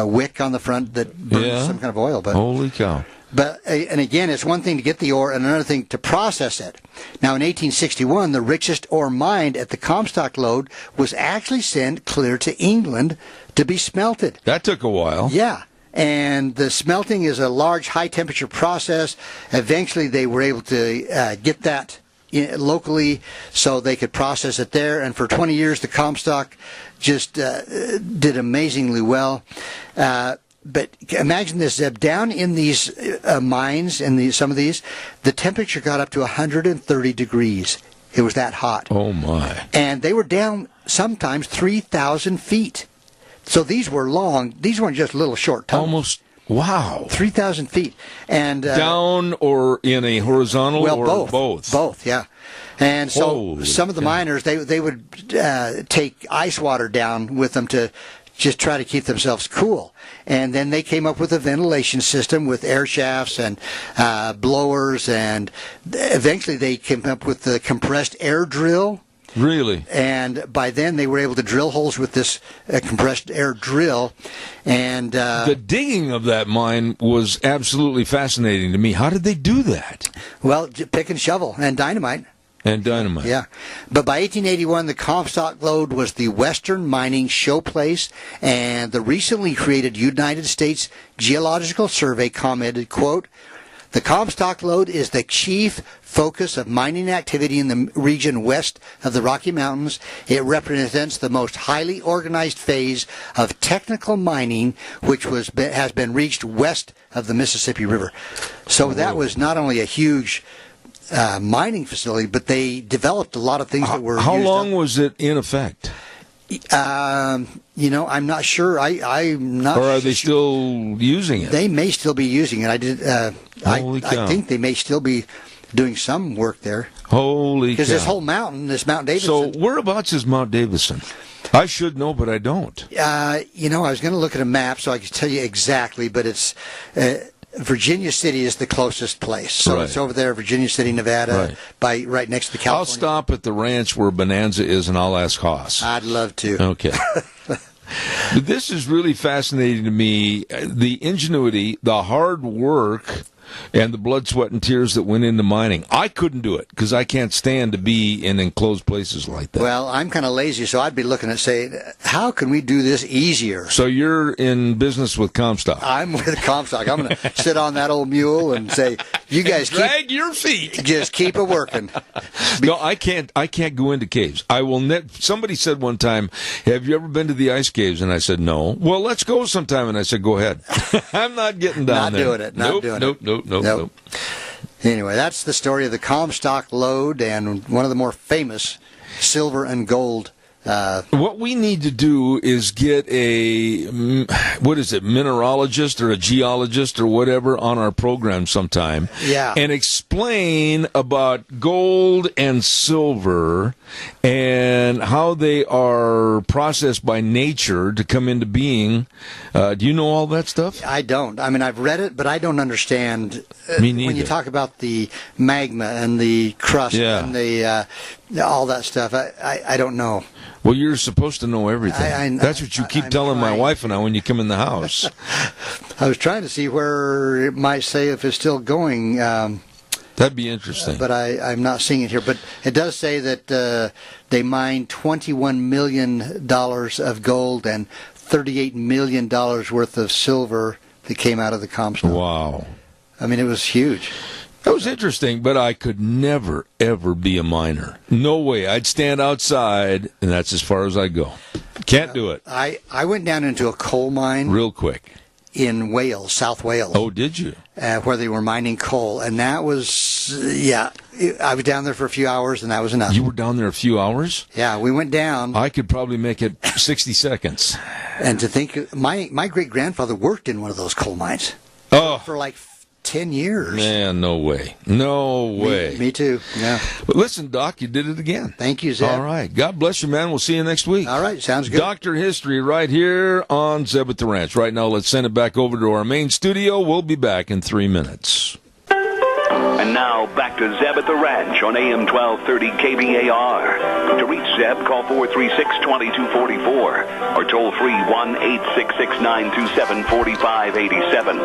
wick on the front that burns some kind of oil. But holy cow! But and again, it's one thing to get the ore and another thing to process it. Now, in 1861, the richest ore mined at the Comstock lode was actually sent clear to England to be smelted. That took a while. Yeah. And the smelting is a large, high-temperature process. Eventually, they were able to get that locally so they could process it there. And for 20 years, the Comstock just did amazingly well. But imagine this, Zeb, down in these mines, in some of these, the temperature got up to 130 degrees. It was that hot. Oh, my. And they were down sometimes 3,000 feet. So these were long. These weren't just little short tunnels. Almost, wow. 3,000 feet. And down or in a horizontal or both? Both, yeah. And so some of the miners, they would take ice water down with them to just try to keep themselves cool. And then they came up with a ventilation system with air shafts and blowers, and eventually they came up with the compressed air drill. Really? And by then they were able to drill holes with this compressed air drill. And the digging of that mine was absolutely fascinating to me. How did they do that? Well, pick and shovel and dynamite. And dynamite. Yeah. But by 1881, the Comstock lode was the Western mining showplace, and the recently created United States Geological Survey commented, quote, "The Comstock lode is the chief focus of mining activity in the region west of the Rocky Mountains. It represents the most highly organized phase of technical mining which has been reached west of the Mississippi River." So that was not only a huge mining facility, but they developed a lot of things that were How long was it in effect? I'm not sure. I'm not. Or are they still using it? They may still be using it. Holy cow. I think they may still be doing some work there. Holy cow. Because this whole mountain, this Mount Davidson. So whereabouts is Mount Davidson? I should know, but I don't. I was going to look at a map so I could tell you exactly, but it's Virginia City is the closest place. So It's over there, Virginia City, Nevada, right next to California. I'll stop at the ranch where Bonanza is, and I'll ask Haas. I'd love to. Okay. But this is really fascinating to me. The ingenuity, the hard work and the blood, sweat, and tears that went into mining. I couldn't do it because I can't stand to be in enclosed places like that. Well, I'm kind of lazy, so I'd be looking at saying, how can we do this easier? So you're in business with Comstock. I'm with Comstock. I'm going to sit on that old mule and say, you guys drag your feet. Just keep it working. No, I can't go into caves. I will somebody said one time, have you ever been to the ice caves? And I said, no. Well, let's go sometime. And I said, go ahead. I'm not getting down there. Not doing it. Nope. Anyway, that's the story of the Comstock lode and one of the more famous silver and gold. What we need to do is get mineralogist or a geologist or whatever on our program sometime. Yeah. And explain about gold and silver and how they are processed by nature to come into being. Do you know all that stuff? I don't. I mean, I've read it, but I don't understand. Me neither. When you talk about the magma and the crust and the all that stuff, I don't know. Well, you're supposed to know everything. That's what you keep telling my wife and I when you come in the house. I was trying to see where it might say if it's still going. That'd be interesting. But I'm not seeing it here. But it does say that they mined $21 million of gold and $38 million worth of silver that came out of the Comstock. Wow. I mean, it was huge. That was interesting, but I could never, ever be a miner. No way. I'd stand outside, and that's as far as I go. Can't do it. I went down into a coal mine. Real quick. In Wales, South Wales. Oh, did you? Where they were mining coal. And that was, I was down there for a few hours, and that was enough. You were down there a few hours? Yeah, we went down. I could probably make it 60 seconds. And to think, my great-grandfather worked in one of those coal mines. Oh. For like 10 years. Man, no way. No way. Me too, yeah. But listen, Doc, you did it again. Thank you, Zeb. All right. God bless you, man. We'll see you next week. All right, sounds good. Dr. History right here on Zeb at the Ranch. Right now, let's send it back over to our main studio. We'll be back in 3 minutes. And now, back to Zeb at the Ranch on AM 1230 KVAR. To reach Zeb, call 436-2244 or toll free 1-866-927-4587.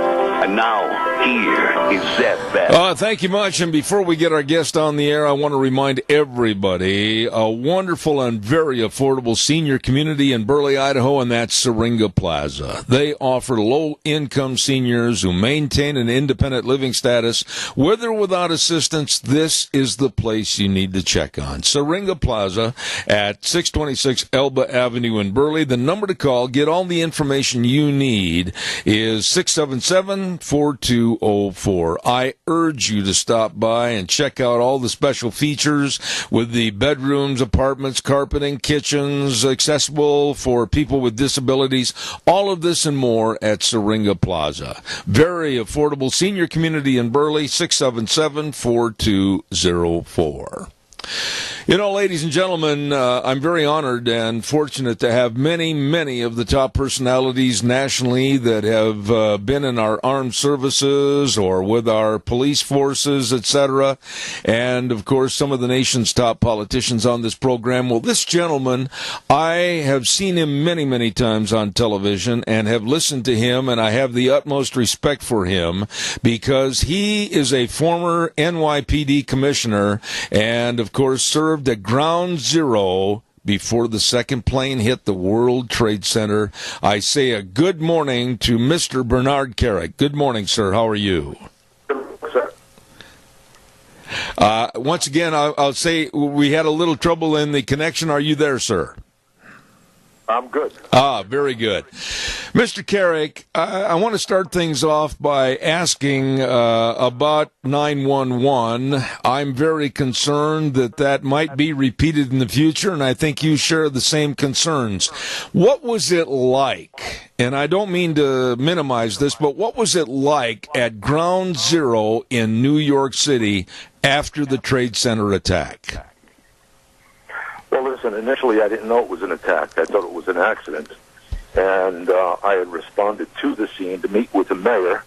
And now, here is Zeb Bell. Thank you much. And before we get our guest on the air, I want to remind everybody a wonderful and very affordable senior community in Burley, Idaho, and that's Syringa Plaza. They offer low-income seniors who maintain an independent living status with or without assistance. This is the place you need to check on. Syringa Plaza at 626 Elba Avenue in Burley. The number to call, get all the information you need, is 677-4204. I urge you to stop by and check out all the special features with the bedrooms, apartments, carpeting, kitchens, accessible for people with disabilities. All of this and more at Syringa Plaza. Very affordable senior community in Burley, 677-4204. You know, ladies and gentlemen, I'm very honored and fortunate to have many, many of the top personalities nationally that have been in our armed services or with our police forces, etc., and, of course, some of the nation's top politicians on this program. Well, this gentleman, I have seen him many, many times on television and have listened to him, and I have the utmost respect for him because he is a former NYPD commissioner and, of course, served at Ground Zero before the second plane hit the World Trade Center. I say a good morning to Mr. Bernard Carrick. Good morning, sir. How are you? Sir. Once again, I'll say we had a little trouble in the connection. Are you there, sir? I'm good. Very good. Mr. Carrick, I want to start things off by asking about 911. I'm very concerned that might be repeated in the future, and I think you share the same concerns. What was it like, and I don't mean to minimize this, but what was it like at Ground Zero in New York City after the Trade Center attack? Well, listen, initially I didn't know it was an attack. I thought it was an accident. And I had responded to the scene to meet with the mayor.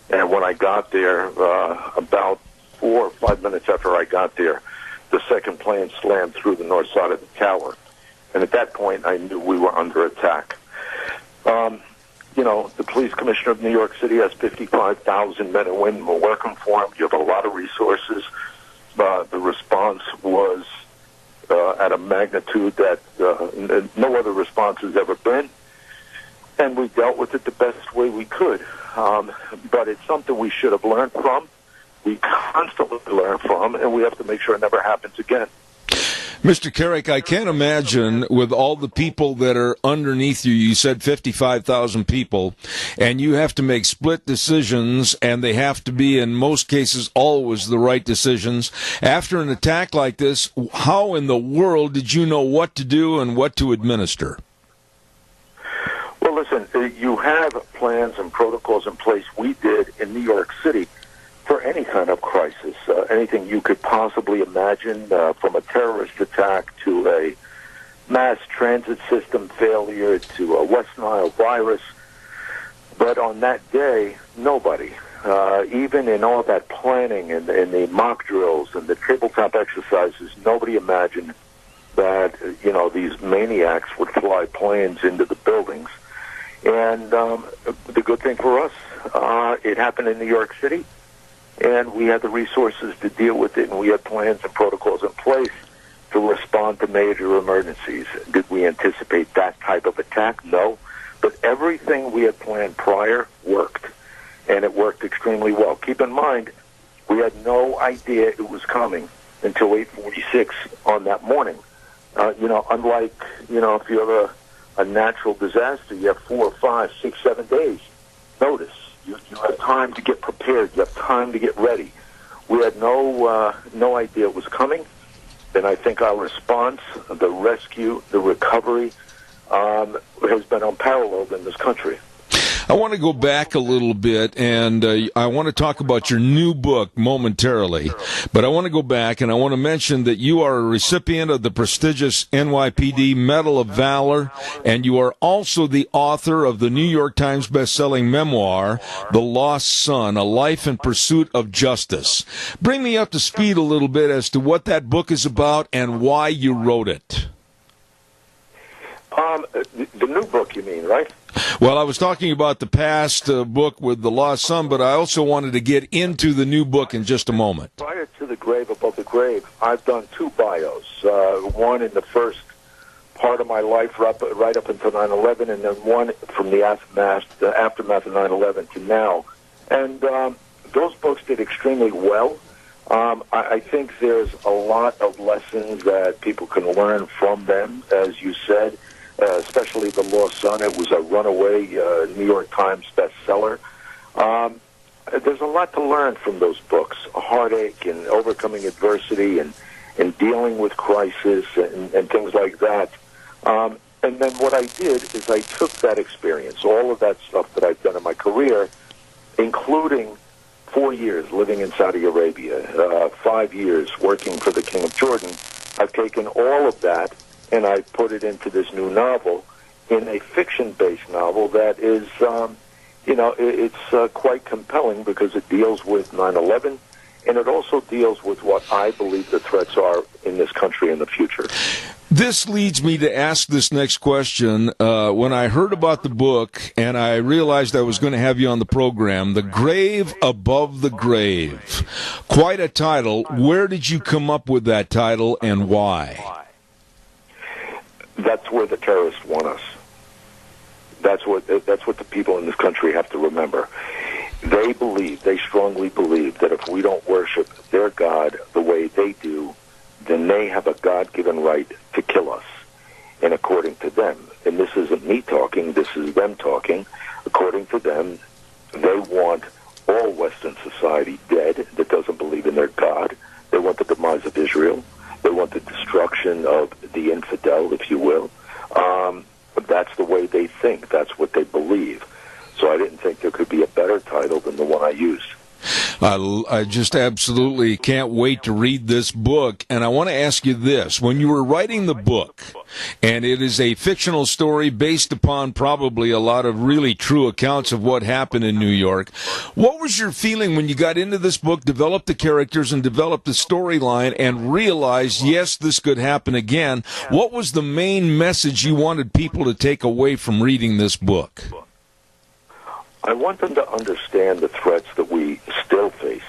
And when I got there, about 4 or 5 minutes after I got there, the second plane slammed through the north side of the tower. And at that point, I knew we were under attack. the police commissioner of New York City has 55,000 men and women working for him. You have a lot of resources. The response was at a magnitude that no other response has ever been. And we dealt with it the best way we could. But it's something we should have learned from. We constantly learn from, and we have to make sure it never happens again. Mr. Carrick, I can't imagine with all the people that are underneath you, you said 55,000 people, and you have to make split decisions, and they have to be, in most cases, always the right decisions. After an attack like this, how in the world did you know what to do and what to administer? Well, listen, you have plans and protocols in place. We did in New York City for any kind of crisis, anything you could possibly imagine, from a terrorist attack to a mass transit system failure to a West Nile virus. But on that day, nobody, even in all that planning and the mock drills and the tabletop exercises, nobody imagined that, these maniacs would fly planes into the buildings. And the good thing for us, it happened in New York City. And we had the resources to deal with it, and we had plans and protocols in place to respond to major emergencies. Did we anticipate that type of attack? No. But everything we had planned prior worked, and it worked extremely well. Keep in mind, we had no idea it was coming until 8:46 on that morning. Unlike, if you have a natural disaster, you have 4, 5, 6, 7 days notice. You have time to get prepared. You have time to get ready. We had no idea it was coming, and I think our response, the rescue, the recovery, has been unparalleled in this country. I want to go back a little bit, and I want to talk about your new book momentarily, but I want to go back, and I want to mention that you are a recipient of the prestigious NYPD Medal of Valor, and you are also the author of the New York Times best-selling memoir, The Lost Son, A Life in Pursuit of Justice. Bring me up to speed a little bit as to what that book is about and why you wrote it. The new book, you mean, right? Well, I was talking about the past book with The Lost Son, but I also wanted to get into the new book in just a moment. Prior to The Grave Above the Grave, I've done 2 bios. One in the first part of my life, right up until 9/11, and then one from the aftermath of 9/11 to now. And those books did extremely well. I think there's a lot of lessons that people can learn from them, as you said. Especially The Lost Son. It was a runaway New York Times bestseller. There's a lot to learn from those books, heartache and overcoming adversity and dealing with crisis and things like that. And then what I did is I took that experience, all of that stuff that I've done in my career, including 4 years living in Saudi Arabia, 5 years working for the King of Jordan. I've taken all of that and I put it into this new novel, in a fiction-based novel that is, it's quite compelling because it deals with 9/11, and it also deals with what I believe the threats are in this country in the future. This leads me to ask this next question. When I heard about the book and I realized I was going to have you on the program, The Grave Above the Grave. Quite a title. Where did you come up with that title and why? That's where the terrorists want us. That's what the people in this country have to remember. They strongly believe that if we don't worship their God the way they do, then they have a God-given right to kill us. And according to them, and this isn't me talking, this is them talking, according to them, they want all Western society dead that doesn't believe in their God. They want the demise of Israel. They want the destruction of the infidel, if you will. That's the way they think. That's what they believe. So I didn't think there could be a better title than the one I used. I just absolutely can't wait to read this book. And I want to ask you this. When you were writing the book, and it is a fictional story based upon probably a lot of really true accounts of what happened in New York, what was your feeling when you got into this book, developed the characters and developed the storyline, and realized, yes, this could happen again? What was the main message you wanted people to take away from reading this book? I want them to understand the threats that we still face.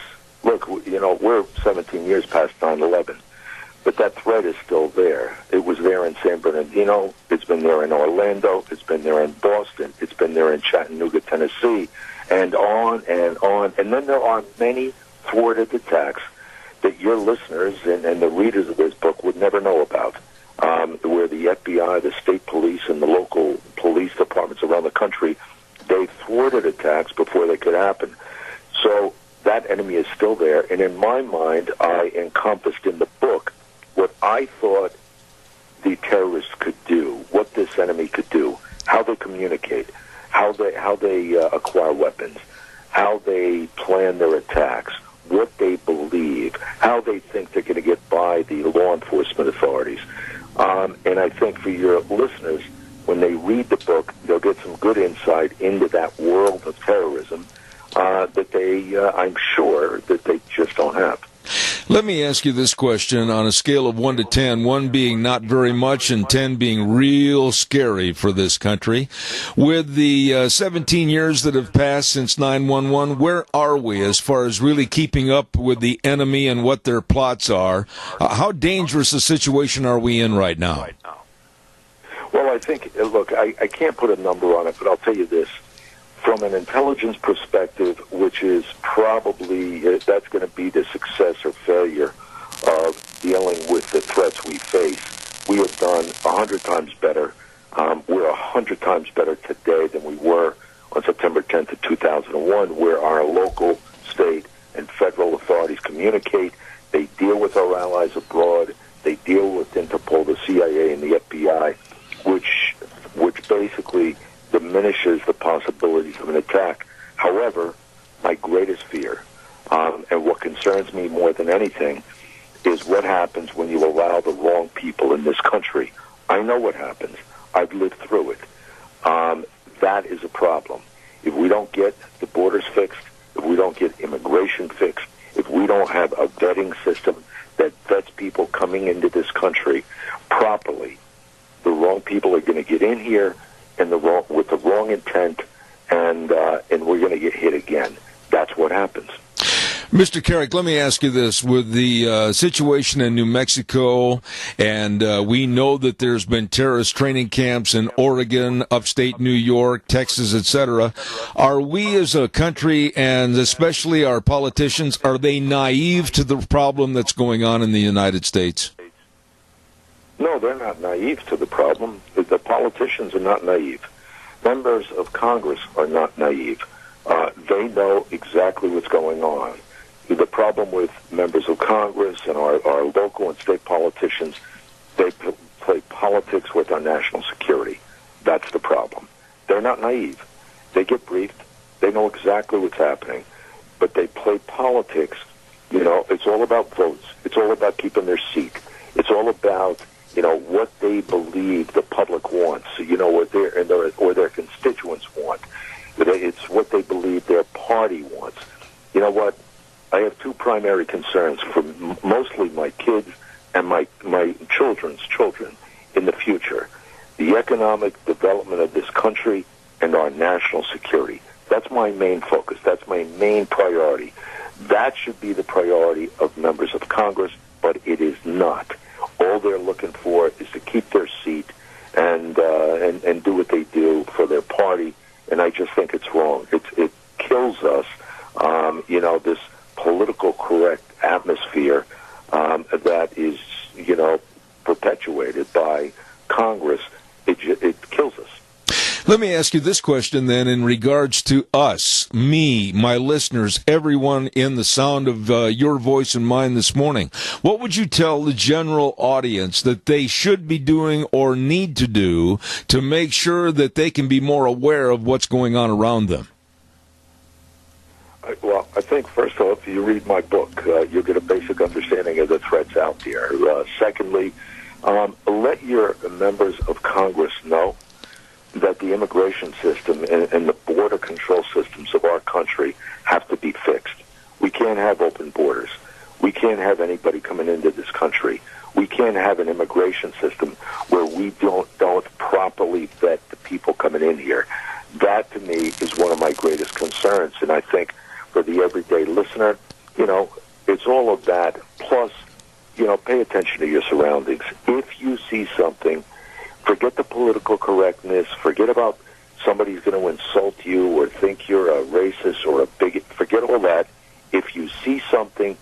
Look, we're 17 years past 9/11, but that threat is still there. It was there in San Bernardino. It's been there in Orlando. It's been there in Boston. It's been there in Chattanooga, Tennessee, and on and on. And then there are many thwarted attacks that your listeners and the readers of this book would never know about, where the FBI, the state police, and the local police departments around the country, they thwarted attacks before they could happen. So that enemy is still there. And in my mind, I encompassed in the book what I thought the terrorists could do, what this enemy could do, how they communicate, how they acquire weapons, how they plan their attacks, what they believe, how they think they're going to get by the law enforcement authorities. And I think for your listeners, when they read the book, they'll get some good insight into that world of terrorism that I'm sure that they just don't have. Let me ask you this question on a scale of 1 to 10, 1 being not very much and 10 being real scary for this country. With the 17 years that have passed since 9/11, where are we as far as really keeping up with the enemy and what their plots are? How dangerous a situation are we in right now? Well, I think, look, I can't put a number on it, but I'll tell you this. From an intelligence perspective, which is probably, that's going to be the success or failure of dealing with the threats we face, we have done 100 times better. We're 100 times better today than we were on September 10th of 2001, where our local, state, and federal authorities communicate. They deal with our allies abroad. They deal with Interpol, the CIA, and the FBI, which basically diminishes the possibilities of an attack. However, my greatest fear, and what concerns me more than anything, is what happens when you allow the wrong people in this country. I know what happens. I've lived through it. That is a problem. If we don't get the borders fixed, if we don't get immigration fixed, if we don't have a vetting system that vets people coming into this country properly, the wrong people are going to get in here with the wrong intent, and we're going to get hit again. That's what happens. Mr. Carrick, let me ask you this. With the situation in New Mexico, and we know that there's been terrorist training camps in Oregon, upstate New York, Texas, etc., are we as a country, and especially our politicians, are they naive to the problem that's going on in the United States? No, they're not naive to the problem. The politicians are not naive. Members of Congress are not naive. They know exactly what's going on. The problem with members of Congress and our local and state politicians, they play politics with our national security. That's the problem. They're not naive. They get briefed. They know exactly what's happening. But they play politics. It's all about votes. It's all about keeping their seat. It's all about what they believe the public wants, or their constituents want. It's what they believe their party wants. You know what? I have two primary concerns for mostly my kids and my children's children in the future: the economic development of this country and our national security. That's my main focus. That's my main priority. That should be the priority of members of Congress, but it is not. All they're looking for is to keep their seat and do what they do for their party, and I just think it's wrong. It kills us, this political correct atmosphere that is, perpetuated by Congress. It kills us. Let me ask you this question then in regards to us, me, my listeners, everyone in the sound of your voice and mine this morning. What would you tell the general audience that they should be doing or need to do to make sure that they can be more aware of what's going on around them? Well, I think, first off, you read my book. You'll get a basic understanding of the threats out there. Secondly, let your members of Congress know that the immigration system and the border control systems of our country have to be fixed. We can't have open borders. We can't have anybody coming into this country. We can't have an immigration system where we don't properly vet the people coming in here. That, to me, is one of my greatest concerns. And I think for the everyday listener, it's all of that. Plus, pay attention to your surroundings. If you see something, forget the political correctness, forget about somebody's going to insult you or think you're a racist or a bigot. Forget all that. If you see something,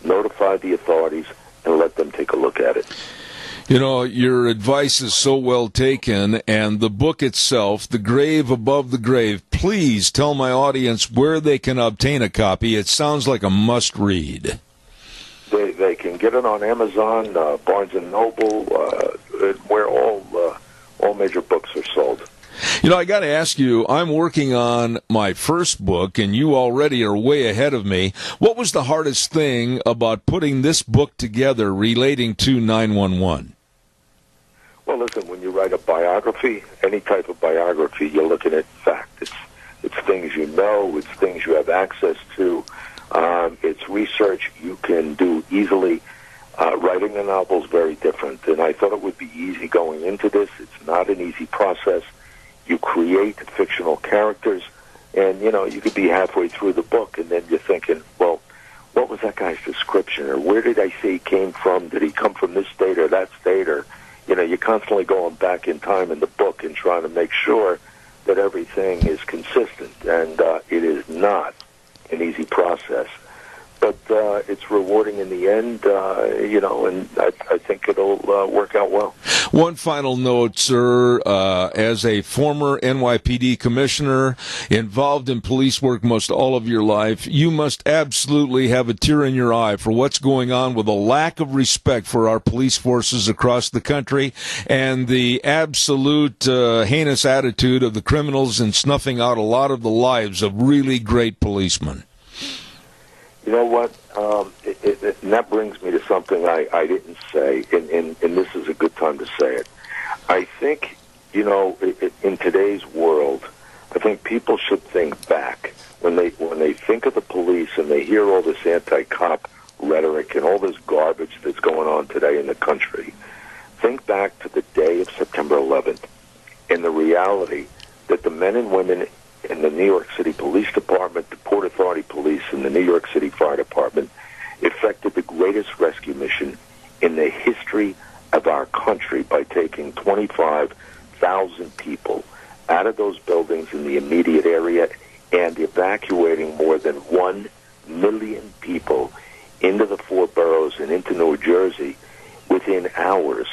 notify the authorities and let them take a look at it. Your advice is so well taken, and the book itself, The Grave Above the Grave, please tell my audience where they can obtain a copy. It sounds like a must-read. They can get it on Amazon, Barnes & Noble, where all major books are sold. I got to ask you, I'm working on my first book, and you already are way ahead of me. What was the hardest thing about putting this book together relating to 911? Well, listen, when you write a biography, any type of biography, you're looking at fact. It's things you know, it's things you have access to, it's research you can do easily. Writing a novel is very different, and I thought it would be easy going into this. It's not an easy process. You create fictional characters, and, you could be halfway through the book, and then you're thinking, well, what was that guy's description, or where did I say he came from? Did he come from this state or that state? Or, you're constantly going back in time in the book and trying to make sure that everything is consistent, and it is not an easy process. But it's rewarding in the end, and I think it'll work out well. One final note, sir. As a former NYPD commissioner, involved in police work most all of your life, you must absolutely have a tear in your eye for what's going on with a lack of respect for our police forces across the country and the absolute heinous attitude of the criminals in snuffing out a lot of the lives of really great policemen. You know what? And that brings me to something I didn't say, and this is a good time to say it. I think, in today's world, I think people should think back when they think of the police and they hear all this anti-cop rhetoric and all this garbage that's going on today in the country. Think back to the day of September 11th and the reality that the men and women in the New York City Police Department, the Port Authority Police, and the New York City Fire Department effected the greatest rescue mission in the history of our country by taking 25,000 people out of those buildings in the immediate area and evacuating more than 1 million people into the four boroughs and into New Jersey within hours.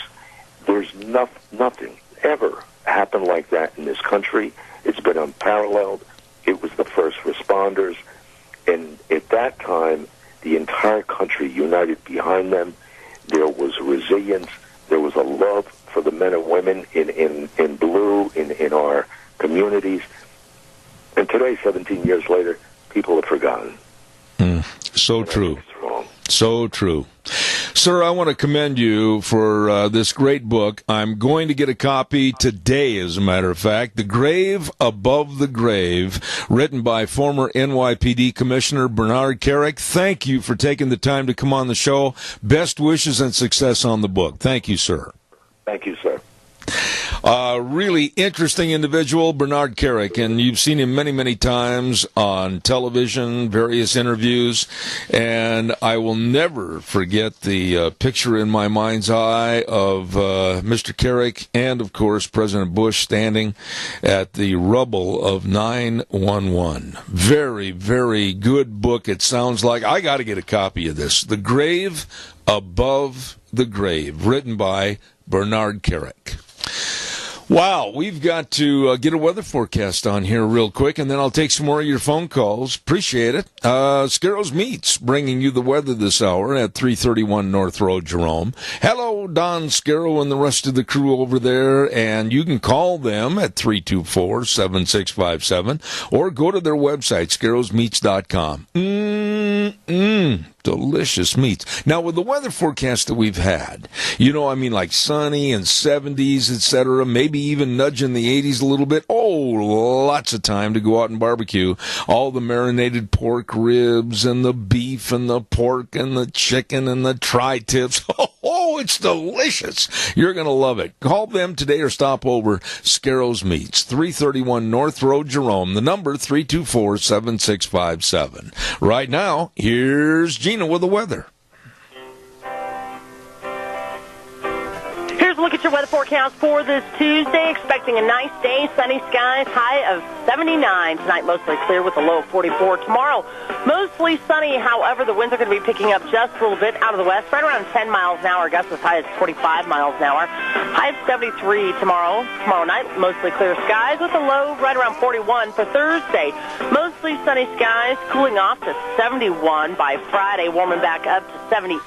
There's nothing ever happened like that in this country. It's been unparalleled. It was the first responders. And at that time, the entire country united behind them. There was resilience. There was a love for the men and women in blue, in our communities. And today, 17 years later, people have forgotten. So true. So true. Sir, I want to commend you for this great book. I'm going to get a copy today, as a matter of fact. The Grave Above the Grave, written by former NYPD Commissioner Bernard Kerik. Thank you for taking the time to come on the show. Best wishes and success on the book. Thank you, sir. Thank you, sir. Really interesting individual, Bernard Kerik, and you've seen him many, many times on television, various interviews, and I will never forget the picture in my mind's eye of Mr. Kerik and, of course, President Bush standing at the rubble of 9/11. Very, very good book. It sounds like I got to get a copy of this. The Grave Above the Grave, written by Bernard Kerik. Wow, we've got to get a weather forecast on here real quick, and then I'll take some more of your phone calls. Appreciate it. Scarro's Meats bringing you the weather this hour at 331 North Road, Jerome. Hello, Don Scarrow and the rest of the crew over there, and you can call them at 324-7657 or go to their website, scarrowsmeats.com. Delicious meats. Now, with the weather forecast that we've had, like sunny and 70s, etc., maybe even nudging the 80s a little bit. Oh, lots of time to go out and barbecue. All the marinated pork ribs and the beef and the pork and the chicken and the tri-tips. Oh, it's delicious. You're going to love it. Call them today or stop over Scarro's Meats, 331 North Road, Jerome. The number 324-7657. Right now, here's Gina with the weather. Here's a look at your weather forecast for this Tuesday. Expecting a nice day, sunny skies, high of 79. Tonight, mostly clear with a low of 44. Tomorrow, mostly sunny. However, the winds are going to be picking up just a little bit out of the west, right around 10 miles an hour. Gusts as high as 45 miles an hour. High of 73 tomorrow. Tomorrow night, mostly clear skies with a low right around 41. For Thursday, mostly sunny skies, cooling off to 71 by Friday, warming back up to 78.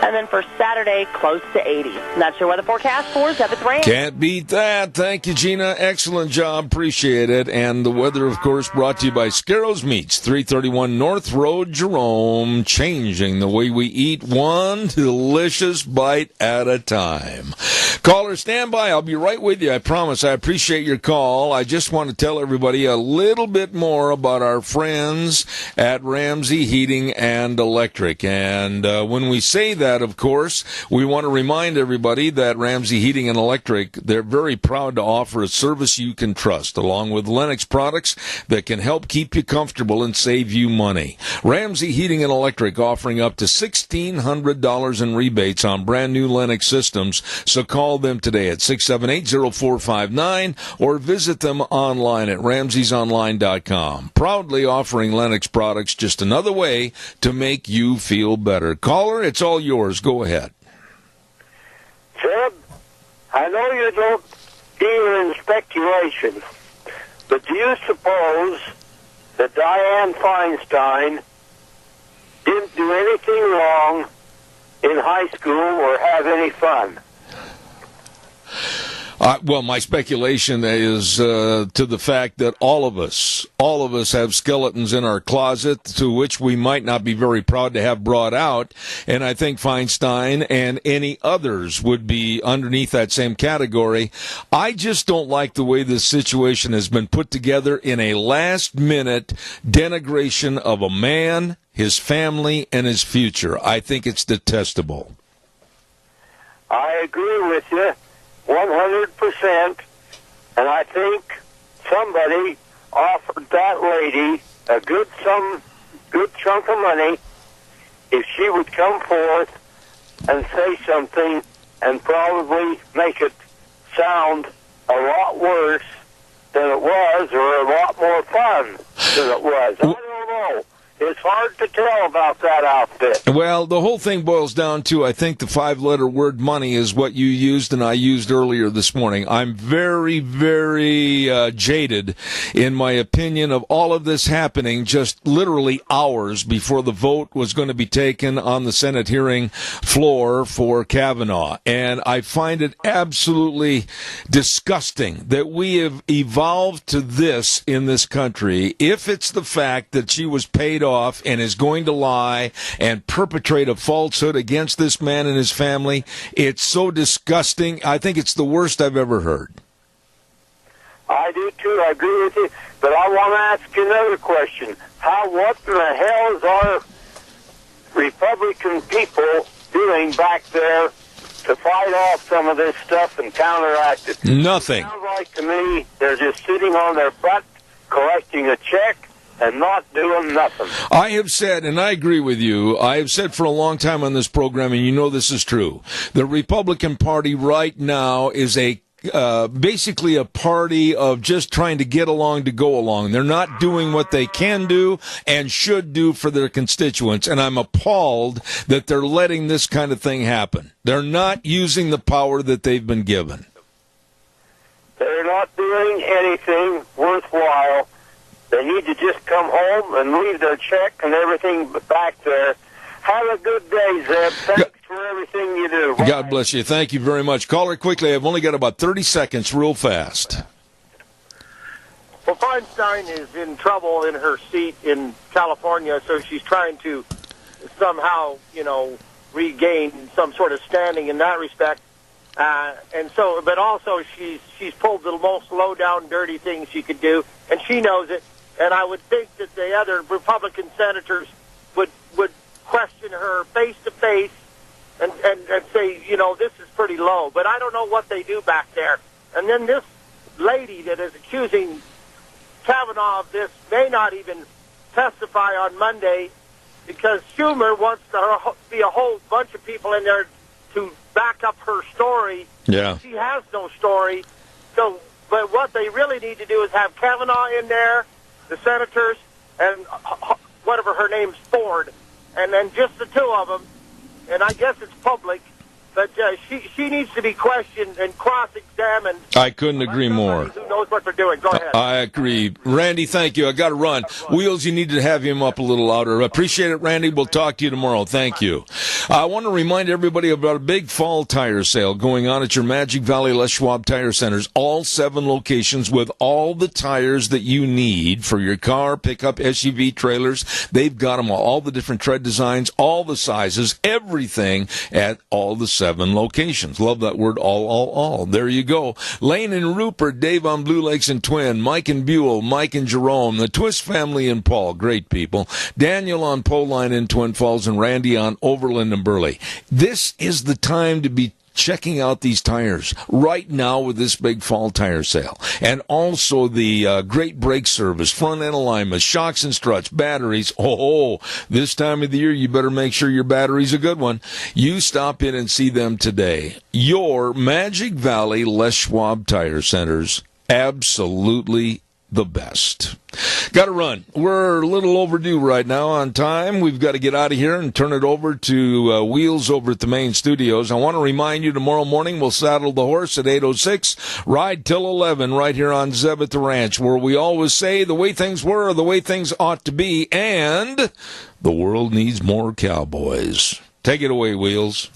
And then for Saturday, close to 80. And that's your weather forecast for 7th Rain. Can't beat that. Thank you, Gina. Excellent job. Appreciate it. And the weather, of course, brought to you by Scarro's Meats, 331 North Road, Jerome. Changing the way we eat, one delicious bite at a time. Caller, stand by. I'll be right with you. I promise. I appreciate your call. I just want to tell everybody a little bit more about our friends at Ramsey Heating and Electric. And when we say that, of course, we want to remind everybody that Ramsey Heating and Electric, they're very proud to offer a service you can trust, along with Lennox products that can help keep you comfortable and save you money. Ramsey Heating and Electric offering up to $1,600 in rebates on brand new Lennox systems, so call them today at 678-0459 or visit them online at ramseysonline.com. Proudly offering Lennox products, just another way to make you feel better. Caller, it's all yours. Go ahead. Seb, I know you don't deal in speculation, but do you suppose that Dianne Feinstein didn't do anything wrong in high school or have any fun? Well, my speculation is to the fact that all of us have skeletons in our closet to which we might not be very proud to have brought out. And I think Feinstein and any others would be underneath that same category. I just don't like the way this situation has been put together in a last-minute denigration of a man, his family, and his future. I think it's detestable. I agree with you 100%, and I think somebody offered that lady a good chunk of money if she would come forth and say something and probably make it sound a lot worse than it was, or a lot more fun than it was. I don't know. It's hard to tell about that outfit. Well, the whole thing boils down to, I think the 5-letter word money is what you used and I used earlier this morning. I'm very, very jaded in my opinion of all of this happening just literally hours before the vote was going to be taken on the Senate hearing floor for Kavanaugh. And I find it absolutely disgusting that we have evolved to this in this country. If it's the fact that she was paid off and is going to lie and perpetrate a falsehood against this man and his family, it's so disgusting. I think it's the worst I've ever heard. I do too. I agree with you. But I want to ask you another question. What in the hell is our Republican people doing back there to fight off some of this stuff and counteract it? Nothing. It sounds like to me they're just sitting on their butt, collecting a check, and not doing nothing. I have said, and I agree with you, I have said for a long time on this program, and you know this is true, the Republican Party right now is basically a party of just trying to get along to go along. They're not doing what they can do and should do for their constituents, and I'm appalled that they're letting this kind of thing happen. They're not using the power that they've been given. They're not doing anything worthwhile. They need to just come home and leave their check and everything back there. Have a good day, Zeb. Thanks for everything you do. Bye. God bless you. Thank you very much. Caller, quickly. I've only got about 30 seconds, real fast. Well, Feinstein is in trouble in her seat in California, so she's trying to somehow, regain some sort of standing in that respect. But also she's pulled the most low-down, dirty thing she could do, and she knows it. And I would think that the other Republican senators would question her face to face and say, this is pretty low. But I don't know what they do back there. And then this lady that is accusing Kavanaugh of this may not even testify on Monday because Schumer wants to be a whole bunch of people in there to back up her story. Yeah. She has no story. So, but what they really need to do is have Kavanaugh in there, the senators, and whatever her name's, Ford, and then just the two of them. And I guess it's public, but she needs to be questioned and cross-examined. I couldn't agree more. Who knows what they're doing? Go ahead. I agree. Randy, thank you. I got to run. Wheels, you need to have him up a little louder. Appreciate it, Randy. We'll talk to you tomorrow. Thank you. I want to remind everybody about a big fall tire sale going on at your Magic Valley Les Schwab Tire Centers. All 7 locations with all the tires that you need for your car, pickup, SUV, trailers. They've got them all the different tread designs, all the sizes, everything at all the 7 locations. Love that word, all. There you go. Lane and Rupert, Dave on Blue Lakes and Twin, Mike and Buell, Mike and Jerome, the Twist family and Paul, great people, Daniel on Poline in Twin Falls, and Randy on Overland and Burley. This is the time to be checking out these tires right now with this big fall tire sale. And also the great brake service, front end alignment, shocks and struts, batteries. This time of the year, you better make sure your battery's a good one. You stop in and see them today. Your Magic Valley Les Schwab Tire Centers, absolutely the best. Got to run. We're a little overdue right now on time. We've got to get out of here and turn it over to Wheels over at the main studios. I want to remind you tomorrow morning we'll saddle the horse at 8:06, ride till 11 right here on Zeb at the Ranch, where we always say the way things were are the way things ought to be, and the world needs more cowboys. Take it away, Wheels.